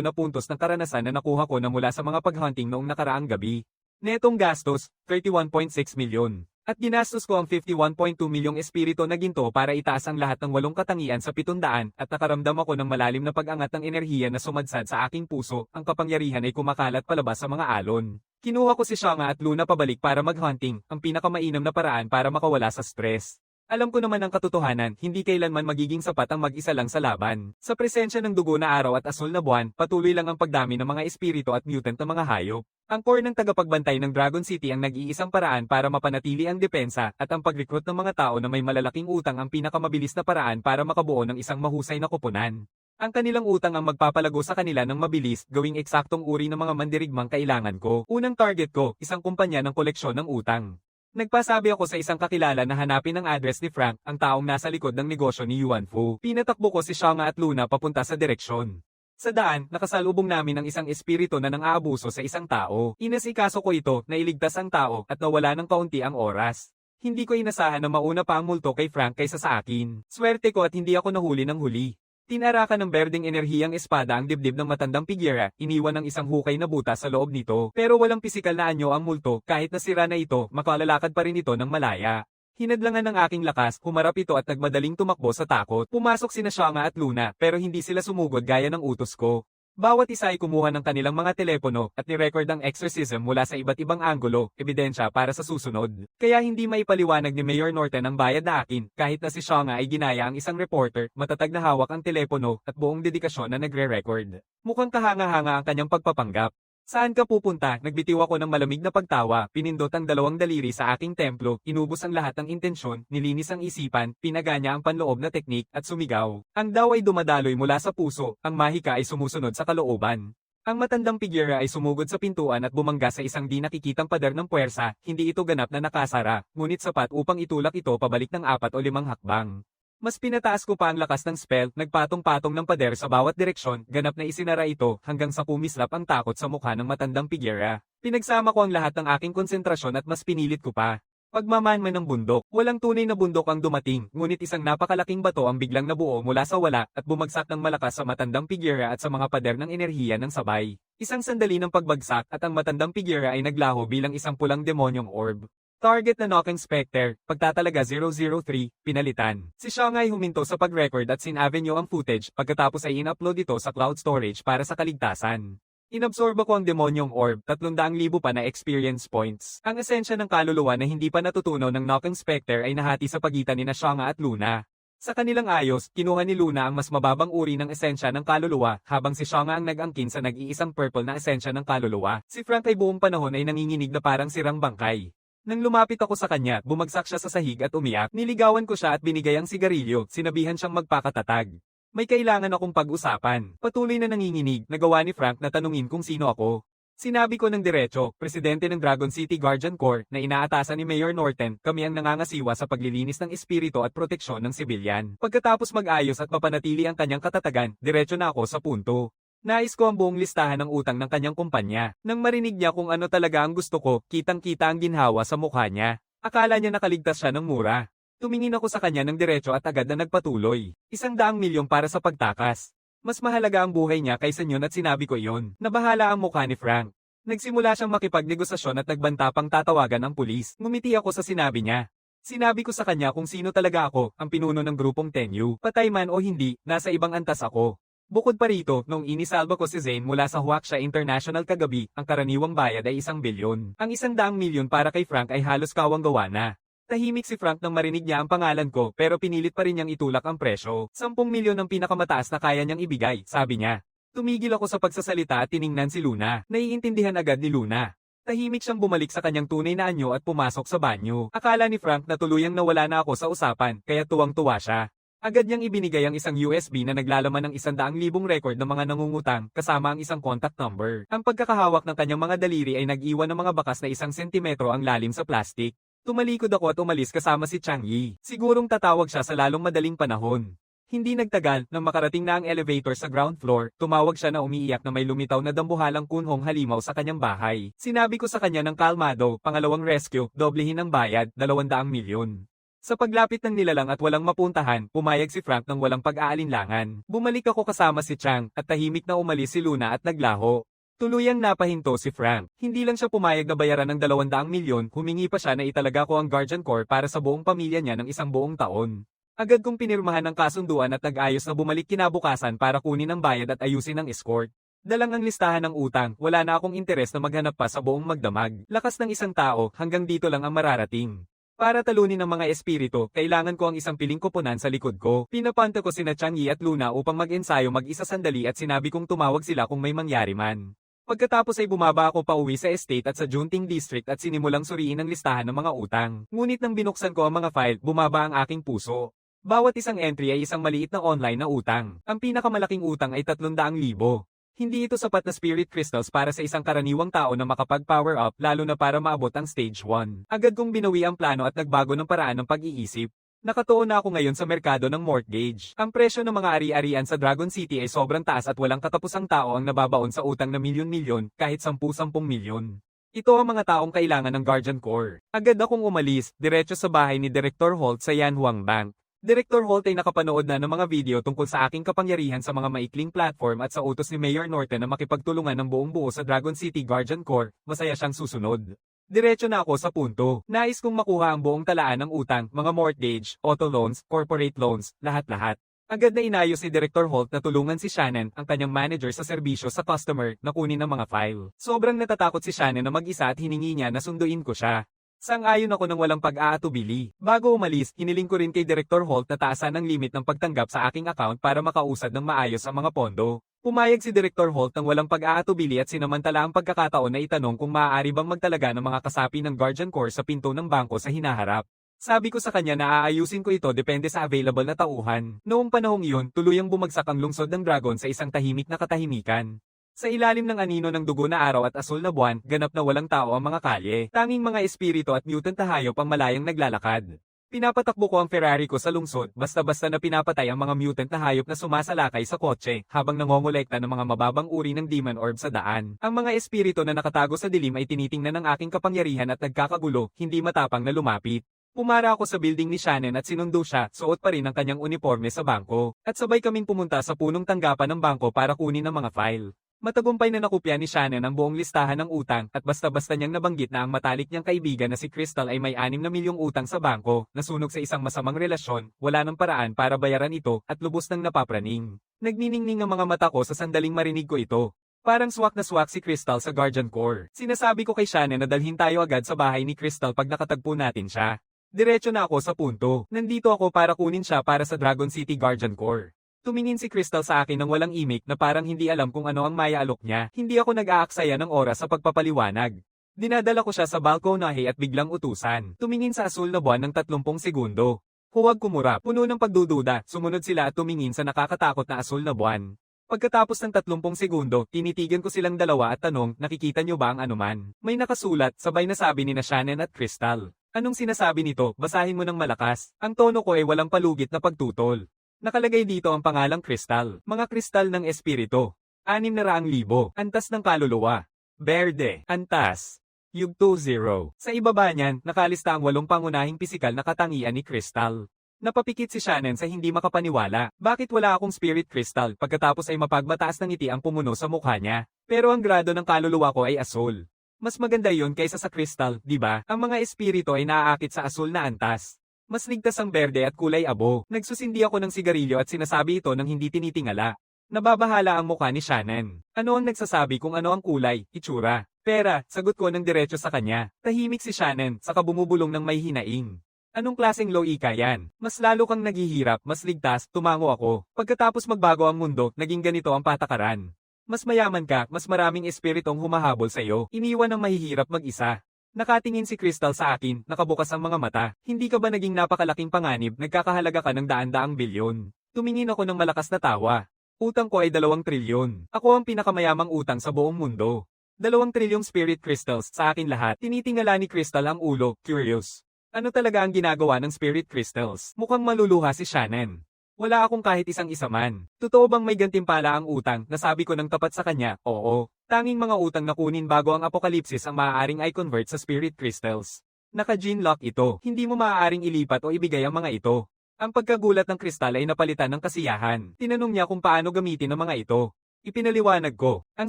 [SPEAKER 1] na puntos ng karanasan na nakuha ko na mula sa mga paghunting noong nakaraang gabi. Netong gastos, 31.6 milyon. At ginastos ko ang 51.2 milyong espiritu na ginto para itaas ang lahat ng 8 katangian sa 700 at nakaramdam ako ng malalim na pag-angat ng enerhiya na sumadsad sa aking puso, ang kapangyarihan ay kumakalat palabas sa mga alon. Kinuha ko si Shanga at Luna pabalik para mag-hunting, ang pinakamainam na paraan para makawala sa stress. Alam ko naman ang katotohanan, hindi kailanman magiging sapat ang mag-isa lang sa laban. Sa presensya ng dugo na araw at asul na buwan, patuloy lang ang pagdami ng mga espiritu at mutant na mga hayop. Ang core ng tagapagbantay ng Dragon City ang nag-iisang paraan para mapanatili ang depensa, at ang pag-recruit ng mga tao na may malalaking utang ang pinakamabilis na paraan para makabuo ng isang mahusay na koponan. Ang kanilang utang ang magpapalago sa kanila ng mabilis, gawing eksaktong uri ng mga mandirigmang kailangan ko. Unang target ko, isang kumpanya ng koleksyon ng utang. Nagpasabi ako sa isang kakilala na hanapin ang address ni Frank, ang taong nasa likod ng negosyo ni Yuan Fu. Pinatakbo ko si Shanga at Luna papunta sa direksyon. Sa daan, nakasalubong namin ang isang espiritu na nang-aabuso sa isang tao. Inasikaso ko ito, nailigtas ang tao, at nawala ng kaunti ang oras. Hindi ko inasahan na mauna pa ang multo kay Frank kaysa sa akin. Swerte ko at hindi ako nahuli ng huli. Tinarakan ng berdeng enerhiyang espada ang dibdib ng matandang pigyera, iniwan ng isang hukay na butas sa loob nito. Pero walang pisikal na anyo ang multo, kahit nasira na ito, makalalakad pa rin ito ng malaya. Hinadlangan ng aking lakas, humarap ito at nagmadaling tumakbo sa takot. Pumasok sina Shanga at Luna, pero hindi sila sumugod gaya ng utos ko. Bawat isa ay kumuha ng kanilang mga telepono at ni-record ang exorcism mula sa iba't ibang anggulo, ebidensya para sa susunod. Kaya hindi maipaliwanag ni Mayor Norton ang bayad na akin, kahit na si Shanga ay ginaya ang isang reporter, matatag na hawak ang telepono at buong dedikasyon na nagre-record. Mukhang kahanga-hanga ang kanyang pagpapanggap. Saan ka pupunta? Nagbitiw ako ng malamig na pagtawa, pinindot ang dalawang daliri sa aking templo, inubos ang lahat ng intensyon, nilinis ang isipan, pinaganya ang panloob na teknik, at sumigaw. Ang daw ay dumadaloy mula sa puso, ang mahika ay sumusunod sa kalooban. Ang matandang pigyera ay sumugod sa pintuan at bumangga sa isang di nakikitang pader ng puwersa, hindi ito ganap na nakasara, ngunit sapat upang itulak ito pabalik ng 4 o 5 hakbang. Mas pinataas ko pa ang lakas ng spell, nagpatong-patong ng pader sa bawat direksyon, ganap na isinara ito hanggang sa kumislap ang takot sa mukha ng matandang pigyera. Pinagsama ko ang lahat ng aking konsentrasyon at mas pinilit ko pa. Pagmamanman ng bundok, walang tunay na bundok ang dumating, ngunit isang napakalaking bato ang biglang nabuo mula sa wala at bumagsak ng malakas sa matandang pigyera at sa mga pader ng enerhiya ng sabay. Isang sandali ng pagbagsak at ang matandang pigyera ay naglaho bilang isang pulang demonyong orb. Target na Knocking Spectre, pagtatalaga 003, pinalitan. Si Shanga ay huminto sa pag-record at sinavenue ang footage, pagkatapos ay in-upload ito sa cloud storage para sa kaligtasan. Inabsorba ko ang demonyong orb, 300,000 pa na experience points. Ang esensya ng kaluluwa na hindi pa natutunaw ng Knocking Spectre ay nahati sa pagitan ni Shanga at Luna. Sa kanilang ayos, kinuha ni Luna ang mas mababang uri ng esensya ng kaluluwa, habang si Shanga ang nag-angkin sa nag-iisang purple na esensya ng kaluluwa. Si Frank ay buong panahon ay nanginginig na parang sirang bangkay. Nang lumapit ako sa kanya, bumagsak siya sa sahig at umiyak. Niligawan ko siya at binigay ang sigarilyo, sinabihan siyang magpakatatag. May kailangan akong pag-usapan. Patuloy na nanginginig, nagawa ni Frank na tanungin kung sino ako. Sinabi ko ng diretso, presidente ng Dragon City Guardian Corps, na inaatasan ni Mayor Norton, kami ang nangangasiwa sa paglilinis ng espiritu at proteksyon ng sibilyan. Pagkatapos mag-ayos at mapanatili ang kanyang katatagan, diretso na ako sa punto. Nais ko ang buong listahan ng utang ng kanyang kumpanya. Nang marinig niya kung ano talaga ang gusto ko, kitang-kita ang ginhawa sa mukha niya. Akala niya nakaligtas siya ng mura. Tumingin ako sa kanya ng diretso at agad na nagpatuloy. 100 milyon para sa pagtakas. Mas mahalaga ang buhay niya kaysa yun at sinabi ko iyon. Nabahala ang mukha ni Frank. Nagsimula siyang makipagnegosasyon at nagbanta pang tatawagan ang pulis. Ngumiti ako sa sinabi niya. Sinabi ko sa kanya kung sino talaga ako, ang pinuno ng grupong Tenyu. Patay man o hindi, nasa ibang antas ako. Bukod pa rito, nung inisalba ko si Zane mula sa Huaxia International kagabi, ang karaniwang bayad ay 1 bilyon. Ang 100 milyon para kay Frank ay halos kawang-gawa na. Tahimik si Frank nang marinig niya ang pangalan ko pero pinilit pa rin niyang itulak ang presyo. 10 milyon ang pinakamataas na kaya niyang ibigay, sabi niya. Tumigil ako sa pagsasalita at tiningnan si Luna. Naiintindihan agad ni Luna. Tahimik siyang bumalik sa kanyang tunay na anyo at pumasok sa banyo. Akala ni Frank na tuluyang nawala na ako sa usapan, kaya tuwang-tuwa siya. Agad niyang ibinigay ang isang USB na naglalaman ng 100,000 record ng mga nangungutang, kasama ang isang contact number. Ang pagkakahawak ng kanyang mga daliri ay nag-iwan ng mga bakas na 1 sentimetro ang lalim sa plastic. Tumalikod ako at umalis kasama si Chang Yi. Sigurong tatawag siya sa lalong madaling panahon. Hindi nagtagal, nang makarating na ang elevator sa ground floor, tumawag siya na umiiyak na may lumitaw na dambuhalang kunhong halimaw sa kanyang bahay. Sinabi ko sa kanya ng kalmado, pangalawang rescue, doblehin ang bayad, 200 milyon. Sa paglapit ng nilalang at walang mapuntahan, pumayag si Frank ng walang pag-aalinlangan. Bumalik ako kasama si Chang, at tahimik na umalis si Luna at naglaho. Tuluyang napahinto si Frank. Hindi lang siya pumayag na bayaran ng 200 milyon, humingi pa siya na italaga ko ang Guardian Corps para sa buong pamilya niya ng 1 buong taon. Agad kong pinirmahan ng kasunduan at nag-ayos na bumalik kinabukasan para kunin ang bayad at ayusin ang escort. Dalang ang listahan ng utang, wala na akong interes na maghanap pa sa buong magdamag. Lakas ng isang tao, hanggang dito lang ang mararating. Para talunin ang mga espiritu, kailangan ko ang isang piling koponan sa likod ko. Pinapanta ko sina Chang Yi at Luna upang mag-ensayo mag-isa sandali at sinabi kong tumawag sila kung may mangyari man. Pagkatapos ay bumaba ako pa uwi sa estate at sa Junting District at sinimulang suriin ang listahan ng mga utang. Ngunit nang binuksan ko ang mga file, bumaba ang aking puso. Bawat isang entry ay isang maliit na online na utang. Ang pinakamalaking utang ay 300,000. Hindi ito sapat na spirit crystals para sa isang karaniwang tao na makapag-power up lalo na para maabot ang stage 1. Agad kong binawi ang plano at nagbago ng paraan ng pag-iisip. Nakatuon na ako ngayon sa merkado ng mortgage. Ang presyo ng mga ari-arian sa Dragon City ay sobrang taas at walang katapusang tao ang nababaon sa utang na milyon-milyon, kahit 10-10 milyon. Ito ang mga taong kailangan ng Guardian Corps. Agad akong umalis, diretso sa bahay ni Director Holt sa Yanhuang Bank. Director Holt ay nakapanood na ng mga video tungkol sa aking kapangyarihan sa mga maikling platform at sa utos ni Mayor Norton na makipagtulungan ng buong buo sa Dragon City Guardian Corps, masaya siyang susunod. Diretso na ako sa punto. Nais kong makuha ang buong talaan ng utang, mga mortgage, auto loans, corporate loans, lahat-lahat. Agad na inayos ni Director Holt na tulungan si Shannon, ang kanyang manager sa serbisyo sa customer, na kunin ang mga file. Sobrang natatakot si Shannon na mag-isa at hiningi niya na sunduin ko siya. Sang-ayon ako ng walang pag-aatubili. Bago umalis, hiniling ko rin kay Director Holt na taasan ang limit ng pagtanggap sa aking account para makausad ng maayos ang mga pondo. Pumayag si Director Holt ng walang pag-aatubili at sinamantala ang pagkakataon na itanong kung maaari bang magtalaga ng mga kasapi ng Guardian Corps sa pinto ng bangko sa hinaharap. Sabi ko sa kanya na aayusin ko ito depende sa available na tauhan. Noong panahong iyon, tuluyang bumagsak ang lungsod ng Dragon sa isang tahimik na katahimikan. Sa ilalim ng anino ng dugo na araw at asul na buwan, ganap na walang tao ang mga kalye. Tanging mga espiritu at mutant na hayop ang malayang naglalakad. Pinapatakbo ko ang Ferrari ko sa lungsod, basta-basta na pinapatay ang mga mutant na hayop na sumasalakay sa kotse, habang nangongolekta ng mga mababang uri ng demon orb sa daan. Ang mga espiritu na nakatago sa dilim ay tinitingnan ng aking kapangyarihan at nagkakagulo, hindi matapang na lumapit. Pumara ako sa building ni Shannon at sinundo siya, suot pa rin ang kanyang uniforme sa bangko. At sabay kaming pumunta sa punong tanggapan ng bangko para kunin ang mga file. Matagumpay na nakopya ni Shannon ang buong listahan ng utang at basta-basta niyang nabanggit na ang matalik niyang kaibigan na si Crystal ay may 6 na milyong utang sa bangko, nasunog sa isang masamang relasyon, wala ng paraan para bayaran ito at lubos nang napapraning. Nagniningning ang mga mata ko sa sandaling marinig ko ito. Parang swak na swak si Crystal sa Guardian Corps. Sinasabi ko kay Shannon na dalhin tayo agad sa bahay ni Crystal pag nakatagpo natin siya. Diretso na ako sa punto. Nandito ako para kunin siya para sa Dragon City Guardian Corps. Tumingin si Crystal sa akin ng walang imik na parang hindi alam kung ano ang maya-alok niya. Hindi ako nag-aaksaya ng oras sa pagpapaliwanag. Dinadala ko siya sa balkonahe at biglang utusan. Tumingin sa asul na buwan ng 30 segundo. Huwag kumurap. Puno ng pagdududa, sumunod sila at tumingin sa nakakatakot na asul na buwan. Pagkatapos ng 30 segundo, tinitigan ko silang dalawa at tanong, nakikita niyo ba ang anuman? May nakasulat, sabay na sabi ni na Shannon at Crystal. Anong sinasabi nito? Basahin mo ng malakas. Ang tono ko ay walang palugit na pagtutol. Nakalagay dito ang pangalang kristal. Mga kristal ng espiritu. 600,000. Antas ng kaluluwa. Berde. Antas. Yugto 0. Sa ibaba niyan, nakalista ang 8 pangunahing pisikal na katangian ni Crystal. Napapikit si Shannon sa hindi makapaniwala. Bakit wala akong spirit crystal pagkatapos ay mapagmataas ng ngiti ang pumuno sa mukha niya? Pero ang grado ng kaluluwa ko ay asul. Mas maganda yon kaysa sa crystal, di ba? Ang mga espiritu ay naaakit sa asul na antas. Mas ligtas ang berde at kulay abo. Nagsusindi ako ng sigarilyo at sinasabi ito nang hindi tinitingala. Nababahala ang mukha ni Shannon. Ano ang nagsasabi kung ano ang kulay, itsura? Pera, sagot ko ng diretso sa kanya. Tahimik si Shannon, saka bumubulong ng may hinaing. Anong klaseng loika yan? Mas lalo kang naghihirap, mas ligtas, tumango ako. Pagkatapos magbago ang mundo, naging ganito ang patakaran. Mas mayaman ka, mas maraming espiritong humahabol sa iyo. Iniwan ng mahihirap mag-isa. Nakatingin si Crystal sa akin, nakabukas ang mga mata. Hindi ka ba naging napakalaking panganib, nagkakahalaga ka ng daan-daang bilyon? Tumingin ako ng malakas na tawa. Utang ko ay 2 trilyon. Ako ang pinakamayamang utang sa buong mundo. 2 trilyong spirit crystals sa akin lahat. Tinitingala ni Crystal ang ulo, curious. Ano talaga ang ginagawa ng spirit crystals? Mukhang maluluha si Shannon. Wala akong kahit isang isa man. Totoo bang may gantimpala ang utang? Nasabi ko ng tapat sa kanya, oo. Tanging mga utang na kunin bago ang apokalipsis ang maaaring i-convert sa spirit crystals. Naka-gene lock ito. Hindi mo maaaring ilipat o ibigay ang mga ito. Ang pagkagulat ng kristal ay napalitan ng kasiyahan. Tinanong niya kung paano gamitin ang mga ito. Ipinaliwanag ko, ang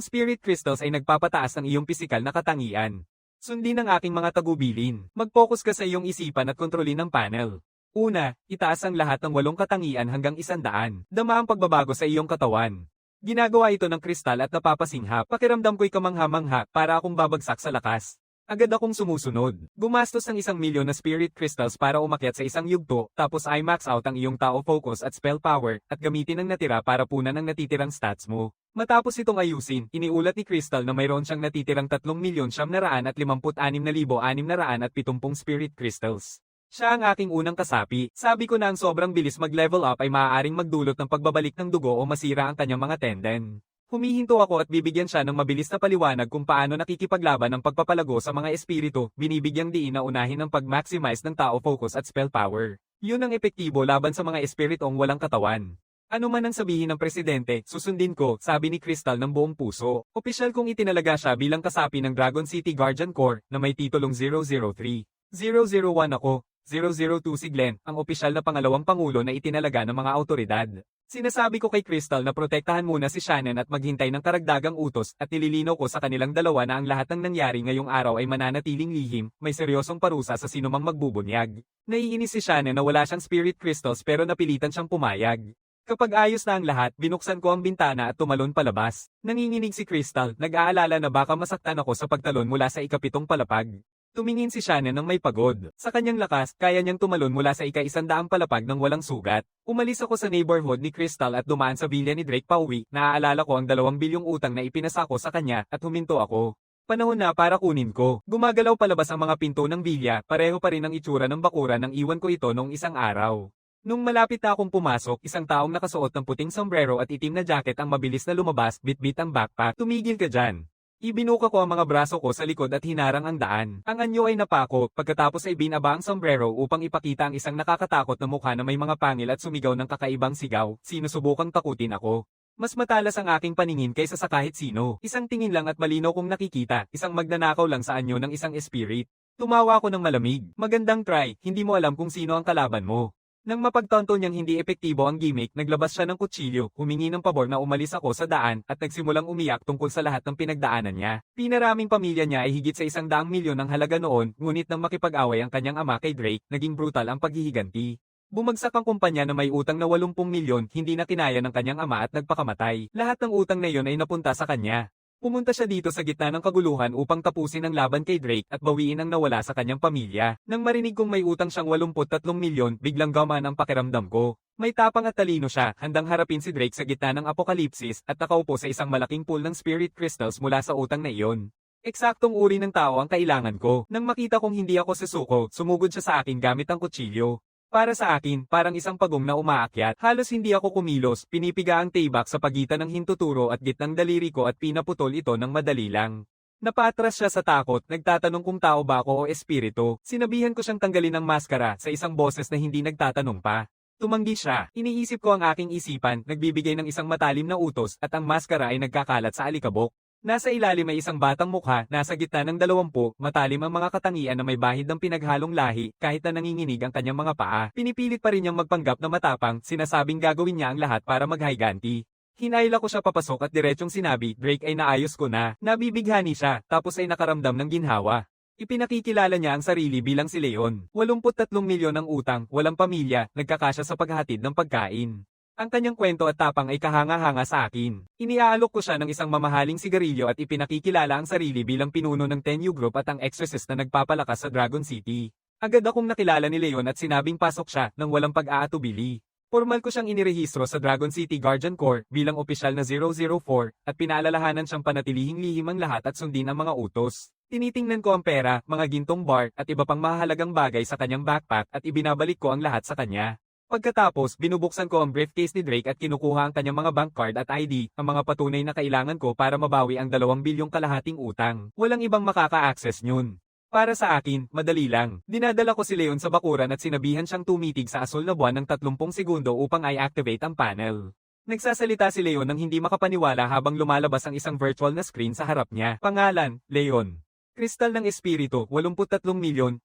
[SPEAKER 1] spirit crystals ay nagpapataas ng iyong pisikal na katangian. Sundin ang aking mga tagubilin. Mag-focus ka sa iyong isipan at kontrolin ang panel. Una, itaas ang lahat ng 8 katangian hanggang 100. Dama ang pagbabago sa iyong katawan. Ginagawa ito ng kristal at napapasinghap. Pakiramdam ko'y kamangha-mangha para akong babagsak sa lakas. Agad akong sumusunod. Gumastos ng 1 milyon na spirit crystals para umakyat sa isang yugto, tapos ay max out ang iyong tao focus at spell power, at gamitin ang natira para punan ang natitirang stats mo. Matapos itong ayusin, iniulat ni Crystal na mayroon siyang natitirang 3,956,670 spirit crystals. Siya ang aking unang kasapi. Sabi ko na ang sobrang bilis mag-level up ay maaaring magdulot ng pagbabalik ng dugo o masira ang kanyang mga tendon. Humihinto ako at bibigyan siya ng mabilis na paliwanag kung paano nakikipaglaban ang pagpapalago sa mga espiritu, binibigyang diin na unahin ang pag-maximize ng tao focus at spell power. Yun ang epektibo laban sa mga espiritong walang katawan. Ano man ang sabihin ng presidente, susundin ko, sabi ni Crystal ng buong puso. Opisyal kong itinalaga siya bilang kasapi ng Dragon City Guardian Corps na may titulong 003. 001 ako, 002 si Glenn, ang opisyal na pangalawang pangulo na itinalaga ng mga autoridad. Sinasabi ko kay Crystal na protektahan muna si Shannon at maghintay ng karagdagang utos at nililinaw ko sa kanilang dalawa na ang lahat ng nangyari ngayong araw ay mananatiling lihim, may seryosong parusa sa sinumang magbubunyag. Naiinis si Shannon na wala siyang spirit crystals pero napilitan siyang pumayag. Kapag ayos na ang lahat, binuksan ko ang bintana at tumalon palabas. Nanginginig si Crystal, nag-aalala na baka masaktan ako sa pagtalon mula sa ika-7 palapag. Tumingin si Shannon ng may pagod. Sa kanyang lakas, kaya niyang tumalon mula sa ika-100 palapag ng walang sugat. Umalis ako sa neighborhood ni Crystal at dumaan sa villa ni Drake pauwi. Naaalala ko ang 2 bilyong utang na ipinasa ko sa kanya at huminto ako. Panahon na para kunin ko. Gumagalaw palabas ang mga pinto ng villa, pareho pa rin ang itsura ng bakura nang iwan ko ito noong isang araw. Nung malapit na akong pumasok, isang taong nakasuot ng puting sombrero at itim na jacket ang mabilis na lumabas, bit-bit ang backpack. Tumigil ka dyan. Ibinuka ko ang mga braso ko sa likod at hinarang ang daan. Ang anyo ay napako, pagkatapos ay binaba ang sombrero upang ipakita ang isang nakakatakot na mukha na may mga pangil at sumigaw ng kakaibang sigaw. Sinusubukang takutin ako. Mas matalas ang aking paningin kaysa sa kahit sino. Isang tingin lang at malinaw kong nakikita, isang magnanakaw lang sa anyo ng isang espirit. Tumawa ako ng malamig. Magandang try, hindi mo alam kung sino ang kalaban mo. Nang mapagtanto niyang hindi epektibo ang gimmick, naglabas siya ng kutsilyo, humingi ng pabor na umalis ako sa daan, at nagsimulang umiyak tungkol sa lahat ng pinagdaanan niya. Pinaraming pamilya niya ay higit sa 100 milyon ang halaga noon, ngunit nang makipag-away ang kanyang ama kay Drake, naging brutal ang paghihiganti. Bumagsak ang kumpanya na may utang na 80 milyon, hindi na kinaya ng kanyang ama at nagpakamatay. Lahat ng utang na iyon ay napunta sa kanya. Pumunta siya dito sa gitna ng kaguluhan upang tapusin ang laban kay Drake at bawiin ang nawala sa kanyang pamilya. Nang marinig kong may utang siyang 83 milyon, biglang gamaan ang pakiramdam ko. May tapang at talino siya, handang harapin si Drake sa gitna ng apokalipsis at nakaupo sa isang malaking pool ng spirit crystals mula sa utang na iyon. Eksaktong uri ng tao ang kailangan ko. Nang makita kong hindi ako susuko, sumugod siya sa akin gamit ang kutsilyo. Para sa akin, parang isang pagong na umaakyat. Halos hindi ako kumilos, pinipiga ang taybak sa pagitan ng hintuturo at gitnang daliri ko at pinaputol ito ng madali lang. Napaatras siya sa takot, nagtatanong kung tao ba ako o espiritu. Sinabihan ko siyang tanggalin ang maskara sa isang boses na hindi nagtatanong pa. Tumanggi siya. Iniisip ko ang aking isipan, nagbibigay ng isang matalim na utos at ang maskara ay nagkakalat sa alikabok. Nasa ilalim ay isang batang mukha, nasa gitna ng 20, matalim ang mga katangian na may bahid ng pinaghalong lahi, kahit na nanginginig ang kanyang mga paa. Pinipilit pa rin niyang magpanggap na matapang, sinasabing gagawin niya ang lahat para maghayganti. Hinayla ko siya papasok at diretsyong sinabi, Drake ay naayos ko na. Nabibighani siya, tapos ay nakaramdam ng ginhawa. Ipinakikilala niya ang sarili bilang si Leon. 83 milyon ang utang, walang pamilya, nagkakasya sa paghatid ng pagkain. Ang kanyang kwento at tapang ay kahanga-hanga sa akin. Iniaalok ko siya ng isang mamahaling sigarilyo at ipinakikilala ang sarili bilang pinuno ng Tenyu Group at ang exorcist na nagpapalakas sa Dragon City. Agad akong nakilala ni Leon at sinabing pasok siya nang walang pag-aatubili. Formal ko siyang inirehistro sa Dragon City Guardian Corps bilang opisyal na 004 at pinaalalahanan siyang panatilihing lihim ang lahat at sundin ang mga utos. Tinitingnan ko ang pera, mga gintong bar at iba pang mahalagang bagay sa kanyang backpack at ibinabalik ko ang lahat sa kanya. Pagkatapos, binubuksan ko ang briefcase ni Drake at kinukuha ang kanyang mga bank card at ID, ang mga patunay na kailangan ko para mabawi ang 2 bilyong kalahating utang. Walang ibang makaka-access nyun. Para sa akin, madali lang. Dinadala ko si Leon sa bakuran at sinabihan siyang tumitig sa asul na buwan ng 30 segundo upang i-activate ang panel. Nagsasalita si Leon nang hindi makapaniwala habang lumalabas ang isang virtual na screen sa harap niya. Pangalan, Leon. Kristal ng Espiritu, 83,270,086.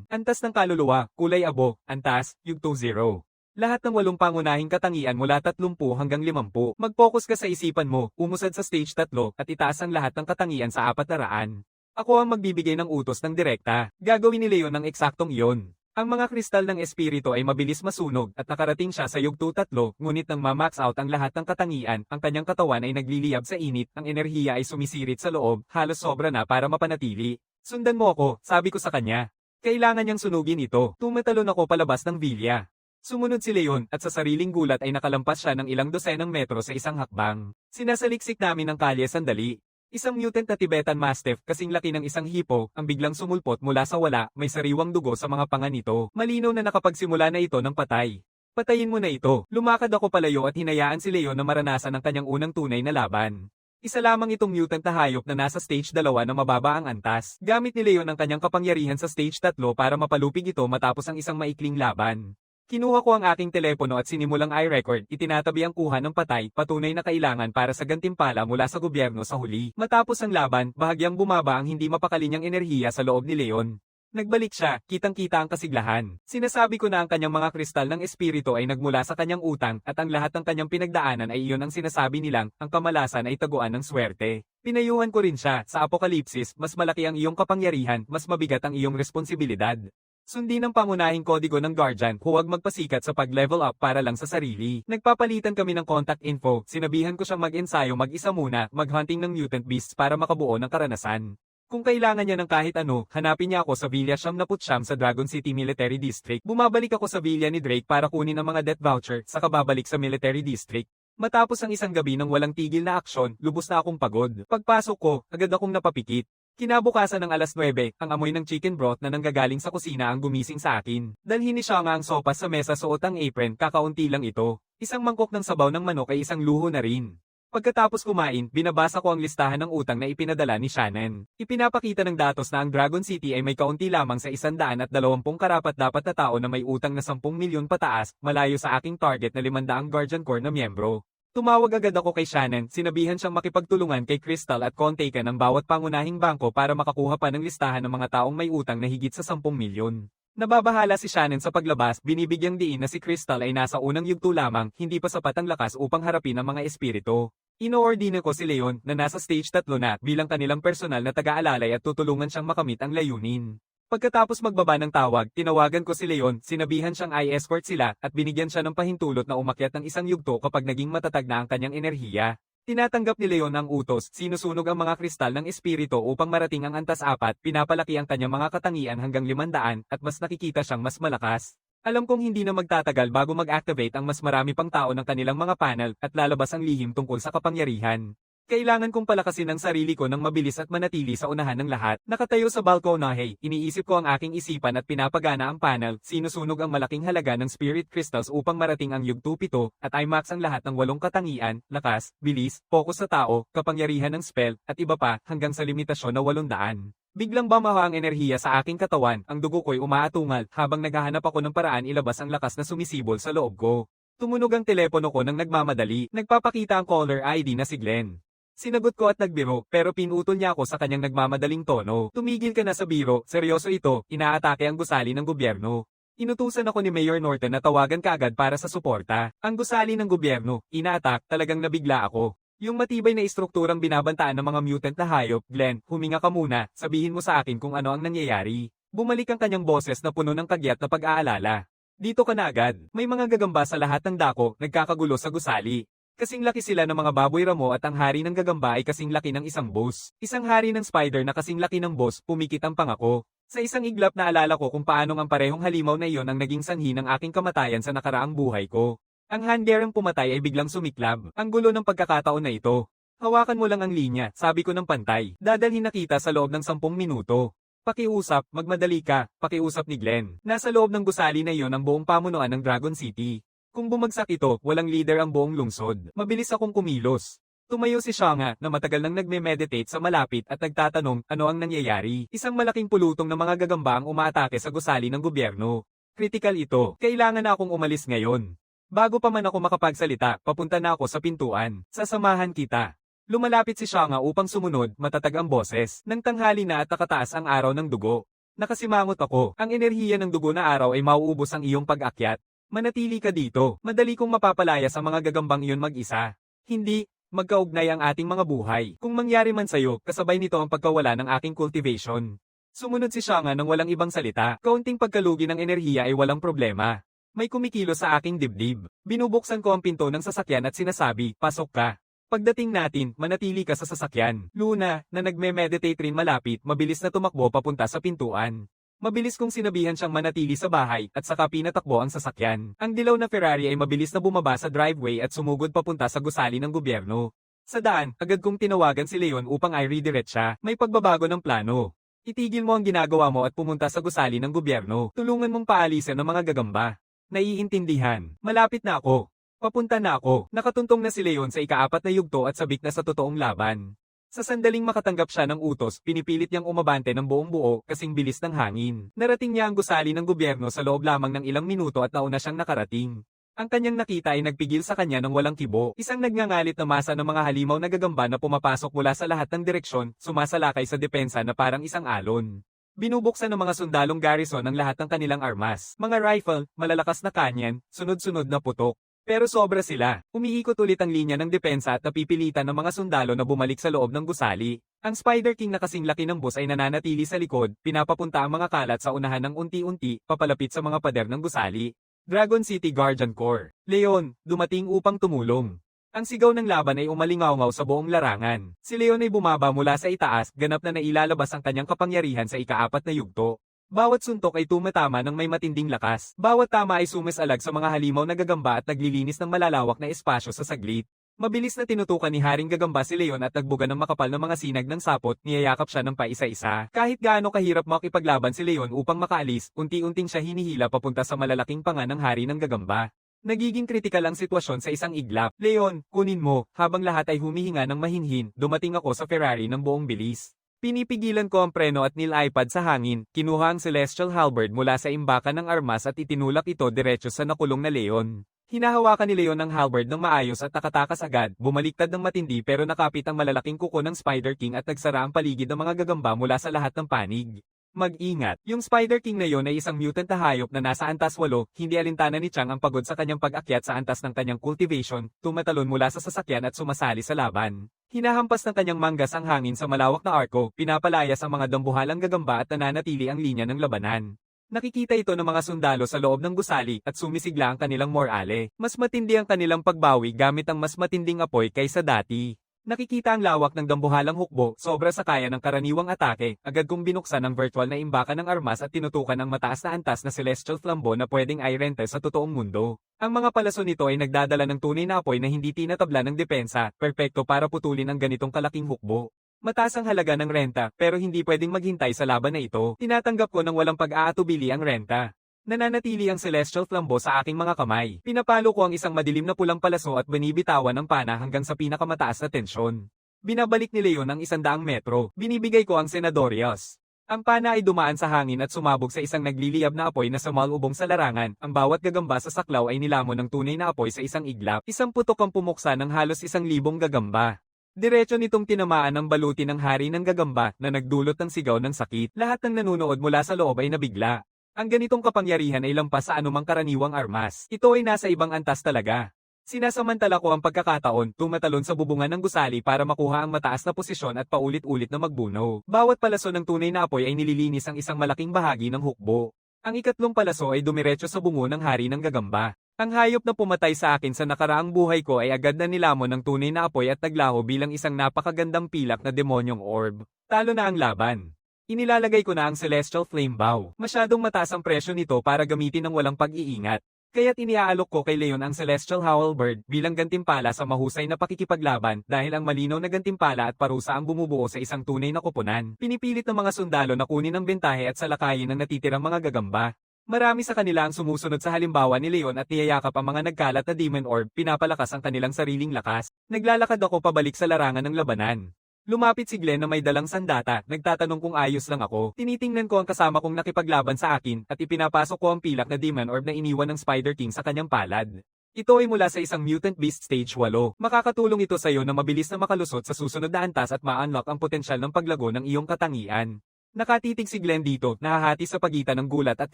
[SPEAKER 1] Antas ng kaluluwa, kulay abo, antas, yugto 0. Lahat ng 8 pangunahing katangian mula 30 hanggang 50. Mag-focus ka sa isipan mo, umusad sa stage 3, at itaas ang lahat ng katangian sa 400. Ako ang magbibigay ng utos ng direkta. Gagawin ni Leon ang eksaktong iyon. Ang mga kristal ng espiritu ay mabilis masunog at nakarating siya sa yugto 3, ngunit nang ma-max out ang lahat ng katangian, ang kanyang katawan ay nagliliyab sa init, ang enerhiya ay sumisirit sa loob, halos sobra na para mapanatili. Sundan mo ako, sabi ko sa kanya. Kailangan niyang sunugin ito. Tumatalon ako palabas ng villa. Sumunod si Leon at sa sariling gulat ay nakalampas siya ng ilang dosenang metro sa isang hakbang. Sinasaliksik namin ang kalye sandali. Isang mutant na Tibetan Mastiff kasing laki ng isang hipo ang biglang sumulpot mula sa wala, may sariwang dugo sa mga panga nito. Malinaw na nakapagsimula na ito ng patay. Patayin mo na ito. Lumakad ako palayo at hinayaan si Leon na maranasan ang kanyang unang tunay na laban. Isa lamang itong mutant na hayop na nasa stage 2 na mababa ang antas. Gamit ni Leon ang kanyang kapangyarihan sa stage 3 para mapalupig ito matapos ang isang maikling laban. Kinuha ko ang aking telepono at sinimulang i-record, itinatabi ang kuha ng patay, patunay na kailangan para sa gantimpala mula sa gobyerno sa huli. Matapos ang laban, bahagyang bumaba ang hindi mapakalinyang enerhiya sa loob ni Leon. Nagbalik siya, kitang-kita ang kasiglahan. Sinasabi ko na ang kanyang mga kristal ng espiritu ay nagmula sa kanyang utang at ang lahat ng kanyang pinagdaanan ay iyon ang sinasabi nilang, ang kamalasan ay taguan ng swerte. Pinayuhan ko rin siya, sa apokalipsis, mas malaki ang iyong kapangyarihan, mas mabigat ang iyong responsibilidad. Sundin ang pangunahing kodigo ng Guardian, huwag magpasikat sa pag-level up para lang sa sarili. Nagpapalitan kami ng contact info, sinabihan ko siyang mag-ensayo mag-isa muna, mag-hunting ng mutant beasts para makabuo ng karanasan. Kung kailangan niya ng kahit ano, hanapin niya ako sa Villa 79 sa Dragon City Military District. Bumabalik ako sa villa ni Drake para kunin ang mga death voucher, saka babalik sa Military District. Matapos ang isang gabi ng walang tigil na aksyon, lubos na akong pagod. Pagpasok ko, agad akong napapikit. Kinabukasan ng alas 9, ang amoy ng chicken broth na nanggagaling sa kusina ang gumising sa akin. Dalhin ni Shanga ang sopas sa mesa suot ang apron, kakaunti lang ito. Isang mangkok ng sabaw ng manok ay isang luho na rin. Pagkatapos kumain, binabasa ko ang listahan ng utang na ipinadala ni Shannon. Ipinapakita ng datos na ang Dragon City ay may kaunti lamang sa 120 karapat-dapat na tao na may utang na 10 milyon pataas, malayo sa aking target na 500 Guardian Corps na miyembro. Tumawag agad ako kay Shannon, sinabihan siyang makipagtulungan kay Crystal at kontakan ng bawat pangunahing bangko para makakuha pa ng listahan ng mga taong may utang na higit sa 10 milyon. Nababahala si Shannon sa paglabas, binibigyang diin na si Crystal ay nasa unang yugto lamang, hindi pa sapat ang lakas upang harapin ang mga espiritu. Inoordina ko si Leon na nasa stage 3 na bilang kanilang personal na taga-alalay at tutulungan siyang makamit ang layunin. Pagkatapos magbaba ng tawag, tinawagan ko si Leon, sinabihan siyang i-escort sila at binigyan siya ng pahintulot na umakyat ng isang yugto kapag naging matatag na ang kanyang enerhiya. Tinatanggap ni Leon ang utos, sinusunog ang mga kristal ng espiritu upang marating ang antas 4, pinapalaki ang kanyang mga katangian hanggang 500 at mas nakikita siyang mas malakas. Alam kong hindi na magtatagal bago mag-activate ang mas marami pang tao ng kanilang mga panel at lalabas ang lihim tungkol sa kapangyarihan. Kailangan kong palakasin ang sarili ko ng mabilis at manatili sa unahan ng lahat. Nakatayo sa balkonahe, iniisip ko ang aking isipan at pinapagana ang panel, sinusunog ang malaking halaga ng spirit crystals upang marating ang yugto 7, at IMAX ang lahat ng 8 katangian, lakas, bilis, focus sa tao, kapangyarihan ng spell, at iba pa, hanggang sa limitasyon na 800. Biglang bamaha ang enerhiya sa aking katawan, ang dugo ko'y umaatungal, habang naghahanap ako ng paraan ilabas ang lakas na sumisibol sa loob ko. Tumunog ang telepono ko nang nagmamadali, nagpapakita ang caller ID na si Glenn. Sinagot ko at nagbiro, pero pinutol niya ako sa kanyang nagmamadaling tono. Tumigil ka na sa biro, seryoso ito, inaatake ang gusali ng gobyerno. Inutusan ako ni Mayor Norton na tawagan kaagad para sa suporta. Ang gusali ng gobyerno, inaatak, talagang nabigla ako. Yung matibay na istrukturang binabantaan ng mga mutant na hayop, Glenn, huminga ka muna, sabihin mo sa akin kung ano ang nangyayari. Bumalik ang kanyang boses na puno ng kagyat na pag-aalala. Dito ka na agad. May mga gagamba sa lahat ng dako, nagkakagulo sa gusali. Kasing laki sila ng mga baboy ramo at ang hari ng gagamba ay kasing laki ng isang boss. Isang hari ng spider na kasing laki ng boss, pumikit ang pangako. Sa isang iglap na alala ko kung paanong ang parehong halimaw na iyon ang naging sanhi ng aking kamatayan sa nakaraang buhay ko. Ang handlerang pumatay ay biglang sumiklab. Ang gulo ng pagkakataon na ito. Hawakan mo lang ang linya, sabi ko ng pantay. Dadalhin na kita sa loob ng 10 minuto. Pakiusap, magmadali ka, pakiusap ni Glenn. Nasa loob ng gusali na iyon ang buong pamunuan ng Dragon City. Kung bumagsak ito, walang leader ang buong lungsod. Mabilis akong kumilos. Tumayo si Shanga na matagal nang nagme-meditate sa malapit at nagtatanong ano ang nangyayari. Isang malaking pulutong ng mga gagamba ang umaatake sa gusali ng gobyerno. Critical ito. Kailangan na akong umalis ngayon. Bago pa man ako makapagsalita, papunta na ako sa pintuan. Sasamahan kita. Lumalapit si Shanga upang sumunod, matatag ang boses. Nang tanghali na at nakataas ang araw ng dugo. Nakasimangot ako. Ang enerhiya ng dugo na araw ay mauubos ang iyong pag-akyat. Manatili ka dito. Madali kong mapapalaya sa mga gagambang iyon mag-isa. Hindi, magkaugnay ang ating mga buhay. Kung mangyari man sa'yo, kasabay nito ang pagkawala ng aking cultivation. Sumunod si Shanga nang walang ibang salita. Kaunting pagkalugi ng enerhiya ay walang problema. May kumikilo sa aking dibdib. Binubuksan ko ang pinto ng sasakyan at sinasabi, pasok ka. Pagdating natin, manatili ka sa sasakyan. Luna, na nagme-meditate rin malapit, mabilis na tumakbo papunta sa pintuan. Mabilis kong sinabihan siyang manatili sa bahay at saka pinatakbo ang sasakyan. Ang dilaw na Ferrari ay mabilis na bumaba sa driveway at sumugod papunta sa gusali ng gobyerno. Sa daan, agad kong tinawagan si Leon upang i-redirect siya. May pagbabago ng plano. Itigil mo ang ginagawa mo at pumunta sa gusali ng gobyerno. Tulungan mong paalisin ang mga gagamba. Naiintindihan. Malapit na ako. Papunta na ako. Nakatuntong na si Leon sa ika-4 na yugto at sabik na sa totoong laban. Sa sandaling makatanggap siya ng utos, pinipilit niyang umabante ng buong buo kasing bilis ng hangin. Narating niya ang gusali ng gobyerno sa loob lamang ng ilang minuto at nauna siyang nakarating. Ang kanyang nakita ay nagpigil sa kanya ng walang kibo. Isang nagngangalit na masa ng mga halimaw na gagamba na pumapasok mula sa lahat ng direksyon, sumasalakay sa depensa na parang isang alon. Binubuksan ng mga sundalong garrison ang lahat ng kanilang armas. Mga rifle, malalakas na kanyan, sunod-sunod na putok. Pero sobra sila. Umiikot ulit ang linya ng depensa at napipilitan ng mga sundalo na bumalik sa loob ng gusali. Ang Spider King na kasing laki ng boss ay nananatili sa likod, pinapapunta ang mga kalat sa unahan ng unti-unti, papalapit sa mga pader ng gusali. Dragon City Guardian Corps. Leon, dumating upang tumulong. Ang sigaw ng laban ay umalingaw-ngaw sa buong larangan. Si Leon ay bumaba mula sa itaas, ganap na nailalabas ang kanyang kapangyarihan sa ika-4 na yugto. Bawat suntok ay tumatama ng may matinding lakas. Bawat tama ay sumisalag sa mga halimaw na gagamba at naglilinis ng malalawak na espasyo sa saglit. Mabilis na tinutukan ni Haring Gagamba si Leon at nagbuga ng makapal na mga sinag ng sapot, niyayakap siya ng paisa-isa. Kahit gaano kahirap makipaglaban si Leon upang makaalis, unti-unting siya hinihila papunta sa malalaking panga ng Hari ng Gagamba. Nagiging kritikal ang sitwasyon sa isang iglap. Leon, kunin mo. Habang lahat ay humihinga ng mahinhin, dumating ako sa Ferrari ng buong bilis. Pinipigilan ko ang preno at nilipad sa hangin, kinuha ang Celestial Halberd mula sa imbakan ng armas at itinulak ito diretso sa nakulong na Leon. Hinahawakan ni Leon ang halberd ng maayos at nakatakas agad, bumaliktad ng matindi pero nakapit ang malalaking kuko ng Spider King at nagsara ang paligid ng mga gagamba mula sa lahat ng panig. Mag-ingat, yung Spider King na yon ay isang mutant na hayop na nasa antas 8, hindi alintana ni Chang ang pagod sa kanyang pag-akyat sa antas ng kanyang cultivation, tumatalon mula sa sasakyan at sumasali sa laban. Hinahampas ng kanyang manggas ang hangin sa malawak na arko, pinapalayas ang mga dambuhalang gagamba at nananatili ang linya ng labanan. Nakikita ito ng mga sundalo sa loob ng gusali at sumisigla ang kanilang morale. Mas matindi ang kanilang pagbawi gamit ang mas matinding apoy kaysa dati. Nakikita ang lawak ng dambuhalang hukbo, sobra sa kaya ng karaniwang atake, agad kong binuksan ang virtual na imbakan ng armas at tinutukan ang mataas na antas na celestial flambeau na pwedeng i-rente sa totoong mundo. Ang mga palaso nito ay nagdadala ng tunay na apoy na hindi tinatabla ng depensa, perpekto para putulin ang ganitong kalaking hukbo. Mataas ang halaga ng renta, pero hindi pwedeng maghintay sa laban na ito. Tinatanggap ko ng walang pag-aatubili ang renta. Nananatili ang celestial flambeau sa aking mga kamay. Pinapalo ko ang isang madilim na pulang palaso at binibitawan ng pana hanggang sa pinakamataas na tensyon. Binabalik ni Leon ang 100 metro. Binibigay ko ang Senadorias. Ang pana ay dumaan sa hangin at sumabog sa isang nagliliyab na apoy na sumalubong sa larangan. Ang bawat gagamba sa saklaw ay nilamon ng tunay na apoy sa isang iglap. Isang putok ang pumuksa ng halos 1,000 gagamba. Diretso nitong tinamaan ang baluti ng Hari ng Gagamba na nagdulot ng sigaw ng sakit. Lahat ng nanunood mula sa loob ay nabigla. Ang ganitong kapangyarihan ay lampas sa anumang karaniwang armas. Ito ay nasa ibang antas talaga. Sinasamantala ko ang pagkakataon, tumatalon sa bubungan ng gusali para makuha ang mataas na posisyon at paulit-ulit na magbuno. Bawat palaso ng tunay na apoy ay nililinis ang isang malaking bahagi ng hukbo. Ang ikatlong palaso ay dumiretso sa bungo ng hari ng gagamba. Ang hayop na pumatay sa akin sa nakaraang buhay ko ay agad na nilamon ng tunay na apoy at naglaho bilang isang napakagandang pilak na demonyong orb. Talo na ang laban. Inilalagay ko na ang Celestial Flame Bow. Masyadong mataas ang presyo nito para gamitin ng walang pag-iingat. Kaya't iniaalok ko kay Leon ang Celestial Howlbird bilang gantimpala sa mahusay na pakikipaglaban dahil ang malinaw na gantimpala at parusa ang bumubuo sa isang tunay na koponan. Pinipilit ng mga sundalo na kunin ang bentahe at salakayin ang natitirang mga gagamba. Marami sa kanila ang sumusunod sa halimbawa ni Leon at niyayakap ang mga nagkalat na Demon Orb, pinapalakas ang kanilang sariling lakas. Naglalakad ako pabalik sa larangan ng labanan. Lumapit si Glenn na may dalang sandata, nagtatanong kung ayos lang ako. Tinitingnan ko ang kasama kong nakipaglaban sa akin at ipinapasok ko ang pilak na Demon Orb na iniwan ng Spider King sa kanyang palad. Ito ay mula sa isang Mutant Beast Stage 8. Makakatulong ito sa iyo na mabilis na makalusot sa susunod na antas at ma-unlock ang potensyal ng paglago ng iyong katangian. Nakatitig si Glenn dito, nahahati sa pagitan ng gulat at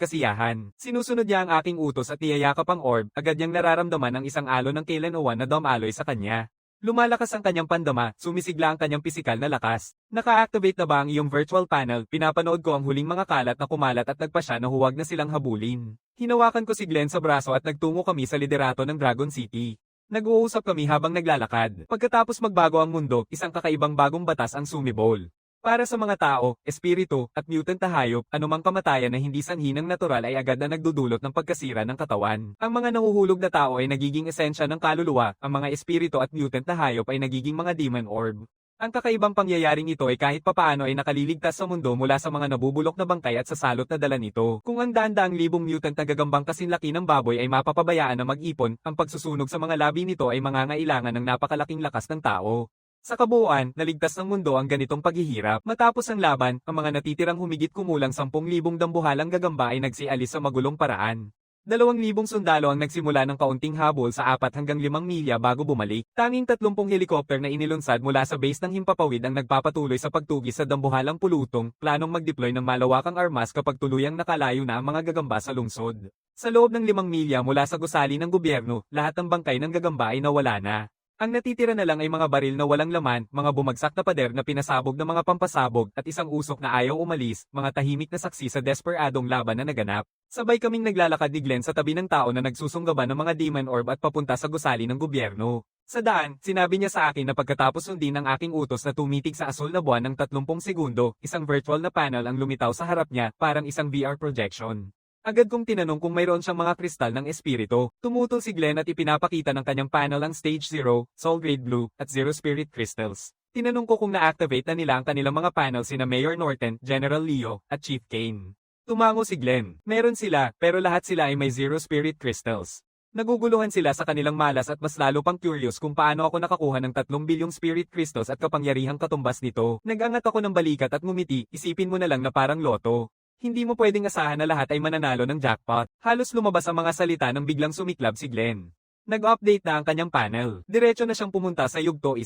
[SPEAKER 1] kasiyahan. Sinusunod niya ang aking utos at niyayakap ang orb, agad niyang nararamdaman ang isang alon ng kailan uwan na dumaloy sa kanya. Lumalakas ang kanyang pandama, sumisigla ang kanyang pisikal na lakas. Naka-activate na ba ang iyong virtual panel? Pinapanood ko ang huling mga kalat na kumalat at nagpasya na huwag na silang habulin. Hinawakan ko si Glenn sa braso at nagtungo kami sa liderato ng Dragon City. Nag-uusap kami habang naglalakad. Pagkatapos magbago ang mundo, isang kakaibang bagong batas ang sumibol. Para sa mga tao, espiritu, at mutant na hayop, anumang kamatayan na hindi sanhi ng natural ay agad na nagdudulot ng pagkasira ng katawan. Ang mga nahuhulog na tao ay nagiging esensya ng kaluluwa, ang mga espiritu at mutant na hayop ay nagiging mga demon orb. Ang kakaibang pangyayaring ito ay kahit papaano ay nakaliligtas sa mundo mula sa mga nabubulok na bangkay at sa salot na dala nito. Kung ang daan-daang libong mutant na gagambang kasinlaki ng baboy ay mapapabayaan na mag-ipon, ang pagsusunog sa mga labi nito ay mangangailangan ng napakalaking lakas ng tao. Sa kabuuan, naligtas ng mundo ang ganitong paghihirap. Matapos ang laban, ang mga natitirang humigit kumulang 10,000 dambuhalang gagamba ay nagsialis sa magulong paraan. 2,000 sundalo ang nagsimula ng kaunting habol sa 4 hanggang 5 milya bago bumalik. Tanging 30 helikopter na inilunsad mula sa base ng Himpapawid ang nagpapatuloy sa pagtugis sa dambuhalang pulutong, planong mag-deploy ng malawakang armas kapag tuluyang nakalayo na ang mga gagamba sa lungsod. Sa loob ng 5 milya mula sa gusali ng gobyerno, lahat ng bangkay ng gagamba ay nawala na. Ang natitira na lang ay mga baril na walang laman, mga bumagsak na pader na pinasabog ng mga pampasabog, at isang usok na ayaw umalis, mga tahimik na saksi sa desperadong laban na naganap. Sabay kaming naglalakad ni Glenn sa tabi ng tao na nagsusunggaban ng mga demon orb at papunta sa gusali ng gobyerno. Sa daan, sinabi niya sa akin na pagkatapos sundin ang aking utos na tumitig sa asul na buwan ng 30 segundo, isang virtual na panel ang lumitaw sa harap niya, parang isang VR projection. Agad kong tinanong kung mayroon siyang mga kristal ng espiritu. Tumutol si Glenn at ipinapakita ng kanyang panel ang Stage 0, Soul Grade Blue, at Zero Spirit Crystals. Tinanong ko kung na-activate na nila ang kanilang mga panel sina Mayor Norton, General Leo, at Chief Kane. Tumango si Glenn. Meron sila, pero lahat sila ay may Zero Spirit Crystals. Naguguluhan sila sa kanilang malas at mas lalo pang curious kung paano ako nakakuha ng 3 bilyong Spirit Crystals at kapangyarihang katumbas nito. Nagangat ako ng balikat at ngumiti, isipin mo na lang na parang loto. Hindi mo pwedeng asahan na lahat ay mananalo ng jackpot. Halos lumabas ang mga salita nang biglang sumiklab si Glenn. Nag-update na ang kanyang panel. Diretso na siyang pumunta sa yugto 1.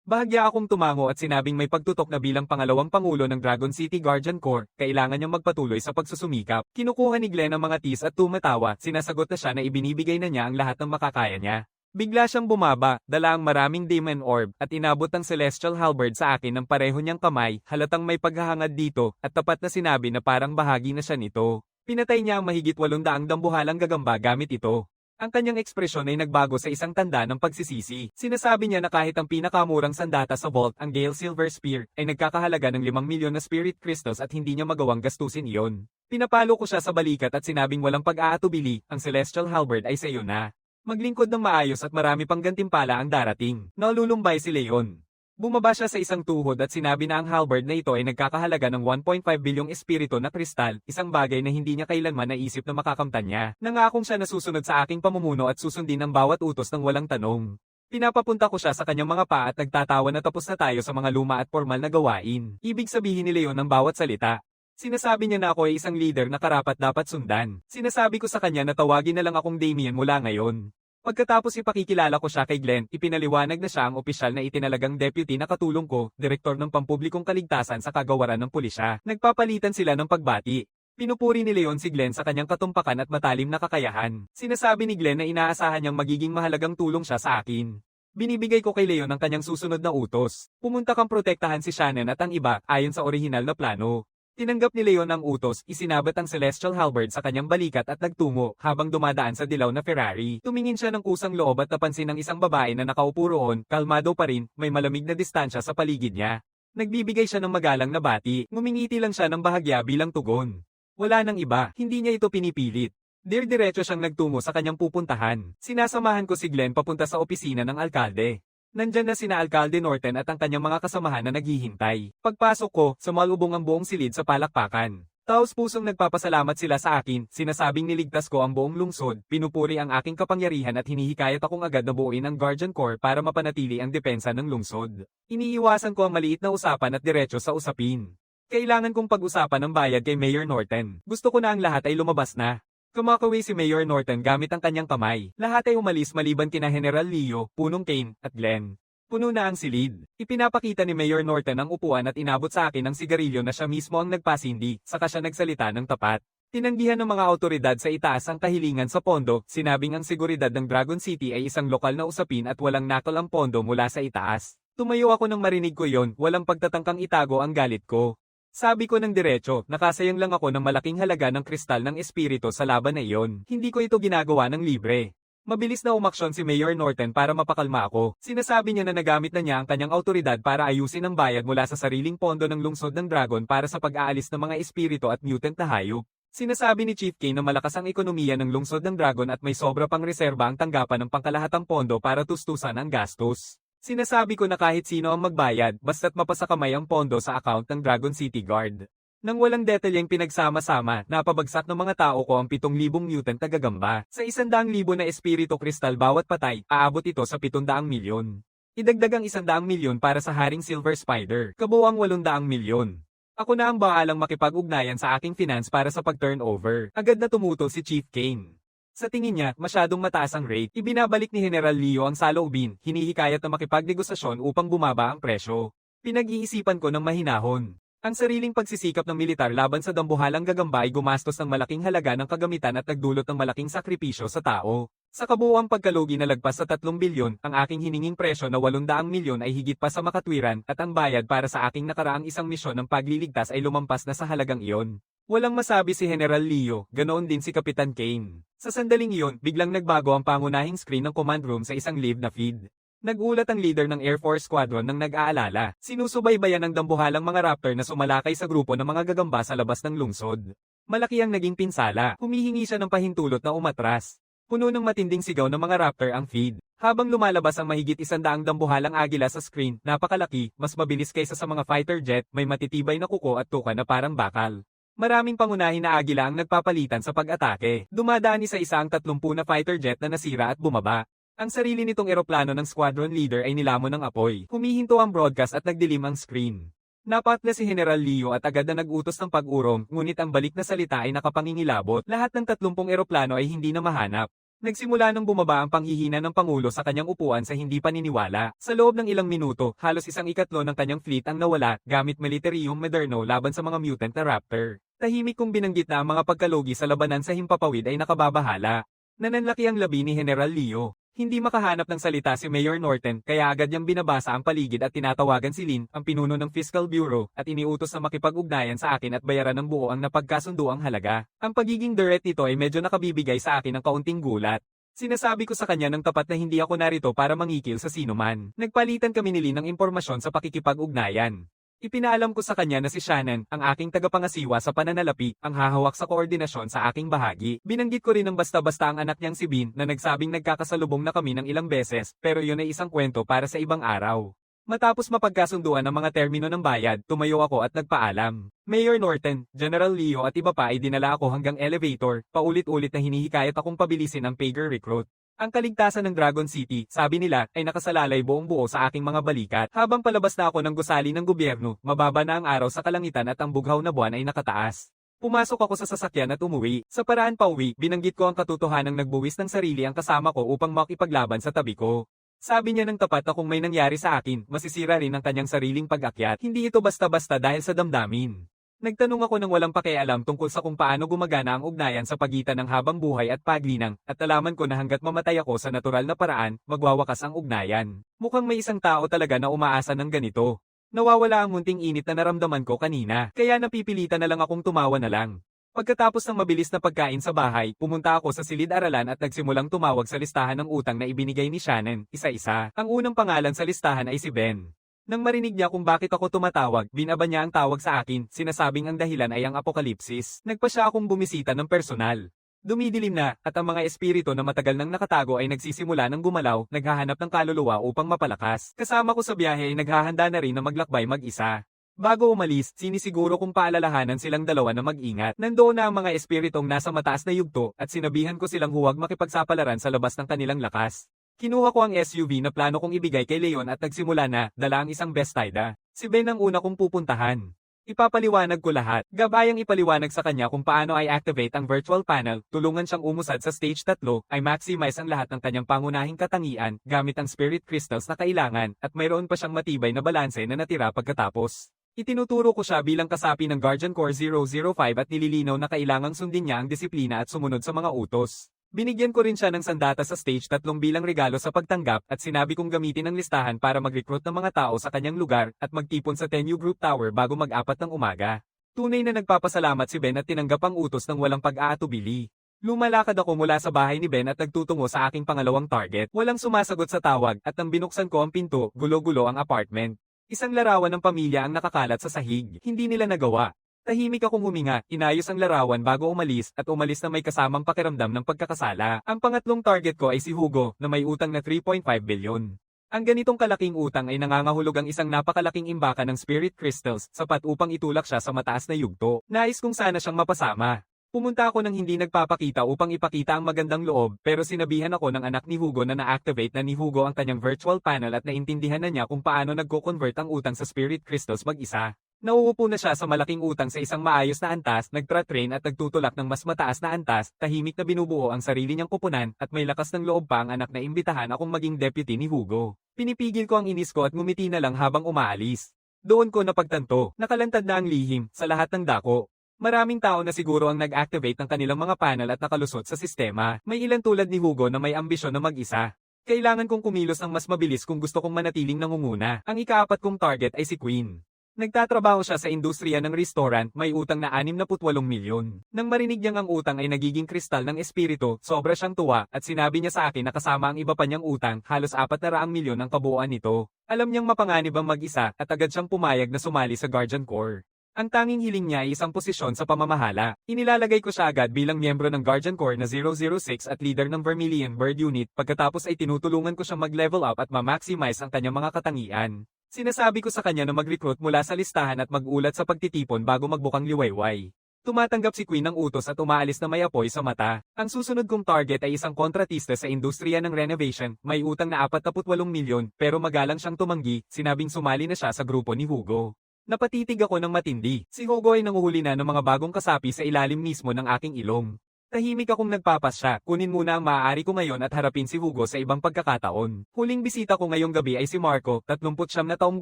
[SPEAKER 1] Bahagya akong tumango at sinabing may pagtutok na bilang pangalawang pangulo ng Dragon City Guardian Corps, kailangan niyang magpatuloy sa pagsusumikap. Kinukuha ni Glenn ang mga tis at tumatawa, sinasagot na siya na ibinibigay na niya ang lahat ng makakaya niya. Bigla siyang bumaba, dala ang maraming demon orb, at inabot ang Celestial Halberd sa akin ng pareho niyang kamay, halatang may paghahangad dito, at tapat na sinabi na parang bahagi na siya nito. Pinatay niya ang mahigit 800 dambuhalang gagamba gamit ito. Ang kanyang ekspresyon ay nagbago sa isang tanda ng pagsisisi. Sinasabi niya na kahit ang pinakamurang sandata sa vault, ang Gale Silver Spear, ay nagkakahalaga ng 5 milyon na Spirit Crystals at hindi niya magawang gastusin iyon. Pinapalo ko siya sa balikat at sinabing walang pag-aatubili, ang Celestial Halberd ay sa iyo na. Maglingkod ng maayos at marami pang gantimpala ang darating. Nalulumbay si Leon. Bumaba siya sa isang tuhod at sinabi na ang halberd na ito ay nagkakahalaga ng 1.5 bilyong espiritu na kristal, isang bagay na hindi niya kailanman naisip na makakamtan niya. Nangakong siya na susunod sa aking pamumuno at susundin ang bawat utos ng walang tanong. Pinapapunta ko siya sa kanyang mga paa at nagtatawa na tapos na tayo sa mga luma at formal na gawain. Ibig sabihin ni Leon ang bawat salita. Sinasabi niya na ako ay isang leader na karapat dapat sundan. Sinasabi ko sa kanya na tawagin na lang akong Damien mula ngayon. Pagkatapos ipakikilala ko siya kay Glenn, ipinaliwanag na siya ang opisyal na itinalagang deputy na katulong ko, direktor ng pampublikong kaligtasan sa kagawaran ng pulisya. Nagpapalitan sila ng pagbati. Pinupuri ni Leon si Glenn sa kanyang katumpakan at matalim na kakayahan. Sinasabi ni Glenn na inaasahan niyang magiging mahalagang tulong siya sa akin. Binibigay ko kay Leon ang kanyang susunod na utos. Pumunta kang protektahan si Shannon at ang iba, ayon sa orihinal na plano. Tinanggap ni Leon ang utos, isinabat ang Celestial Halberd sa kanyang balikat at nagtungo, habang dumadaan sa dilaw na Ferrari. Tumingin siya ng kusang loob at napansin ang isang babae na nakaupo roon, kalmado pa rin, may malamig na distansya sa paligid niya. Nagbibigay siya ng magalang na bati, ngumingiti lang siya ng bahagya bilang tugon. Wala nang iba, hindi niya ito pinipilit. Diretso siyang nagtungo sa kanyang pupuntahan. Sinasamahan ko si Glenn papunta sa opisina ng alkalde. Nandyan na sina Alkalde Norton at ang kanyang mga kasamahan na naghihintay. Pagpasok ko, sumalubong ang buong silid sa palakpakan. Taos-pusong nagpapasalamat sila sa akin, sinasabing niligtas ko ang buong lungsod, pinupuri ang aking kapangyarihan at hinihikayat akong agad na buuin ang Guardian Corps para mapanatili ang depensa ng lungsod. Iniiwasan ko ang maliit na usapan at diretso sa usapin. Kailangan kong pag-usapan ng bayad kay Mayor Norton. Gusto ko na ang lahat ay lumabas na. Kumakaway si Mayor Norton gamit ang kanyang kamay. Lahat ay umalis maliban kina General Leo, Punong Kane, at Glenn. Puno na ang silid. Ipinapakita ni Mayor Norton ang upuan at inabot sa akin ang sigarilyo na siya mismo ang nagpasindi, saka siya nagsalita ng tapat. Tinanggihan ng mga awtoridad sa itaas ang kahilingan sa pondo, sinabing ang seguridad ng Dragon City ay isang lokal na usapin at walang nakal ang pondo mula sa itaas. Tumayo ako nang marinig ko yon, walang pagtatangkang itago ang galit ko. Sabi ko ng diretso, nakasayang lang ako ng malaking halaga ng kristal ng espiritu sa laban na iyon. Hindi ko ito ginagawa ng libre. Mabilis na umaksyon si Mayor Norton para mapakalma ako. Sinasabi niya na nagamit na niya ang kanyang autoridad para ayusin ang bayad mula sa sariling pondo ng lungsod ng Dragon para sa pag-aalis ng mga espiritu at mutant na hayop. Sinasabi ni Chief Kane na malakas ang ekonomiya ng lungsod ng Dragon at may sobra pang reserba ang tanggapan ng pangkalahatang pondo para tustusan ang gastos. Sinasabi ko na kahit sino ang magbayad, basta't mapasakamay ang pondo sa account ng Dragon City Guard. Nang walang detalyeng pinagsama-sama, napabagsak ng mga tao ko ang 7,000 mutant na gagamba. Sa 100,000 na espiritu kristal bawat patay, aabot ito sa 700 milyon. Idagdag ang 100 milyon para sa Haring Silver Spider, kabuang 800 milyon. Ako na ang baalang makipag-ugnayan sa aking finance para sa pag-turnover. Agad na tumutol si Chief Kane. Sa tingin niya, masyadong mataas ang rate. Ibinabalik ni General Leo ang saloobin, hinihikayat na makipagnegosasyon upang bumaba ang presyo. Pinag-iisipan ko ng mahinahon. Ang sariling pagsisikap ng militar laban sa dambuhalang gagamba ay gumastos ng malaking halaga ng kagamitan at nagdulot ng malaking sakripisyo sa tao. Sa kabuuang pagkalugi na lagpas sa 3 bilyon, ang aking hininging presyo na 800 milyon ay higit pa sa makatwiran at ang bayad para sa aking nakaraang isang misyon ng pagliligtas ay lumampas na sa halagang iyon. Walang masabi si General Leo, ganoon din si Kapitan Kane. Sa sandaling iyon, biglang nagbago ang pangunahing screen ng command room sa isang live na feed. Nagulat ang leader ng Air Force Squadron nang nag-aalala. Sinusubaybayan ng dambuhalang mga raptor na sumalakay sa grupo ng mga gagamba sa labas ng lungsod. Malaki ang naging pinsala, humihingi siya ng pahintulot na umatras. Puno ng matinding sigaw ng mga raptor ang feed. Habang lumalabas ang mahigit 100 dambuhalang agila sa screen, napakalaki, mas mabilis kaysa sa mga fighter jet, may matitibay na kuko at tuka na parang bakal. Maraming pangunahin na agila ang nagpapalitan sa pag-atake. Dumadaan isa-isa ang 30 na fighter jet na nasira at bumaba. Ang sarili nitong eroplano ng squadron leader ay nilamon ng apoy. Humihinto ang broadcast at nagdilim ang screen. Napatla si General Leo at agad na nag-utos ng pag-urong, ngunit ang balik na salita ay nakapangingilabot. Lahat ng 30 eroplano ay hindi na mahanap. Nagsimula nang bumaba ang panghihina ng Pangulo sa kanyang upuan sa hindi paniniwala. Sa loob ng ilang minuto, halos 1/3 ng kanyang fleet ang nawala, gamit militaryong moderno laban sa mga mutant na raptor. Tahimik kong binanggit na ang mga pagkalugi sa labanan sa himpapawid ay nakababahala. Nananlaki ang labi ni General Leo. Hindi makahanap ng salita si Mayor Norton, kaya agad niyang binabasa ang paligid at tinatawagan si Lin, ang pinuno ng Fiscal Bureau, at iniutos na makipag-ugnayan sa akin at bayaran ng buo ang napagkasunduang halaga. Ang pagiging direct nito ay medyo nakabibigay sa akin ng kaunting gulat. Sinasabi ko sa kanya ng tapat na hindi ako narito para mangikil sa sinuman. Nagpalitan kami ni Lin ng impormasyon sa pakikipag-ugnayan. Ipinaalam ko sa kanya na si Shannon, ang aking tagapangasiwa sa pananalapi, ang hahawak sa koordinasyon sa aking bahagi. Binanggit ko rin ng basta-basta ang anak niyang si Bean na nagsabing nagkakasalubong na kami ng ilang beses, pero yun ay isang kwento para sa ibang araw. Matapos mapagkasunduan ang mga termino ng bayad, tumayo ako at nagpaalam. Mayor Norton, General Leo at iba pa ay dinala ako hanggang elevator, paulit-ulit na hinihikayat akong pabilisin ang Pager recruit. Ang kaligtasan ng Dragon City, sabi nila, ay nakasalalay buong buo sa aking mga balikat. Habang palabas na ako ng gusali ng gobyerno, mababa na ang araw sa kalangitan at ang bughaw na buwan ay nakataas. Pumasok ako sa sasakyan at umuwi. Sa paraan pauwi, binanggit ko ang katotohanang nagbuwis ng sarili ang kasama ko upang makipaglaban sa tabi ko. Sabi niya ng tapat na kung may nangyari sa akin, masisira rin ang kanyang sariling pag-akyat. Hindi ito basta-basta dahil sa damdamin. Nagtanong ako ng walang pakialam tungkol sa kung paano gumagana ang ugnayan sa pagitan ng habang buhay at paglinang, at nalaman ko na hanggat mamatay ako sa natural na paraan, magwawakas ang ugnayan. Mukhang may isang tao talaga na umaasa ng ganito. Nawawala ang munting init na naramdaman ko kanina, kaya napipilitan na lang akong tumawa na lang. Pagkatapos ng mabilis na pagkain sa bahay, pumunta ako sa silid-aralan at nagsimulang tumawag sa listahan ng utang na ibinigay ni Shannon, isa-isa. Ang unang pangalan sa listahan ay si Ben. Nang marinig niya kung bakit ako tumatawag, binaba niya ang tawag sa akin, sinasabing ang dahilan ay ang apokalipsis. Nagpa siya akong bumisita ng personal. Dumidilim na, at ang mga espiritu na matagal nang nakatago ay nagsisimula ng gumalaw, naghahanap ng kaluluwa upang mapalakas. Kasama ko sa biyahe ay naghahanda na rin na maglakbay mag-isa. Bago umalis, sinisiguro kong paalalahanan silang dalawa na mag-ingat. Nandoon na ang mga espiritong nasa mataas na yugto at sinabihan ko silang huwag makipagsapalaran sa labas ng kanilang lakas. Kinuha ko ang SUV na plano kong ibigay kay Leon at nagsimula na, dala ang isang bestida. Si Ben ang una kong pupuntahan. Ipapaliwanag ko lahat. Gabayang ipaliwanag sa kanya kung paano ay activate ang virtual panel, tulungan siyang umusad sa stage 3, ay maximize ang lahat ng kanyang pangunahing katangian, gamit ang spirit crystals na kailangan, at mayroon pa siyang matibay na balanse na natira pagkatapos. Itinuturo ko siya bilang kasapi ng Guardian Core 005 at nililinaw na kailangang sundin niya ang disiplina at sumunod sa mga utos. Binigyan ko rin siya ng sandata sa stage 3 bilang regalo sa pagtanggap at sinabi kong gamitin ang listahan para mag-recruit ng mga tao sa kanyang lugar at magtipon sa Tenyu Group Tower bago mag-apat ng umaga. Tunay na nagpapasalamat si Ben at tinanggap ang utos ng walang pag-aatubili. Lumalakad ako mula sa bahay ni Ben at nagtutungo sa aking pangalawang target. Walang sumasagot sa tawag at nang binuksan ko ang pinto, gulo-gulo ang apartment. Isang larawan ng pamilya ang nakakalat sa sahig. Hindi nila nagawa. Tahimik akong huminga, inayos ang larawan bago umalis at umalis na may kasamang pakiramdam ng pagkakasala. Ang pangatlong target ko ay si Hugo na may utang na 3.5 bilyon. Ang ganitong kalaking utang ay nangangahulog ang isang napakalaking imbakan ng spirit crystals sapat upang itulak siya sa mataas na yugto. Nais kong sana siyang mapasama. Pumunta ako nang hindi nagpapakita upang ipakita ang magandang loob pero sinabihan ako ng anak ni Hugo na na-activate na ni Hugo ang kanyang virtual panel at naintindihan na niya kung paano nagko-convert ang utang sa spirit crystals mag-isa. Nauupo na siya sa malaking utang sa isang maayos na antas, nagtra-train at nagtutulak ng mas mataas na antas, tahimik na binubuo ang sarili niyang kupunan at may lakas ng loob pa ang anak na imbitahan akong maging deputy ni Hugo. Pinipigil ko ang inis ko at ngumiti na lang habang umaalis. Doon ko napagtanto, nakalantad na ang lihim sa lahat ng dako. Maraming tao na siguro ang nag-activate ng kanilang mga panel at nakalusot sa sistema. May ilan tulad ni Hugo na may ambisyon na mag-isa. Kailangan kong kumilos ng mas mabilis kung gusto kong manatiling nangunguna. Ang ikaapat kong target ay si Queen. Nagtatrabaho siya sa industriya ng restaurant, may utang na 68 milyon. Nang marinig niyang ang utang ay nagiging kristal ng espiritu, sobra siyang tuwa at sinabi niya sa akin na kasama ang iba pa niyang utang, halos 400 milyon ang kabuuan nito. Alam niyang mapanganib ang mag-isa at agad siyang pumayag na sumali sa Guardian Corps. Ang tanging hiling niya ay isang posisyon sa pamamahala. Inilalagay ko siya agad bilang miyembro ng Guardian Corps na 006 at leader ng Vermilion Bird Unit, pagkatapos ay tinutulungan ko siyang mag-level up at ma-maximize ang kanyang mga katangian. Sinasabi ko sa kanya na mag-recruit mula sa listahan at mag-ulat sa pagtitipon bago magbukang liwayway. Tumatanggap si Queen ng utos at umaalis na may apoy sa mata. Ang susunod kong target ay isang kontratista sa industriya ng renovation, may utang na 48 milyon, pero magalang siyang tumanggi, sinabing sumali na siya sa grupo ni Hugo. Napatitig ako ng matindi. Si Hugo ay nanguhuli na ng mga bagong kasapi sa ilalim mismo ng aking ilong. Tahimik akong nagpapasya, kunin muna ang maaari ko ngayon at harapin si Hugo sa ibang pagkakataon. Huling bisita ko ngayong gabi ay si Marco, 39 na taong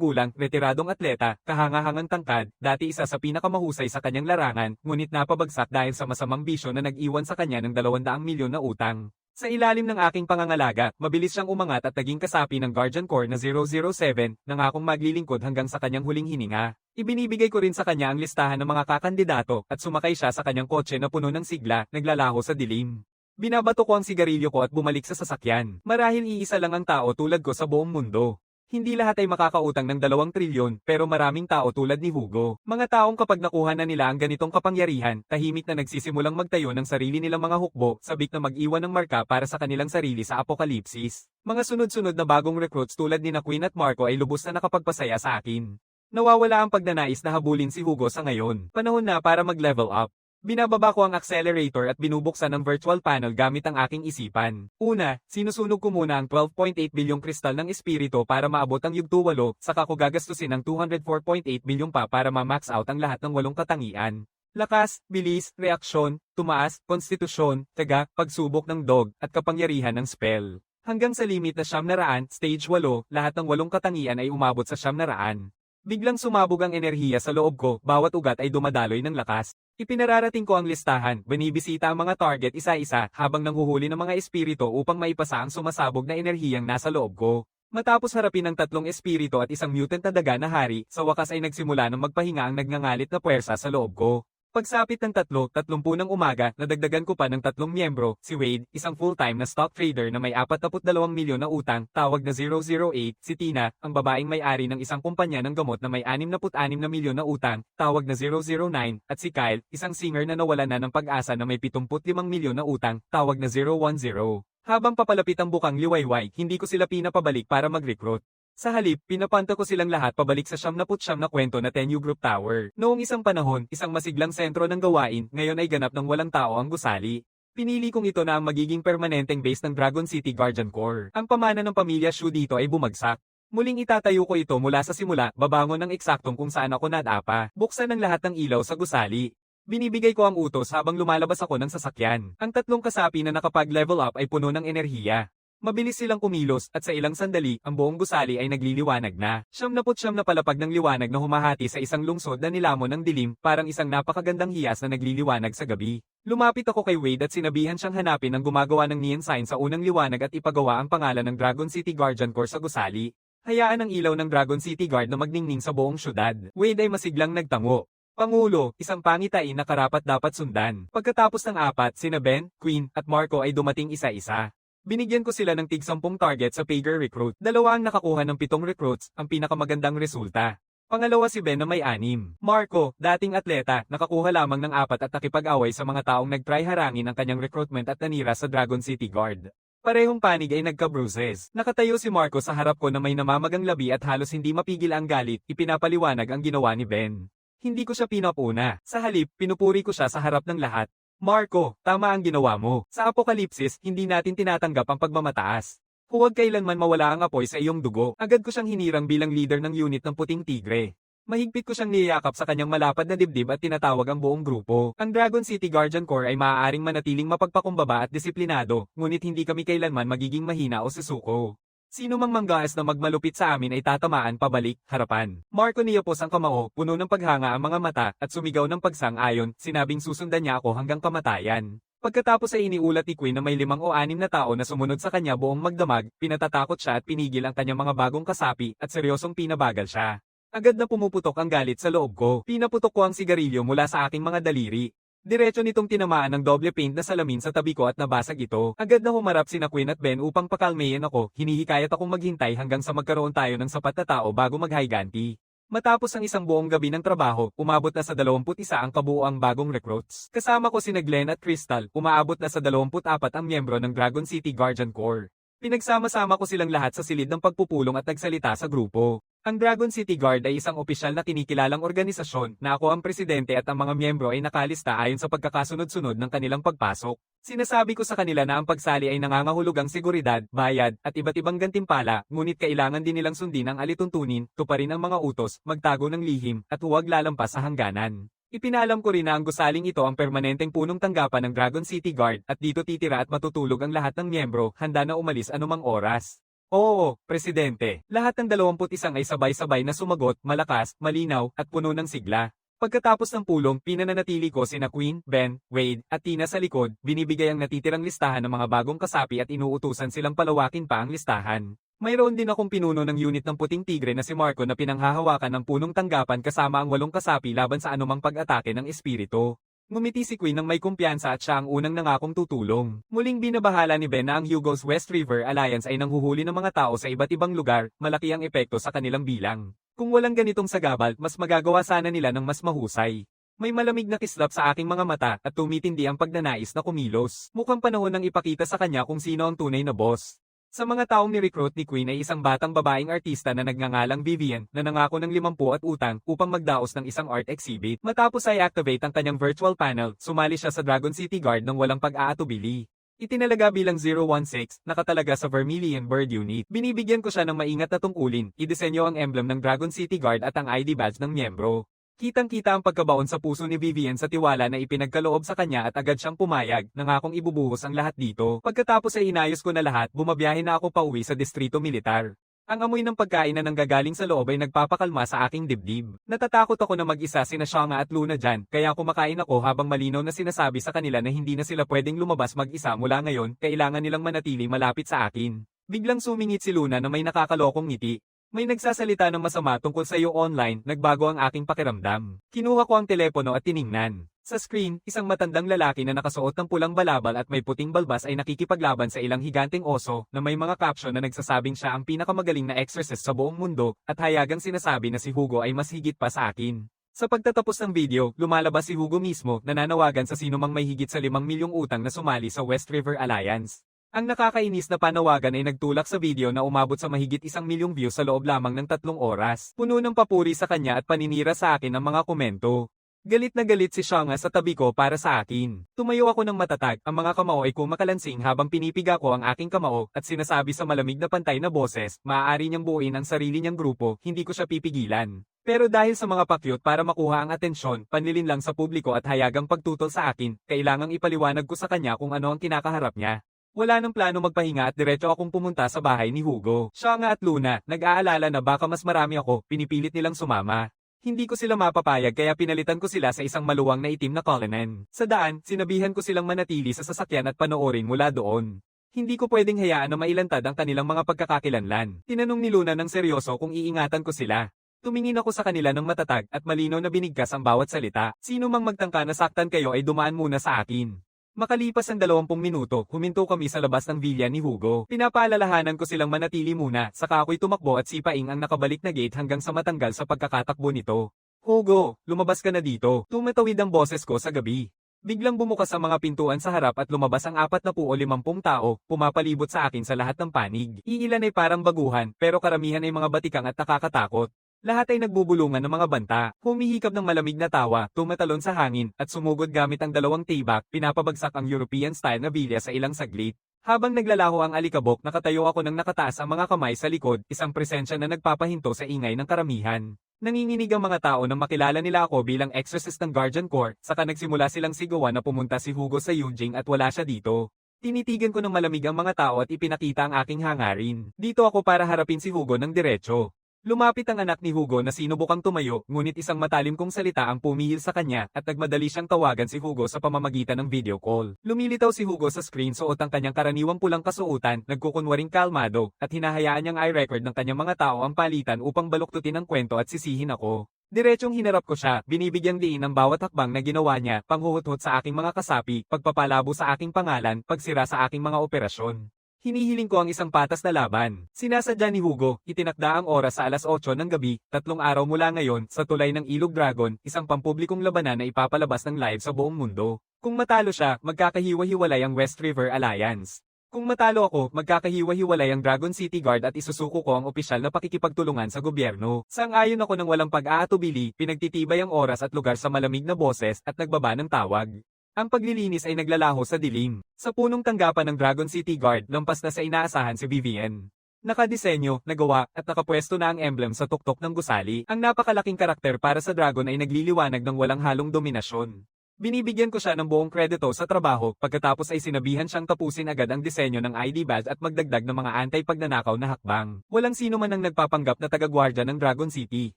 [SPEAKER 1] gulang, retiradong atleta, kahangahangang tangkad, dati isa sa pinakamahusay sa kanyang larangan, ngunit napabagsak dahil sa masamang bisyo na nag-iwan sa kanya ng 200 milyon na utang. Sa ilalim ng aking pangangalaga, mabilis siyang umangat at naging kasapi ng Guardian Corps na 007, nangakong maglilingkod hanggang sa kanyang huling hininga. Ibinibigay ko rin sa kanya ang listahan ng mga kakandidato at sumakay siya sa kanyang kotse na puno ng sigla, naglalaho sa dilim. Binabato ko ang sigarilyo ko at bumalik sa sasakyan. Marahil iisa lang ang tao tulad ko sa buong mundo. Hindi lahat ay makakautang ng 2 trilyon, pero maraming tao tulad ni Hugo. Mga taong kapag nakuha na nila ang ganitong kapangyarihan, tahimik na nagsisimulang magtayo ng sarili nilang mga hukbo, sabik na mag-iwan ng marka para sa kanilang sarili sa apokalipsis. Mga sunod-sunod na bagong recruits tulad ni na Queen at Marco ay lubos na nakapagpasaya sa akin. Nawawala ang pagnanais na habulin si Hugo sa ngayon. Panahon na para mag-level up. Binababa ko ang accelerator at binubuksan ang virtual panel gamit ang aking isipan. Una, sinusunog ko muna ang 12.8 bilyong kristal ng espiritu para maabot ang yugto 8, saka ko gagastusin ang 204.8 bilyong pa para ma-max out ang lahat ng 8 katangian. Lakas, bilis, reaksyon, tumaas, konstitusyon, taga, pagsubok ng dog, at kapangyarihan ng spell. Hanggang sa limit na 900, stage 8, lahat ng 8 katangian ay umabot sa 900. Biglang sumabog ang enerhiya sa loob ko, bawat ugat ay dumadaloy ng lakas. Ipinararating ko ang listahan, binibisita ang mga target isa-isa habang nanghuhuli ng mga espiritu upang maipasa ang sumasabog na enerhiyang nasa loob ko. Matapos harapin ang tatlong espiritu at isang mutant na daga na hari, sa wakas ay nagsimula ng magpahinga ang nagngangalit na puwersa sa loob ko. Pagsapit ng 3:30 ng umaga, nadagdagan ko pa ng 3 miyembro, si Wade, isang full-time na stock trader na may 42 milyon na utang, tawag na 008, si Tina, ang babaeng may-ari ng isang kumpanya ng gamot na may 66 na milyon na utang, tawag na 009, at si Kyle, isang singer na nawalan na ng pag-asa na may 75 milyon na utang, tawag na 010. Habang papalapit ang bukang liwayway, hindi ko sila pinapabalik para mag-recruit. Sa halip, pinapanta ko silang lahat pabalik sa 99 na kwento na Tenyu Group Tower. Noong isang panahon, isang masiglang sentro ng gawain, ngayon ay ganap ng walang tao ang gusali. Pinili kong ito na ang magiging permanenteng base ng Dragon City Guardian Corps. Ang pamana ng pamilya Shu dito ay bumagsak. Muling itatayo ko ito mula sa simula, babangon ng eksaktong kung saan ako nadapa. Buksan ang lahat ng ilaw sa gusali. Binibigay ko ang utos habang lumalabas ako ng sasakyan. Ang tatlong kasapi na nakapag-level up ay puno ng enerhiya. Mabilis silang kumilos at sa ilang sandali, ang buong gusali ay nagliliwanag na. 99 na palapag ng liwanag na humahati sa isang lungsod na nilamon ng dilim, parang isang napakagandang hiyas na nagliliwanag sa gabi. Lumapit ako kay Wade at sinabihan siyang hanapin ang gumagawa ng neon sign sa unang liwanag at ipagawa ang pangalan ng Dragon City Guardian Corps sa gusali. Hayaan ang ilaw ng Dragon City Guard na magningning sa buong syudad. Wade ay masiglang nagtango. Pangulo, isang pangitain na karapat-dapat sundan. Pagkatapos ng apat, sina Ben, Queen, at Marco ay dumating isa-isa. Binigyan ko sila ng tig-10 target sa Pager Recruit. Dalawa ang nakakuha ng 7 recruits, ang pinakamagandang resulta. Pangalawa si Ben na may 6. Marco, dating atleta, nakakuha lamang ng 4 at nakipag-away sa mga taong nag-try harangin ang kanyang recruitment at nanira sa Dragon City Guard. Parehong panig ay nagka-bruises. Nakatayo si Marco sa harap ko na may namamagang labi at halos hindi mapigil ang galit, ipinapaliwanag ang ginawa ni Ben. Hindi ko siya pinapuna. Sa halip, pinupuri ko siya sa harap ng lahat. Marco, tama ang ginawa mo. Sa apokalipsis, hindi natin tinatanggap ang pagmamataas. Huwag kailanman mawala ang apoy sa iyong dugo. Agad ko siyang hinirang bilang leader ng unit ng Puting Tigre. Mahigpit ko siyang niyayakap sa kanyang malapad na dibdib at tinatawag ang buong grupo. Ang Dragon City Guardian Corps ay maaaring manatiling mapagpakumbaba at disiplinado, ngunit hindi kami kailanman magiging mahina o susuko. Sino mang manggaas na magmalupit sa amin ay tatamaan pabalik, harapan. Marco niyapos ang kamao, puno ng paghanga ang mga mata, at sumigaw ng pagsang-ayon, sinabing susundan niya ako hanggang kamatayan. Pagkatapos ay iniulat ni Queen na may 5 o 6 na tao na sumunod sa kanya buong magdamag, pinatatakot siya at pinigil ang kanyang mga bagong kasapi, at seryosong pinabagal siya. Agad na pumuputok ang galit sa loob ko. Pinaputok ko ang sigarilyo mula sa aking mga daliri. Diretso nitong tinamaan ng doble paint na salamin sa tabi ko at nabasag ito. Agad na humarap sina Queen at Ben upang pakalmayin ako, hinihikayat akong maghintay hanggang sa magkaroon tayo ng sapat na tao bago mag-higanti. Matapos ang isang buong gabi ng trabaho, umabot na sa 21 ang kabuoang bagong recruits. Kasama ko sina Glenn at Crystal, umaabot na sa 24 ang miyembro ng Dragon City Guardian Corps. Pinagsama-sama ko silang lahat sa silid ng pagpupulong at nagsalita sa grupo. Ang Dragon City Guard ay isang opisyal na kinikilalang organisasyon na ako ang presidente at ang mga miyembro ay nakalista ayon sa pagkakasunod-sunod ng kanilang pagpasok. Sinasabi ko sa kanila na ang pagsali ay nangangahulugang seguridad, bayad, at iba't ibang gantimpala, ngunit kailangan din nilang sundin ang alituntunin, tuparin ang mga utos, magtago ng lihim, at huwag lalampas sa hangganan. Ipinalam ko rin na ang gusaling ito ang permanenteng punong tanggapan ng Dragon City Guard at dito titira at matutulog ang lahat ng miyembro, handa na umalis anumang oras. Oo, Presidente. Lahat ng 21 ay sabay-sabay na sumagot, malakas, malinaw, at puno ng sigla. Pagkatapos ng pulong, pinananatili ko sina Queen, Ben, Wade, at Tina sa likod, binibigay ang natitirang listahan ng mga bagong kasapi at inuutusan silang palawakin pa ang listahan. Mayroon din akong pinuno ng unit ng Puting Tigre na si Marco na pinanghahawakan ng punong tanggapan kasama ang 8 kasapi laban sa anumang pag-atake ng espiritu. Ngumiti si Queen ng may kumpiyansa at siya ang unang nangakong tutulong. Muling binabahala ni Ben na ang Hugo's West River Alliance ay nanghuhuli ng mga tao sa iba't ibang lugar, malaki ang epekto sa kanilang bilang. Kung walang ganitong sagabal, mas magagawa sana nila ng mas mahusay. May malamig na kislap sa aking mga mata at tumitindi ang pagnanais na kumilos. Mukhang panahon ng ipakita sa kanya kung sino ang tunay na boss. Sa mga taong ni-recruit ni Queen ay isang batang babaeng artista na nagngangalang Vivian na nangako ng 50 at utang upang magdaos ng isang art exhibit. Matapos ay activate ang kanyang virtual panel, sumali siya sa Dragon City Guard ng walang pag-aatubili. Itinalaga bilang 016, nakatalaga sa Vermilion Bird Unit. Binibigyan ko siya ng maingat na tungkulin, idisenyo ang emblem ng Dragon City Guard at ang ID badge ng miyembro. Kitang-kita ang pagkabaon sa puso ni Vivian sa tiwala na ipinagkaloob sa kanya at agad siyang pumayag, nangakong ibubuhos ang lahat dito. Pagkatapos ay inayos ko na lahat, bumabiyahe na ako pauwi sa distrito militar. Ang amoy ng pagkain na nanggagaling sa loob ay nagpapakalma sa aking dibdib. Natatakot ako na mag-isa sina Shanga at Luna dyan, kaya kumakain ako habang malinaw na sinasabi sa kanila na hindi na sila pwedeng lumabas mag-isa mula ngayon, kailangan nilang manatili malapit sa akin. Biglang sumingit si Luna na may nakakalokong ngiti. May nagsasalita ng masama tungkol sa iyo online, nagbago ang aking pakiramdam. Kinuha ko ang telepono at tiningnan. Sa screen, isang matandang lalaki na nakasuot ng pulang balabal at may puting balbas ay nakikipaglaban sa ilang higanteng oso na may mga caption na nagsasabing siya ang pinakamagaling na exorcist sa buong mundo at hayagang sinasabi na si Hugo ay mas higit pa sa akin. Sa pagtatapos ng video, lumalabas si Hugo mismo na nanawagan sa sinumang may higit sa 5 milyong utang na sumali sa West River Alliance. Ang nakakainis na panawagan ay nagtulak sa video na umabot sa mahigit 1 milyong views sa loob lamang ng 3 oras. Puno ng papuri sa kanya at paninira sa akin ang mga komento. Galit na galit si Shanga sa tabi ko para sa akin. Tumayo ako ng matatag, ang mga kamao ay kumakalansing habang pinipiga ko ang aking kamao at sinasabi sa malamig na pantay na boses, maaari niyang buuin ang sarili niyang grupo, hindi ko siya pipigilan. Pero dahil sa mga pakyut para makuha ang atensyon, panlilin lang sa publiko at hayagang pagtutol sa akin, kailangang ipaliwanag ko sa kanya kung ano ang kinakaharap niya. Wala nang plano magpahinga at diretso akong pumunta sa bahay ni Hugo. Shanga at Luna, nag-aalala na baka mas marami ako, pinipilit nilang sumama. Hindi ko sila mapapayag kaya pinalitan ko sila sa isang maluwang na itim na Cullinan. Sa daan, sinabihan ko silang manatili sa sasakyan at panoorin mula doon. Hindi ko pwedeng hayaan na mailantad ang kanilang mga pagkakakilanlan. Tinanong ni Luna ng seryoso kung iingatan ko sila. Tumingin ako sa kanila ng matatag at malinaw na binigkas ang bawat salita. Sino mang magtangka na saktan kayo ay dumaan muna sa akin. Makalipas ang 20 minuto, huminto kami sa labas ng villa ni Hugo. Pinapaalalahanan ko silang manatili muna, saka ako'y tumakbo at sipaing ang nakabalik na gate hanggang sa matanggal sa pagkakatakbo nito. Hugo, lumabas ka na dito. Tumatawid ang boses ko sa gabi. Biglang bumukas ang mga pintuan sa harap at lumabas ang 40 o 50 tao, pumapalibot sa akin sa lahat ng panig. Iilan ay parang baguhan, pero karamihan ay mga batikang at nakakatakot. Lahat ay nagbubulungan ng mga banta, humihikab ng malamig na tawa, tumatalon sa hangin, at sumugod gamit ang 2 tibak, pinapabagsak ang European-style na bilya sa ilang saglit. Habang naglalaho ang alikabok, nakatayo ako ng nakataas ang mga kamay sa likod, isang presensya na nagpapahinto sa ingay ng karamihan. Nanginginig ang mga tao nang makilala nila ako bilang exorcist ng Guardian Corps, saka nagsimula silang sigawan na pumunta si Hugo sa Yujing at wala siya dito. Tinitigan ko ng malamig ang mga tao at ipinakita ang aking hangarin. Dito ako para harapin si Hugo ng diretso. Lumapit ang anak ni Hugo na sinubukang tumayo, ngunit isang matalim kong salita ang pumihil sa kanya at nagmadali siyang tawagan si Hugo sa pamamagitan ng video call. Lumilitaw si Hugo sa screen suot ang kanyang karaniwang pulang kasuotan, nagkukunwaring kalmado, at hinahayaan niyang i-record ng kanyang mga tao ang palitan upang baluktutin ang kwento at sisihin ako. Diretsong hinarap ko siya, binibigyang diin ang bawat hakbang na ginawa niya, panghuhut-hut sa aking mga kasapi, pagpapalabo sa aking pangalan, pagsira sa aking mga operasyon. Hinihiling ko ang isang patas na laban. Sinasadya ni Hugo, itinakda ang oras sa 8:00 ng gabi, 3 araw mula ngayon, sa tulay ng Ilog Dragon, isang pampublikong labanan na ipapalabas ng live sa buong mundo. Kung matalo siya, magkakahiwa-hiwalay ang West River Alliance. Kung matalo ako, magkakahiwa-hiwalay ang Dragon City Guard at isusuko ko ang opisyal na pakikipagtulungan sa gobyerno. Sang-ayon ako ng walang pag-aatubili, pinagtitibay ang oras at lugar sa malamig na boses at nagbaba ng tawag. Ang paglilinis ay naglalaho sa dilim. Sa punong tanggapan ng Dragon City Guard, lampas na sa inaasahan si Vivian. Nakadisenyo, nagawa, at nakapwesto na ang emblem sa tuktok ng gusali. Ang napakalaking karakter para sa Dragon ay nagliliwanag ng walang halong dominasyon. Binibigyan ko siya ng buong kredito sa trabaho, pagkatapos ay sinabihan siyang tapusin agad ang disenyo ng ID badge at magdagdag ng mga anti-pagnanakaw na hakbang. Walang sino man ang nagpapanggap na taga-gwardya ng Dragon City.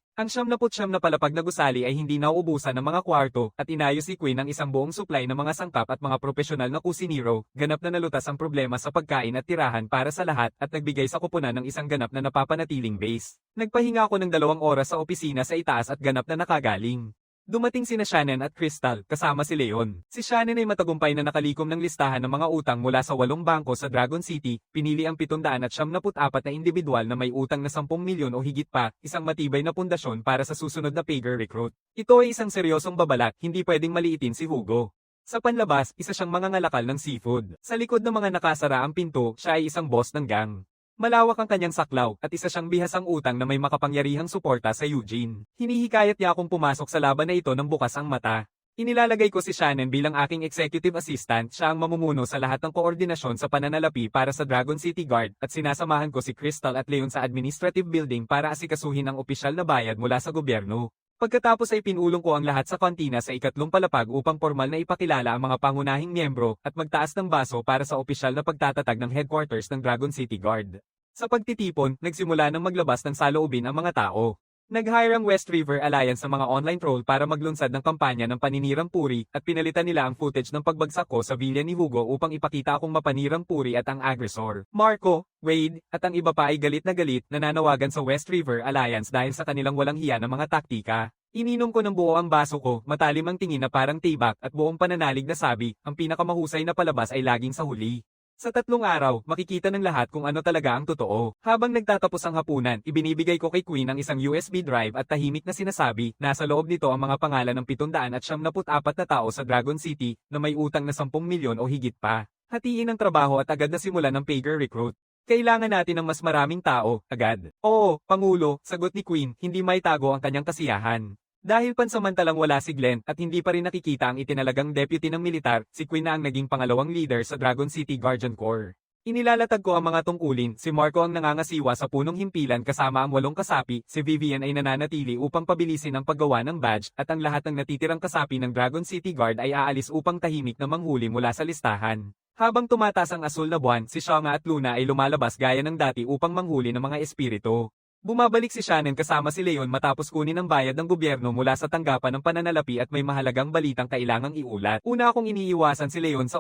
[SPEAKER 1] Ang 79 na palapag na gusali ay hindi nauubusan ng mga kwarto, at inayos si Queen ang isang buong supply ng mga sangkap at mga profesional na kusinero, ganap na nalutas ang problema sa pagkain at tirahan para sa lahat, at nagbigay sa kupunan ng isang ganap na napapanatiling base. Nagpahinga ako ng 2 oras sa opisina sa itaas at ganap na nakagaling. Dumating sina Shannon at Crystal, kasama si Leon. Si Shannon ay matagumpay na nakalikom ng listahan ng mga utang mula sa 8 bangko sa Dragon City, pinili ang 774 na individual na may utang na 10 milyon o higit pa, isang matibay na pundasyon para sa susunod na pager recruit. Ito ay isang seryosong babalak, hindi pwedeng maliitin si Hugo. Sa panlabas, isa siyang mangangalakal ng seafood. Sa likod ng mga nakasara ang pinto, siya ay isang boss ng gang. Malawak ang kanyang saklaw, at isa siyang bihasang utang na may makapangyarihang suporta sa Eugene. Hinihikayat niya akong pumasok sa laban na ito nang bukas ang mata. Inilalagay ko si Shannon bilang aking executive assistant, siya ang mamumuno sa lahat ng koordinasyon sa pananalapi para sa Dragon City Guard, at sinasamahan ko si Crystal at Leon sa administrative building para asikasuhin ang opisyal na bayad mula sa gobyerno. Pagkatapos ay pinulong ko ang lahat sa kantina sa 2nd palapag upang formal na ipakilala ang mga pangunahing miyembro at magtaas ng baso para sa opisyal na pagtatatag ng headquarters ng Dragon City Guard. Sa pagtitipon, nagsimula ng maglabas ng saloobin ang mga tao. Nag-hire ang West River Alliance sa mga online troll para maglunsad ng kampanya ng paninirang puri at pinalitan nila ang footage ng pagbagsak ko sa villa ni Hugo upang ipakita akong mapanirang puri at ang agresor. Marco, Wade, at ang iba pa ay galit na galit na nanawagan sa West River Alliance dahil sa kanilang walang hiya na mga taktika. Ininom ko ng buo ang baso ko, matalim ang tingin na parang tibak at buong pananalig na sabi, ang pinakamahusay na palabas ay laging sa huli. Sa 3 araw, makikita ng lahat kung ano talaga ang totoo. Habang nagtatapos ang hapunan, ibinibigay ko kay Queen ang isang USB drive at tahimik na sinasabi, nasa loob nito ang mga pangalan ng 774 na tao sa Dragon City na may utang na 10 milyon o higit pa. Hatiin ang trabaho at agad na simulan ng Pager Recruit. Kailangan natin ng mas maraming tao, agad. Oo, Pangulo, sagot ni Queen, hindi maitago ang kanyang kasiyahan. Dahil pansamantalang wala si Glenn at hindi pa rin nakikita ang itinalagang deputy ng militar, si Queen na ang naging pangalawang leader sa Dragon City Guardian Corps. Inilalatag ko ang mga tungkulin, si Marco ang nangangasiwa sa punong himpilan kasama ang 8 kasapi, si Vivian ay nananatili upang pabilisin ang paggawa ng badge at ang lahat ng natitirang kasapi ng Dragon City Guard ay aalis upang tahimik na manghuli mula sa listahan. Habang tumataas ang asul na buwan, si Shanga at Luna ay lumalabas gaya ng dati upang manghuli ng mga espiritu. Bumabalik si Shannon kasama si Leon matapos kunin ang bayad ng gobyerno mula sa tanggapan ng pananalapi at may mahalagang balitang kailangang iulat. Una akong iniiwasan si Leon sa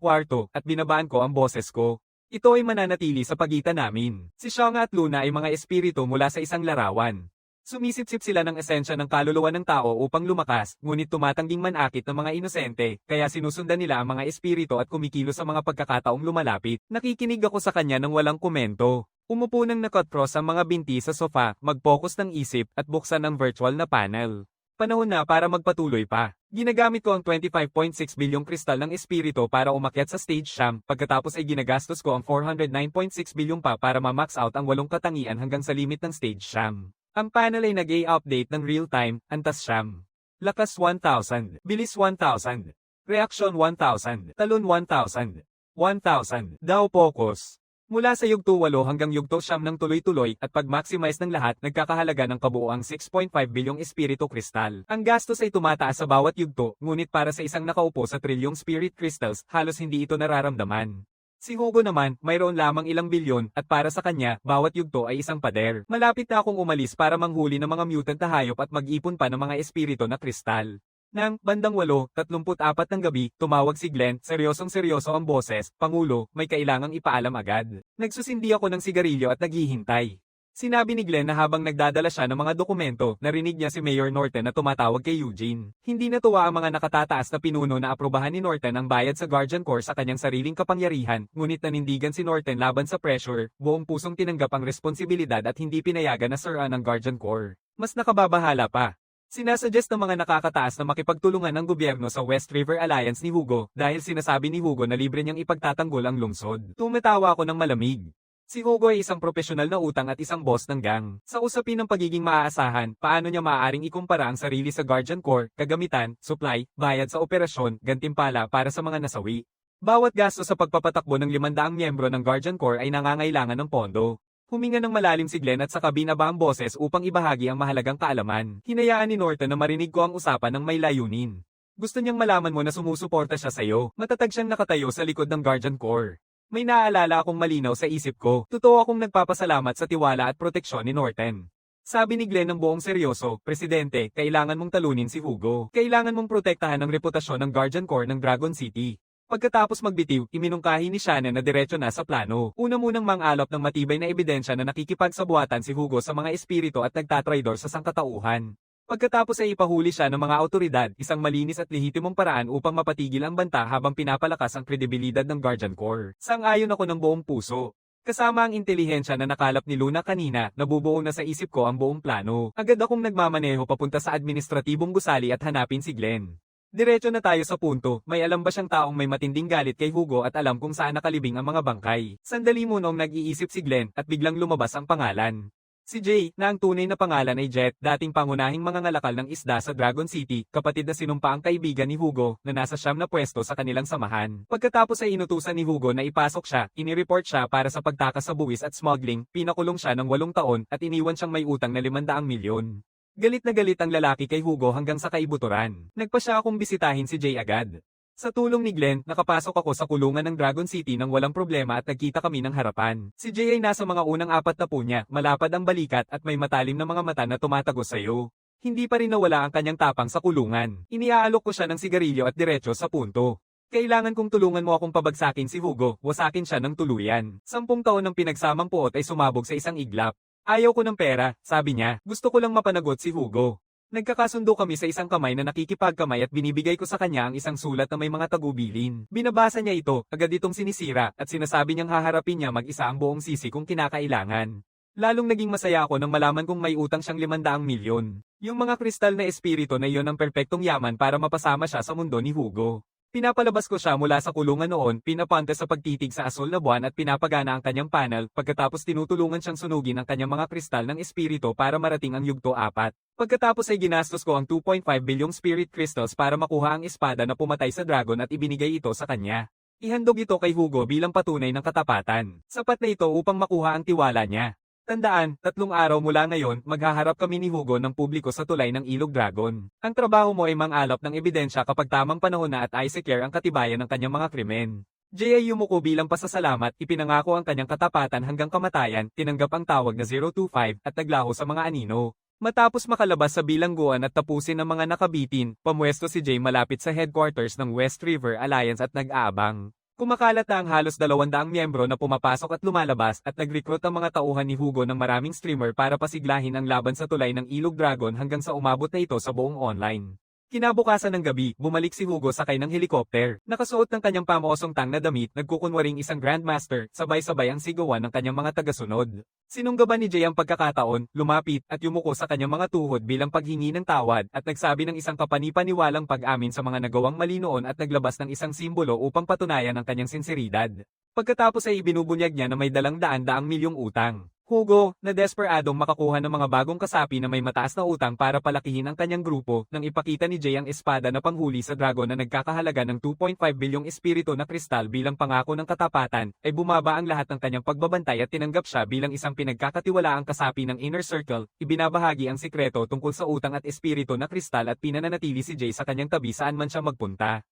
[SPEAKER 1] kwarto, at binabaan ko ang boses ko. Ito ay mananatili sa pagitan namin. Si Shanga at Luna ay mga espiritu mula sa isang larawan. Sumisip-sip sila ng esensya ng kaluluwa ng tao upang lumakas, ngunit tumatangging manakit ng mga inosente, kaya sinusundan nila ang mga espiritu at kumikilos sa mga pagkakataong lumalapit. Nakikinig ako sa kanya ng walang komento. Umupo ng nakatros ang mga binti sa sofa, mag-focus ng isip at buksan ang virtual na panel. Panahon na para magpatuloy pa. Ginagamit ko ang 25.6 bilyong kristal ng espiritu para umakyat sa stage siyam, pagkatapos ay ginagastos ko ang 409.6 bilyong pa para ma-max out ang 8 katangian hanggang sa limit ng stage siyam. Ang panel ay nag-i-update ng real-time, antas siyam. Lakas 1,000, bilis 1,000, reaksyon 1,000, talon 1,000, 1,000, daw focus. Mula sa yugto 8 hanggang yugto 9 ng tuloy-tuloy at pag-maximize ng lahat nagkakahalaga ng kabuoang 6.5 bilyong espiritu kristal. Ang gastos ay tumataas sa bawat yugto, ngunit para sa isang nakaupo sa trilyong spirit crystals, halos hindi ito nararamdaman. Si Hugo naman, mayroon lamang ilang bilyon, at para sa kanya, bawat yugto ay isang pader. Malapit na akong umalis para manghuli ng mga mutant na hayop at mag-ipon pa ng mga espiritu na kristal. Nang bandang 8:34 ng gabi, tumawag si Glenn, seryosong-seryoso ang boses, Pangulo, may kailangang ipaalam agad. Nagsusindi ako ng sigarilyo at naghihintay. Sinabi ni Glenn na habang nagdadala siya ng mga dokumento, narinig niya si Mayor Norton na tumatawag kay Eugene. Hindi natuwa ang mga nakatataas na pinuno na aprubahan ni Norton ang bayad sa Guardian Corps sa kanyang sariling kapangyarihan, ngunit nanindigan si Norton laban sa pressure, buong pusong tinanggap ang responsibilidad at hindi pinayagan na siraan ang Guardian Corps. Mas nakababahala pa. Sinasuggest ng mga nakakataas na makipagtulungan ng gobyerno sa West River Alliance ni Hugo dahil sinasabi ni Hugo na libre niyang ipagtatanggol ang lungsod. Tumatawa ako ng malamig. Si Hugo ay isang profesional na utang at isang boss ng gang. Sa usapin ng pagiging maaasahan, paano niya maaaring ikumpara ang sarili sa Guardian Corps, kagamitan, supply, bayad sa operasyon, gantimpala para sa mga nasawi. Bawat gasto sa pagpapatakbo ng 500 miyembro ng Guardian Corps ay nangangailangan ng pondo. Huminga ng malalim si Glenn at saka binaba ang boses upang ibahagi ang mahalagang kaalaman. Hinayaan ni Norton na marinig ko ang usapan ng may layunin. Gusto niyang malaman mo na sumusuporta siya sa iyo. Matatag siyang nakatayo sa likod ng Guardian Corps. May naaalala akong malinaw sa isip ko. Totoo akong nagpapasalamat sa tiwala at proteksyon ni Norton. Sabi ni Glenn ng buong seryoso, Presidente, kailangan mong talunin si Hugo. Kailangan mong protektahan ang reputasyon ng Guardian Corps ng Dragon City. Pagkatapos magbitiw, iminungkahi ni Shannon na diretso na sa plano. Una munang mang-alap ng matibay na ebidensya na nakikipagsabuatan si Hugo sa mga espiritu at nagtatraidor sa sangkatauhan. Pagkatapos ay ipahuli siya ng mga awtoridad, isang malinis at lehitimong paraan upang mapatigil ang banta habang pinapalakas ang kredibilidad ng Guardian Corps. Sang-ayon ako ng buong puso. Kasama ang intelihensya na nakalap ni Luna kanina, nabubuo na sa isip ko ang buong plano. Agad akong nagmamaneho papunta sa administratibong gusali at hanapin si Glenn. Diretso na tayo sa punto, may alam ba siyang taong may matinding galit kay Hugo at alam kung saan nakalibing ang mga bangkay. Sandali mo nung nag-iisip si Glenn at biglang lumabas ang pangalan. Si Jay, na ang tunay na pangalan ay Jet, dating pangunahing mangangalakal ng isda sa Dragon City, kapatid na sinumpa ang kaibigan ni Hugo, na nasa 9 na pwesto sa kanilang samahan. Pagkatapos ay inutusan ni Hugo na ipasok siya, inireport siya para sa pagtakas sa buwis at smuggling, pinakulong siya ng 8 taon, at iniwan siyang may utang na 500 milyon. Galit na galit ang lalaki kay Hugo hanggang sa kaibuturan. Nagpa siya akong bisitahin si Jay agad. Sa tulong ni Glenn, nakapasok ako sa kulungan ng Dragon City nang walang problema at nagkita kami ng harapan. Si Jay ay nasa mga unang 40 niya, malapad ang balikat at may matalim na mga mata na tumatagos sa iyo. Hindi pa rin nawala ang kanyang tapang sa kulungan. Iniaalok ko siya ng sigarilyo at diretso sa punto. Kailangan kong tulungan mo akong pabagsakin si Hugo, wasakin siya ng tuluyan. 10 taon ng pinagsamang puot ay sumabog sa isang iglap. Ayaw ko ng pera, sabi niya, gusto ko lang mapanagot si Hugo. Nagkakasundo kami sa isang kamay na nakikipagkamay at binibigay ko sa kanya ang isang sulat na may mga tagubilin. Binabasa niya ito, agad itong sinisira, at sinasabi niyang haharapin niya mag-isa ang buong sisi kung kinakailangan. Lalong naging masaya ako nang malaman kong may utang siyang 500 milyon. Yung mga kristal na espiritu na iyon ang perpektong yaman para mapasama siya sa mundo ni Hugo. Pinapalabas ko siya mula sa kulungan noon, pinapante sa pagtitig sa asul na buwan at pinapagana ang kanyang panel, pagkatapos tinutulungan siyang sunugin ang kanyang mga kristal ng espiritu para marating ang yugto 4. Pagkatapos ay ginastos ko ang 2.5 bilyong spirit crystals para makuha ang espada na pumatay sa dragon at ibinigay ito sa kanya. Ihandog ito kay Hugo bilang patunay ng katapatan. Sapat na ito upang makuha ang tiwala niya. Tandaan, 3 araw mula ngayon, maghaharap kami ni Hugo ng publiko sa tulay ng Ilog Dragon. Ang trabaho mo ay mangalap ng ebidensya kapag tamang panahon na at i-secure ang katibayan ng kanyang mga krimen. Jay ay yumuko bilang pasasalamat, ipinangako ang kanyang katapatan hanggang kamatayan, tinanggap ang tawag na 025 at naglaho sa mga anino. Matapos makalabas sa bilangguan at tapusin ang mga nakabitin, pamwesto si Jay malapit sa headquarters ng West River Alliance at nag-aabang. Kumakalat na ang halos 200 miyembro na pumapasok at lumalabas at nag-recruit ang mga tauhan ni Hugo ng maraming streamer para pasiglahin ang laban sa tulay ng Ilog Dragon hanggang sa umabot na ito sa buong online. Kinabukasan ng gabi, bumalik si Hugo sakay ng helikopter. Nakasuot ng kanyang pamaosong tang na damit, nagkukunwaring isang grandmaster, sabay-sabay ang sigawan ng kanyang mga tagasunod. Sinunggaban ni Jay ang pagkakataon, lumapit at yumuko sa kanyang mga tuhod bilang paghingi ng tawad at nagsabi ng isang kapanipaniwalang pag-amin sa mga nagawang mali noon at naglabas ng isang simbolo upang patunayan ang kanyang sinseridad. Pagkatapos ay ibinubunyag niya na may dalang daan-daang milyong utang. Hugo, na desperadong makakuha ng mga bagong kasapi na may mataas na utang para palakihin ang kanyang grupo, nang ipakita ni Jay ang espada na panghuli sa dragon na nagkakahalaga ng 2.5 bilyong espiritu na kristal bilang pangako ng katapatan, ay bumaba ang lahat ng kanyang pagbabantay at tinanggap siya bilang isang pinagkakatiwalaang kasapi ng Inner Circle, ibinabahagi ang sikreto tungkol sa utang at espiritu na kristal at pinananatili si Jay sa kanyang tabi saan man siya magpunta.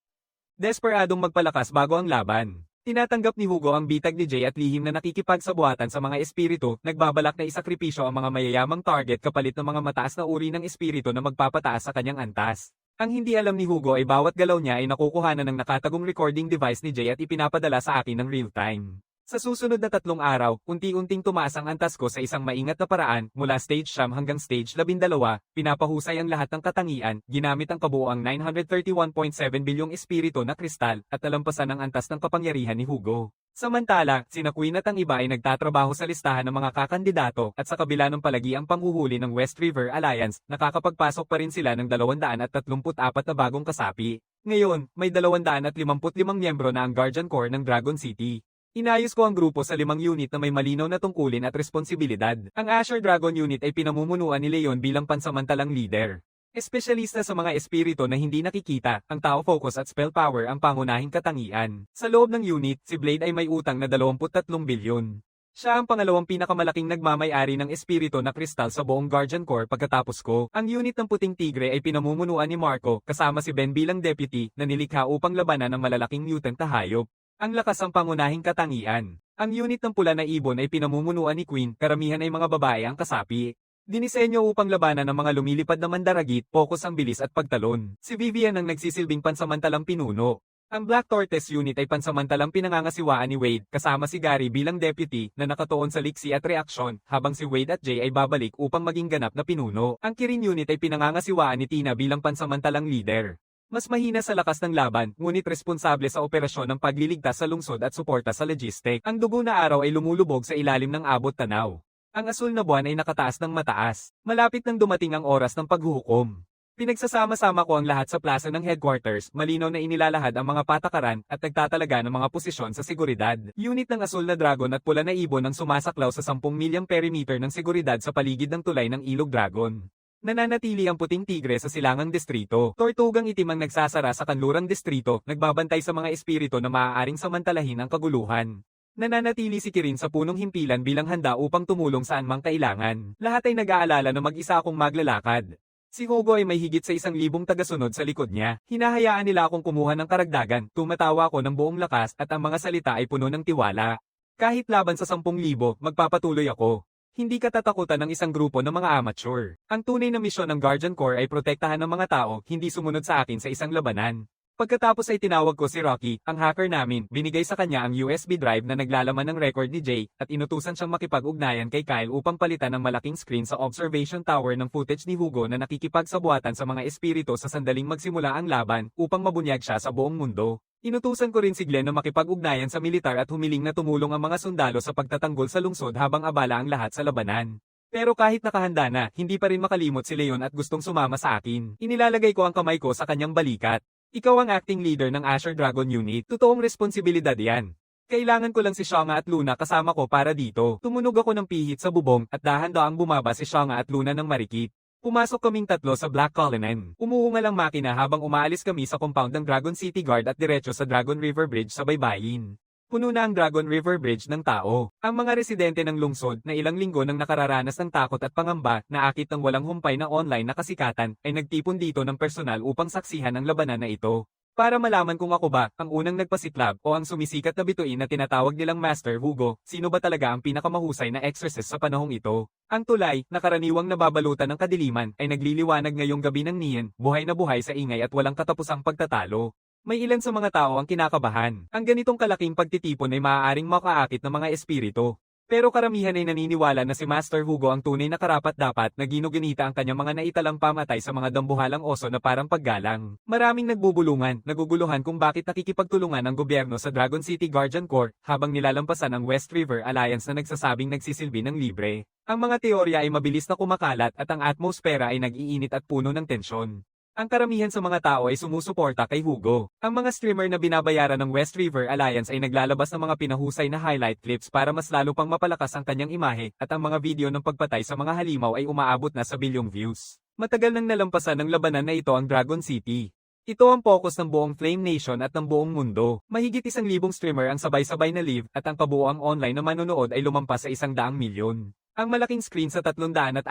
[SPEAKER 1] Desperadong magpalakas bago ang laban. Tinatanggap ni Hugo ang bitag ni Jay at lihim na nakikipagsabuatan sa mga espiritu, nagbabalak na isakripisyo ang mga mayayamang target kapalit ng mga mataas na uri ng espiritu na magpapataas sa kanyang antas. Ang hindi alam ni Hugo ay bawat galaw niya ay nakukuhanan ng nakatagong recording device ni Jay at ipinapadala sa akin ng real time. Sa susunod na 3 araw, unti-unting tumaas ang antas ko sa isang maingat na paraan, mula stage 9 hanggang stage 12, pinapahusay ang lahat ng katangian, ginamit ang kabuoang 931.7 bilyong espiritu na kristal, at nalampasan ang antas ng kapangyarihan ni Hugo. Samantala, sina Queen at ang iba ay nagtatrabaho sa listahan ng mga kakandidato at sa kabila ng palagiang panghuhuli ng West River Alliance, nakakapagpasok pa rin sila ng 234 na bagong kasapi. Ngayon, may 255 miyembro na ang Guardian Corps ng Dragon City. Inayos ko ang grupo sa 5 unit na may malinaw na tungkulin at responsibilidad. Ang Asher Dragon Unit ay pinamumunuan ni Leon bilang pansamantalang leader. Espesyalista sa mga espiritu na hindi nakikita, ang Tao Focus at Spell Power ang pangunahing katangian. Sa loob ng unit, si Blade ay may utang na 23 bilyon. Siya ang pangalawang pinakamalaking nagmamay-ari ng espiritu na kristal sa buong Guardian Corps pagkatapos ko. Ang unit ng Puting Tigre ay pinamumunuan ni Marco, kasama si Ben bilang deputy, na nilikha upang labanan ng malalaking mutant na hayop. Ang lakas ang pangunahing katangian. Ang unit ng Pula na Ibon ay pinamumunuan ni Queen, karamihan ay mga babae ang kasapi. Dinisenyo upang labanan ng mga lumilipad na mandaragit, focus ang bilis at pagtalon. Si Vivian ang nagsisilbing pansamantalang pinuno. Ang Black Tortoise unit ay pansamantalang pinangangasiwaan ni Wade, kasama si Gary bilang deputy, na nakatuon sa liksi at reaksyon, habang si Wade at Jay ay babalik upang maging ganap na pinuno. Ang Kirin unit ay pinangangasiwaan ni Tina bilang pansamantalang leader. Mas mahina sa lakas ng laban, ngunit responsable sa operasyon ng pagliligtas sa lungsod at suporta sa logistic. Ang dugo na araw ay lumulubog sa ilalim ng abot tanaw. Ang asul na buwan ay nakataas ng mataas. Malapit nang dumating ang oras ng paghuhukom. Pinagsasama-sama ko ang lahat sa plaza ng headquarters, malinaw na inilalahad ang mga patakaran at nagtatalaga ng mga posisyon sa seguridad. Unit ng asul na dragon at pula na ibon ang sumasaklaw sa 10 milyang perimeter ng seguridad sa paligid ng tulay ng Ilog Dragon. Nananatili ang Puting Tigre sa Silangang Distrito. Tortugang itim ang nagsasara sa Kanlurang Distrito, nagbabantay sa mga espiritu na maaaring samantalahin ang kaguluhan. Nananatili si Kirin sa punong himpilan bilang handa upang tumulong saan mang kailangan. Lahat ay nag-aalala na mag-isa akong maglalakad. Si Hugo ay may higit sa 1,000 tagasunod sa likod niya. Hinahayaan nila akong kumuha ng karagdagan, tumatawa ako ng buong lakas at ang mga salita ay puno ng tiwala. Kahit laban sa 10,000, magpapatuloy ako. Hindi katatakutan ng isang grupo ng mga amateur. Ang tunay na misyon ng Guardian Corps ay protektahan ng mga tao, hindi sumunod sa akin sa isang labanan. Pagkatapos ay tinawag ko si Rocky, ang hacker namin, binigay sa kanya ang USB drive na naglalaman ng record ni Jay, at inutusan siyang makipag-ugnayan kay Kyle upang palitan ng malaking screen sa observation tower ng footage ni Hugo na nakikipagsabuatan sa mga espiritu sa sandaling magsimula ang laban, upang mabunyag siya sa buong mundo. Inutusan ko rin si Glenn na makipag-ugnayan sa militar at humiling na tumulong ang mga sundalo sa pagtatanggol sa lungsod habang abala ang lahat sa labanan. Pero kahit nakahanda na, hindi pa rin makalimot si Leon at gustong sumama sa akin. Inilalagay ko ang kamay ko sa kanyang balikat. Ikaw ang acting leader ng Asher Dragon Unit. Totoong responsibilidad yan. Kailangan ko lang si Shanga at Luna kasama ko para dito. Tumunog ako ng pihit sa bubong at dahan-daang bumaba si Shanga at Luna ng marikit. Pumasok kaming tatlo sa Black Colonnade. Umuungal ang makina habang umaalis kami sa compound ng Dragon City Guard at diretso sa Dragon River Bridge sa baybayin. Puno na ang Dragon River Bridge ng tao. Ang mga residente ng lungsod na ilang linggo nang nakararanas ng takot at pangamba na akit ng walang humpay na online na kasikatan ay nagtipon dito ng personal upang saksihan ang labanan na ito. Para malaman kung ako ba ang unang nagpasiklab o ang sumisikat na bituin na tinatawag nilang Master Hugo, sino ba talaga ang pinakamahusay na exorcist sa panahong ito. Ang tulay, na karaniwang nababalutan ng kadiliman, ay nagliliwanag ngayong gabi ng niyan, buhay na buhay sa ingay at walang katapusang pagtatalo. May ilan sa mga tao ang kinakabahan. Ang ganitong kalaking pagtitipon ay maaaring makaakit ng mga espiritu. Pero karamihan ay naniniwala na si Master Hugo ang tunay na karapat-dapat na ginugunita ang kanyang mga naitalang pamatay sa mga dambuhalang oso na parang paggalang. Maraming nagbubulungan, naguguluhan kung bakit nakikipagtulungan ang gobyerno sa Dragon City Guardian Corps habang nilalampasan ang West River Alliance na nagsasabing nagsisilbi ng libre. Ang mga teorya ay mabilis na kumakalat at ang atmosfera ay nag-iinit at puno ng tensyon. Ang karamihan sa mga tao ay sumusuporta kay Hugo. Ang mga streamer na binabayaran ng West River Alliance ay naglalabas ng mga pinahusay na highlight clips para mas lalo pang mapalakas ang kanyang imahe, at ang mga video ng pagpatay sa mga halimaw ay umaabot na sa bilyong views. Matagal nang nalampasan ng labanan na ito ang Dragon City. Ito ang focus ng buong Flame Nation at ng buong mundo. Mahigit 1,000 streamer ang sabay-sabay na live at ang kabuoang online na manonood ay lumampas sa 100 milyon. Ang malaking screen sa 368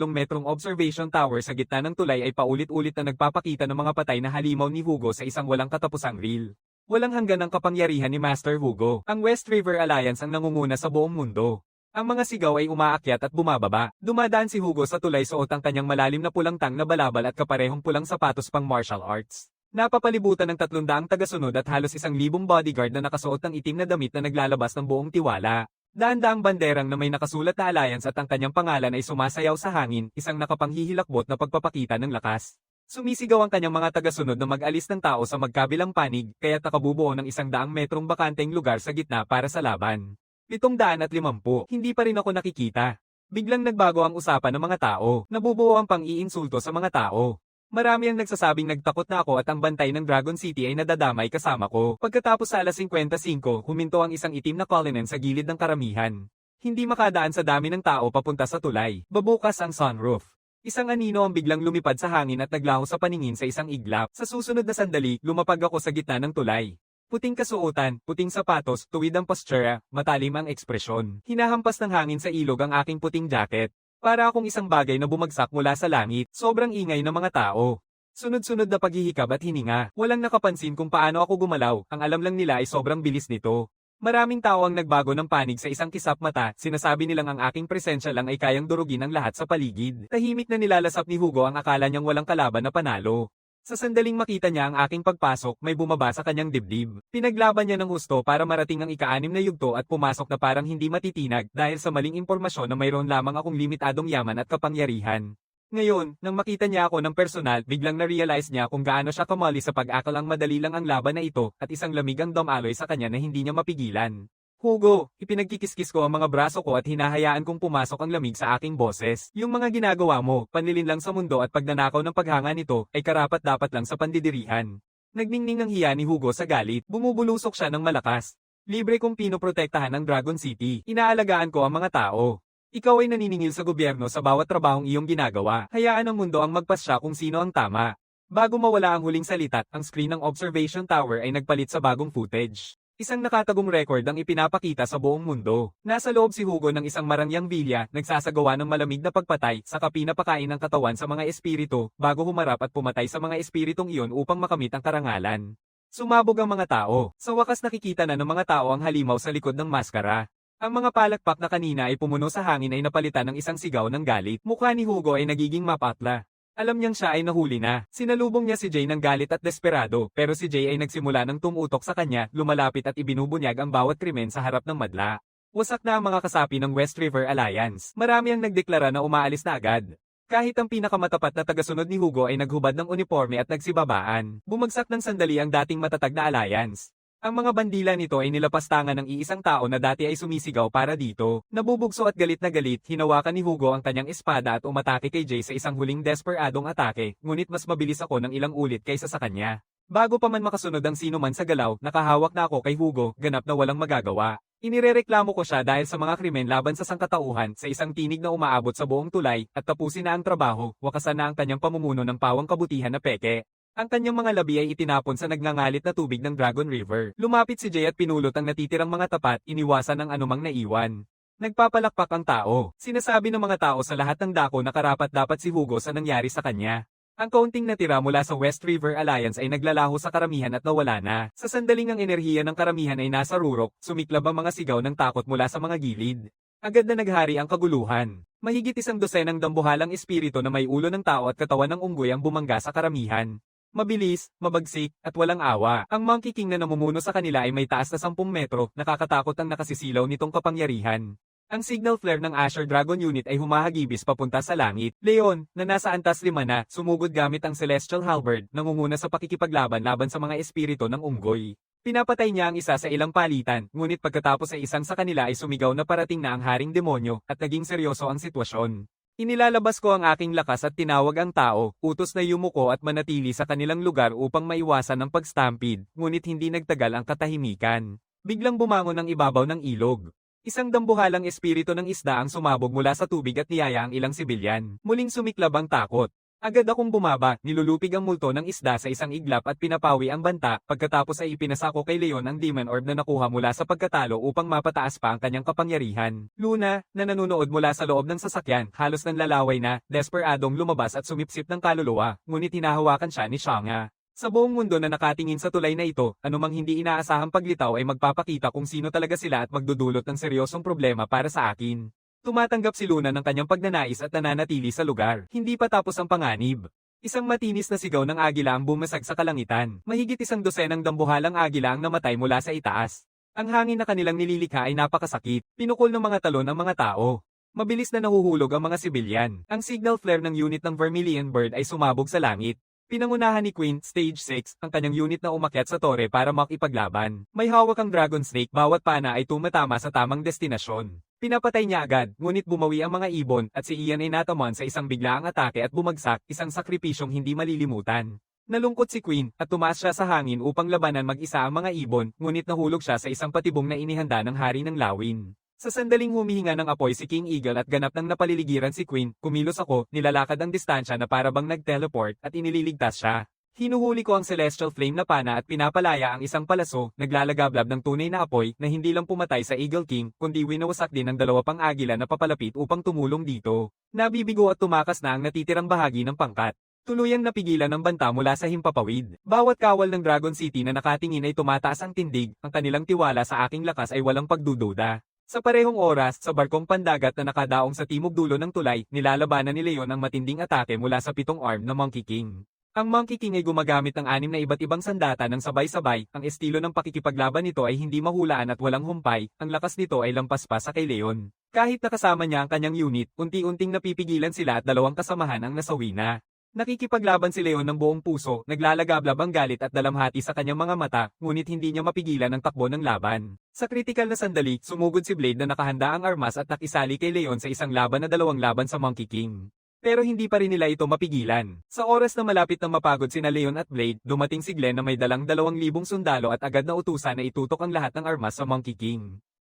[SPEAKER 1] metrong observation tower sa gitna ng tulay ay paulit-ulit na nagpapakita ng mga patay na halimaw ni Hugo sa isang walang katapusang reel. Walang hanggan ang kapangyarihan ni Master Hugo. Ang West River Alliance ang nangunguna sa buong mundo. Ang mga sigaw ay umaakyat at bumababa. Dumadaan si Hugo sa tulay suot ang kanyang malalim na pulang tang na balabal at kaparehong pulang sapatos pang martial arts. Napapalibutan ng 300 tagasunod at halos 1,000 bodyguard na nakasuot ng itim na damit na naglalabas ng buong tiwala. Daan-daang banderang na may nakasulat na alliance at ang kanyang pangalan ay sumasayaw sa hangin, isang nakapanghihilakbot na pagpapakita ng lakas. Sumisigaw ang kanyang mga tagasunod na mag-alis ng tao sa magkabilang panig, kaya nakabubuo ng 100 metrong bakanteng lugar sa gitna para sa laban. 750, hindi pa rin ako nakikita. Biglang nagbago ang usapan ng mga tao, nabubuo ang pang-iinsulto sa mga tao. Marami ang nagsasabing nagtakot na ako at ang bantay ng Dragon City ay nadadamay kasama ko. Pagkatapos sa 55, huminto ang isang itim na colonnade sa gilid ng karamihan. Hindi makadaan sa dami ng tao papunta sa tulay. Babukas ang sunroof. Isang anino ang biglang lumipad sa hangin at naglaho sa paningin sa isang iglap. Sa susunod na sandali, lumapag ako sa gitna ng tulay. Puting kasuotan, puting sapatos, tuwid ang postura, matalim ang ekspresyon. Hinahampas ng hangin sa ilog ang aking puting jacket. Para akong isang bagay na bumagsak mula sa langit, sobrang ingay ng mga tao. Sunod-sunod na paghihikab at hininga, walang nakapansin kung paano ako gumalaw, ang alam lang nila ay sobrang bilis nito. Maraming tao ang nagbago ng panig sa isang kisap mata, sinasabi nilang ang aking presensya lang ay kayang durugin ang lahat sa paligid. Tahimik na nilalasap ni Hugo ang akala niyang walang kalaban na panalo. Sa sandaling makita niya ang aking pagpasok, may bumaba sa kanyang dibdib. Pinaglaban niya ng husto para marating ang ika-6 na yugto at pumasok na parang hindi matitinag dahil sa maling impormasyon na mayroon lamang akong limitadong yaman at kapangyarihan. Ngayon, nang makita niya ako ng personal, biglang na-realize niya kung gaano siya kamali sa pag-akal ang madali lang ang laban na ito at isang lamig ang dumaloy sa kanya na hindi niya mapigilan. Hugo, ipinagkikiskis ko ang mga braso ko at hinahayaan kong pumasok ang lamig sa aking boses. Yung mga ginagawa mo, panlilin lang sa mundo at pagnanakaw ng paghanga nito, ay karapat-dapat lang sa pandidirihan. Nagningning ang hiya ni Hugo sa galit, bumubulusok siya ng malakas. Libre kong pinoprotektahan ng Dragon City, inaalagaan ko ang mga tao. Ikaw ay naniningil sa gobyerno sa bawat trabahong iyong ginagawa, hayaan ang mundo ang magpasya kung sino ang tama. Bago mawala ang huling salita, ang screen ng observation tower ay nagpalit sa bagong footage. Isang nakatagong record ang ipinapakita sa buong mundo. Nasa loob si Hugo ng isang marangyang vilya, nagsasagawa ng malamig na pagpatay, saka pinapakain ng katawan sa mga espiritu, bago humarap at pumatay sa mga espiritong iyon upang makamit ang karangalan. Sumabog ang mga tao. Sa wakas nakikita na ng mga tao ang halimaw sa likod ng maskara. Ang mga palakpak na kanina ay pumuno sa hangin ay napalitan ng isang sigaw ng galit. Mukha ni Hugo ay nagiging mapatla. Alam niyang siya ay nahuli na. Sinalubong niya si Jay ng galit at desperado, pero si Jay ay nagsimula ng tumutok sa kanya, lumalapit at ibinubunyag ang bawat krimen sa harap ng madla. Wasak na ang mga kasapi ng West River Alliance. Marami ang nagdeklara na umaalis na agad. Kahit ang pinakamatapat na tagasunod ni Hugo ay naghubad ng uniforme at nagsibabaan, bumagsak ng sandali ang dating matatag na alliance. Ang mga bandila nito ay nilapastangan ng iisang tao na dati ay sumisigaw para dito. Nabubugso at galit na galit, hinawakan ni Hugo ang kanyang espada at umatake kay Jay sa isang huling desperadong atake, ngunit mas mabilis ako ng ilang ulit kaysa sa kanya. Bago pa man makasunod ang sino man sa galaw, nakahawak na ako kay Hugo, ganap na walang magagawa. Inirereklamo ko siya dahil sa mga krimen laban sa sangkatauhan sa isang tinig na umaabot sa buong tulay, at tapusin na ang trabaho, wakasan na ang kanyang pamumuno ng pawang kabutihan na peke. Ang kanyang mga labi ay itinapon sa nagngangalit na tubig ng Dragon River. Lumapit si Jay at pinulot ang natitirang mga tapat, iniwasan ang anumang naiwan. Nagpapalakpak ang tao. Sinasabi ng mga tao sa lahat ng dako na karapat-dapat si Hugo sa nangyari sa kanya. Ang kaunting natira mula sa West River Alliance ay naglalaho sa karamihan at nawala na. Sa sandaling ang enerhiya ng karamihan ay nasa rurok, sumiklab ang mga sigaw ng takot mula sa mga gilid. Agad na naghari ang kaguluhan. Mahigit 100 dambuhalang espiritu na may ulo ng tao at katawan ng unggoy ang bumangga sa karamihan. Mabilis, mabagsik, at walang awa. Ang Monkey King na namumuno sa kanila ay may taas na 10 metro, nakakatakot ang nakasisilaw nitong kapangyarihan. Ang signal flare ng Asher Dragon Unit ay humahagibis papunta sa langit. Leon, na nasa antas 5 na, sumugod gamit ang Celestial Halberd, nangunguna sa pakikipaglaban laban sa mga espiritu ng unggoy. Pinapatay niya ang isa sa ilang palitan, ngunit pagkatapos ay isang sa kanila ay sumigaw na parating na ang haring demonyo, at naging seryoso ang sitwasyon. Inilalabas ko ang aking lakas at tinawag ang tao, utos na yumuko at manatili sa kanilang lugar upang maiwasan ang pagstampede, ngunit hindi nagtagal ang katahimikan. Biglang bumangon ang ibabaw ng ilog. Isang dambuhalang espiritu ng isda ang sumabog mula sa tubig at niyaya ang ilang sibilyan. Muling sumiklab ang takot. Agad akong bumaba, nilulupig ang multo ng isda sa isang iglap at pinapawi ang banta, pagkatapos ay ipinasa ko kay Leon ang Demon Orb na nakuha mula sa pagkatalo upang mapataas pa ang kanyang kapangyarihan. Luna, na nanonood mula sa loob ng sasakyan, halos nanlalaway na, desperadong lumabas at sumipsip ng kaluluwa, ngunit hinahawakan siya ni Shanga. Sa buong mundo na nakatingin sa tulay na ito, anumang hindi inaasahang paglitaw ay magpapakita kung sino talaga sila at magdudulot ng seryosong problema para sa akin. Tumatanggap si Luna ng kanyang pagnanais at nananatili sa lugar. Hindi pa tapos ang panganib. Isang matinis na sigaw ng agila ang bumasag sa kalangitan. Mahigit 100 dambuhalang agila ang namatay mula sa itaas. Ang hangin na kanilang nililikha ay napakasakit. Pinukol ng mga talon ang mga tao. Mabilis na nahuhulog ang mga sibilyan. Ang signal flare ng unit ng Vermilion Bird ay sumabog sa langit. Pinangunahan ni Queen, Stage 6, ang kanyang unit na umakyat sa tore para makipaglaban. May hawak ang Dragon Snake, bawat pana ay tumatama sa tamang destinasyon. Pinapatay niya agad, ngunit bumawi ang mga ibon, at si Ian ay nataman sa isang biglaang atake at bumagsak, isang sakripisyong hindi malilimutan. Nalungkot si Queen, at tumaas siya sa hangin upang labanan mag-isa ang mga ibon, ngunit nahulog siya sa isang patibong na inihanda ng hari ng lawin. Sa sandaling humihinga ng apoy si King Eagle at ganap ng napaliligiran si Queen, kumilos ako, nilalakad ang distansya na para bang nag-teleport at inililigtas siya. Hinuhuli ko ang Celestial Flame na pana at pinapalaya ang isang palaso, naglalagablab ng tunay na apoy na hindi lang pumatay sa Eagle King, kundi winawasak din ang 2 pang agila na papalapit upang tumulong dito. Nabibigo at tumakas na ang natitirang bahagi ng pangkat. Tuluyang napigilan ng banta mula sa himpapawid. Bawat kawal ng Dragon City na nakatingin ay tumataas ang tindig, ang kanilang tiwala sa aking lakas ay walang pagdududa. Sa parehong oras, sa barkong pandagat na nakadaong sa timog dulo ng tulay, nilalabanan ni Leon ang matinding atake mula sa 7 arm na Monkey King. Ang Monkey King ay gumagamit ng 6 na iba't ibang sandata ng sabay-sabay, ang estilo ng pakikipaglaban nito ay hindi mahulaan at walang humpay, ang lakas nito ay lampas pa sa kay Leon. Kahit nakasama niya ang kanyang unit, unti-unting napipigilan sila at 2 kasamahan ang nasawi na. Nakikipaglaban si Leon ng buong puso, naglalagablab ang galit at dalamhati sa kanyang mga mata, ngunit hindi niya mapigilan ang takbo ng laban. Sa kritikal na sandali, sumugod si Blade na nakahanda ang armas at nakisali kay Leon sa isang laban na 2 laban sa Monkey King. Pero hindi pa rin nila ito mapigilan. Sa oras na malapit nang mapagod sina Leon at Blade, dumating si Glenn na may dalang 2,000 sundalo at agad na utusan na itutok ang lahat ng armas sa Monkey King.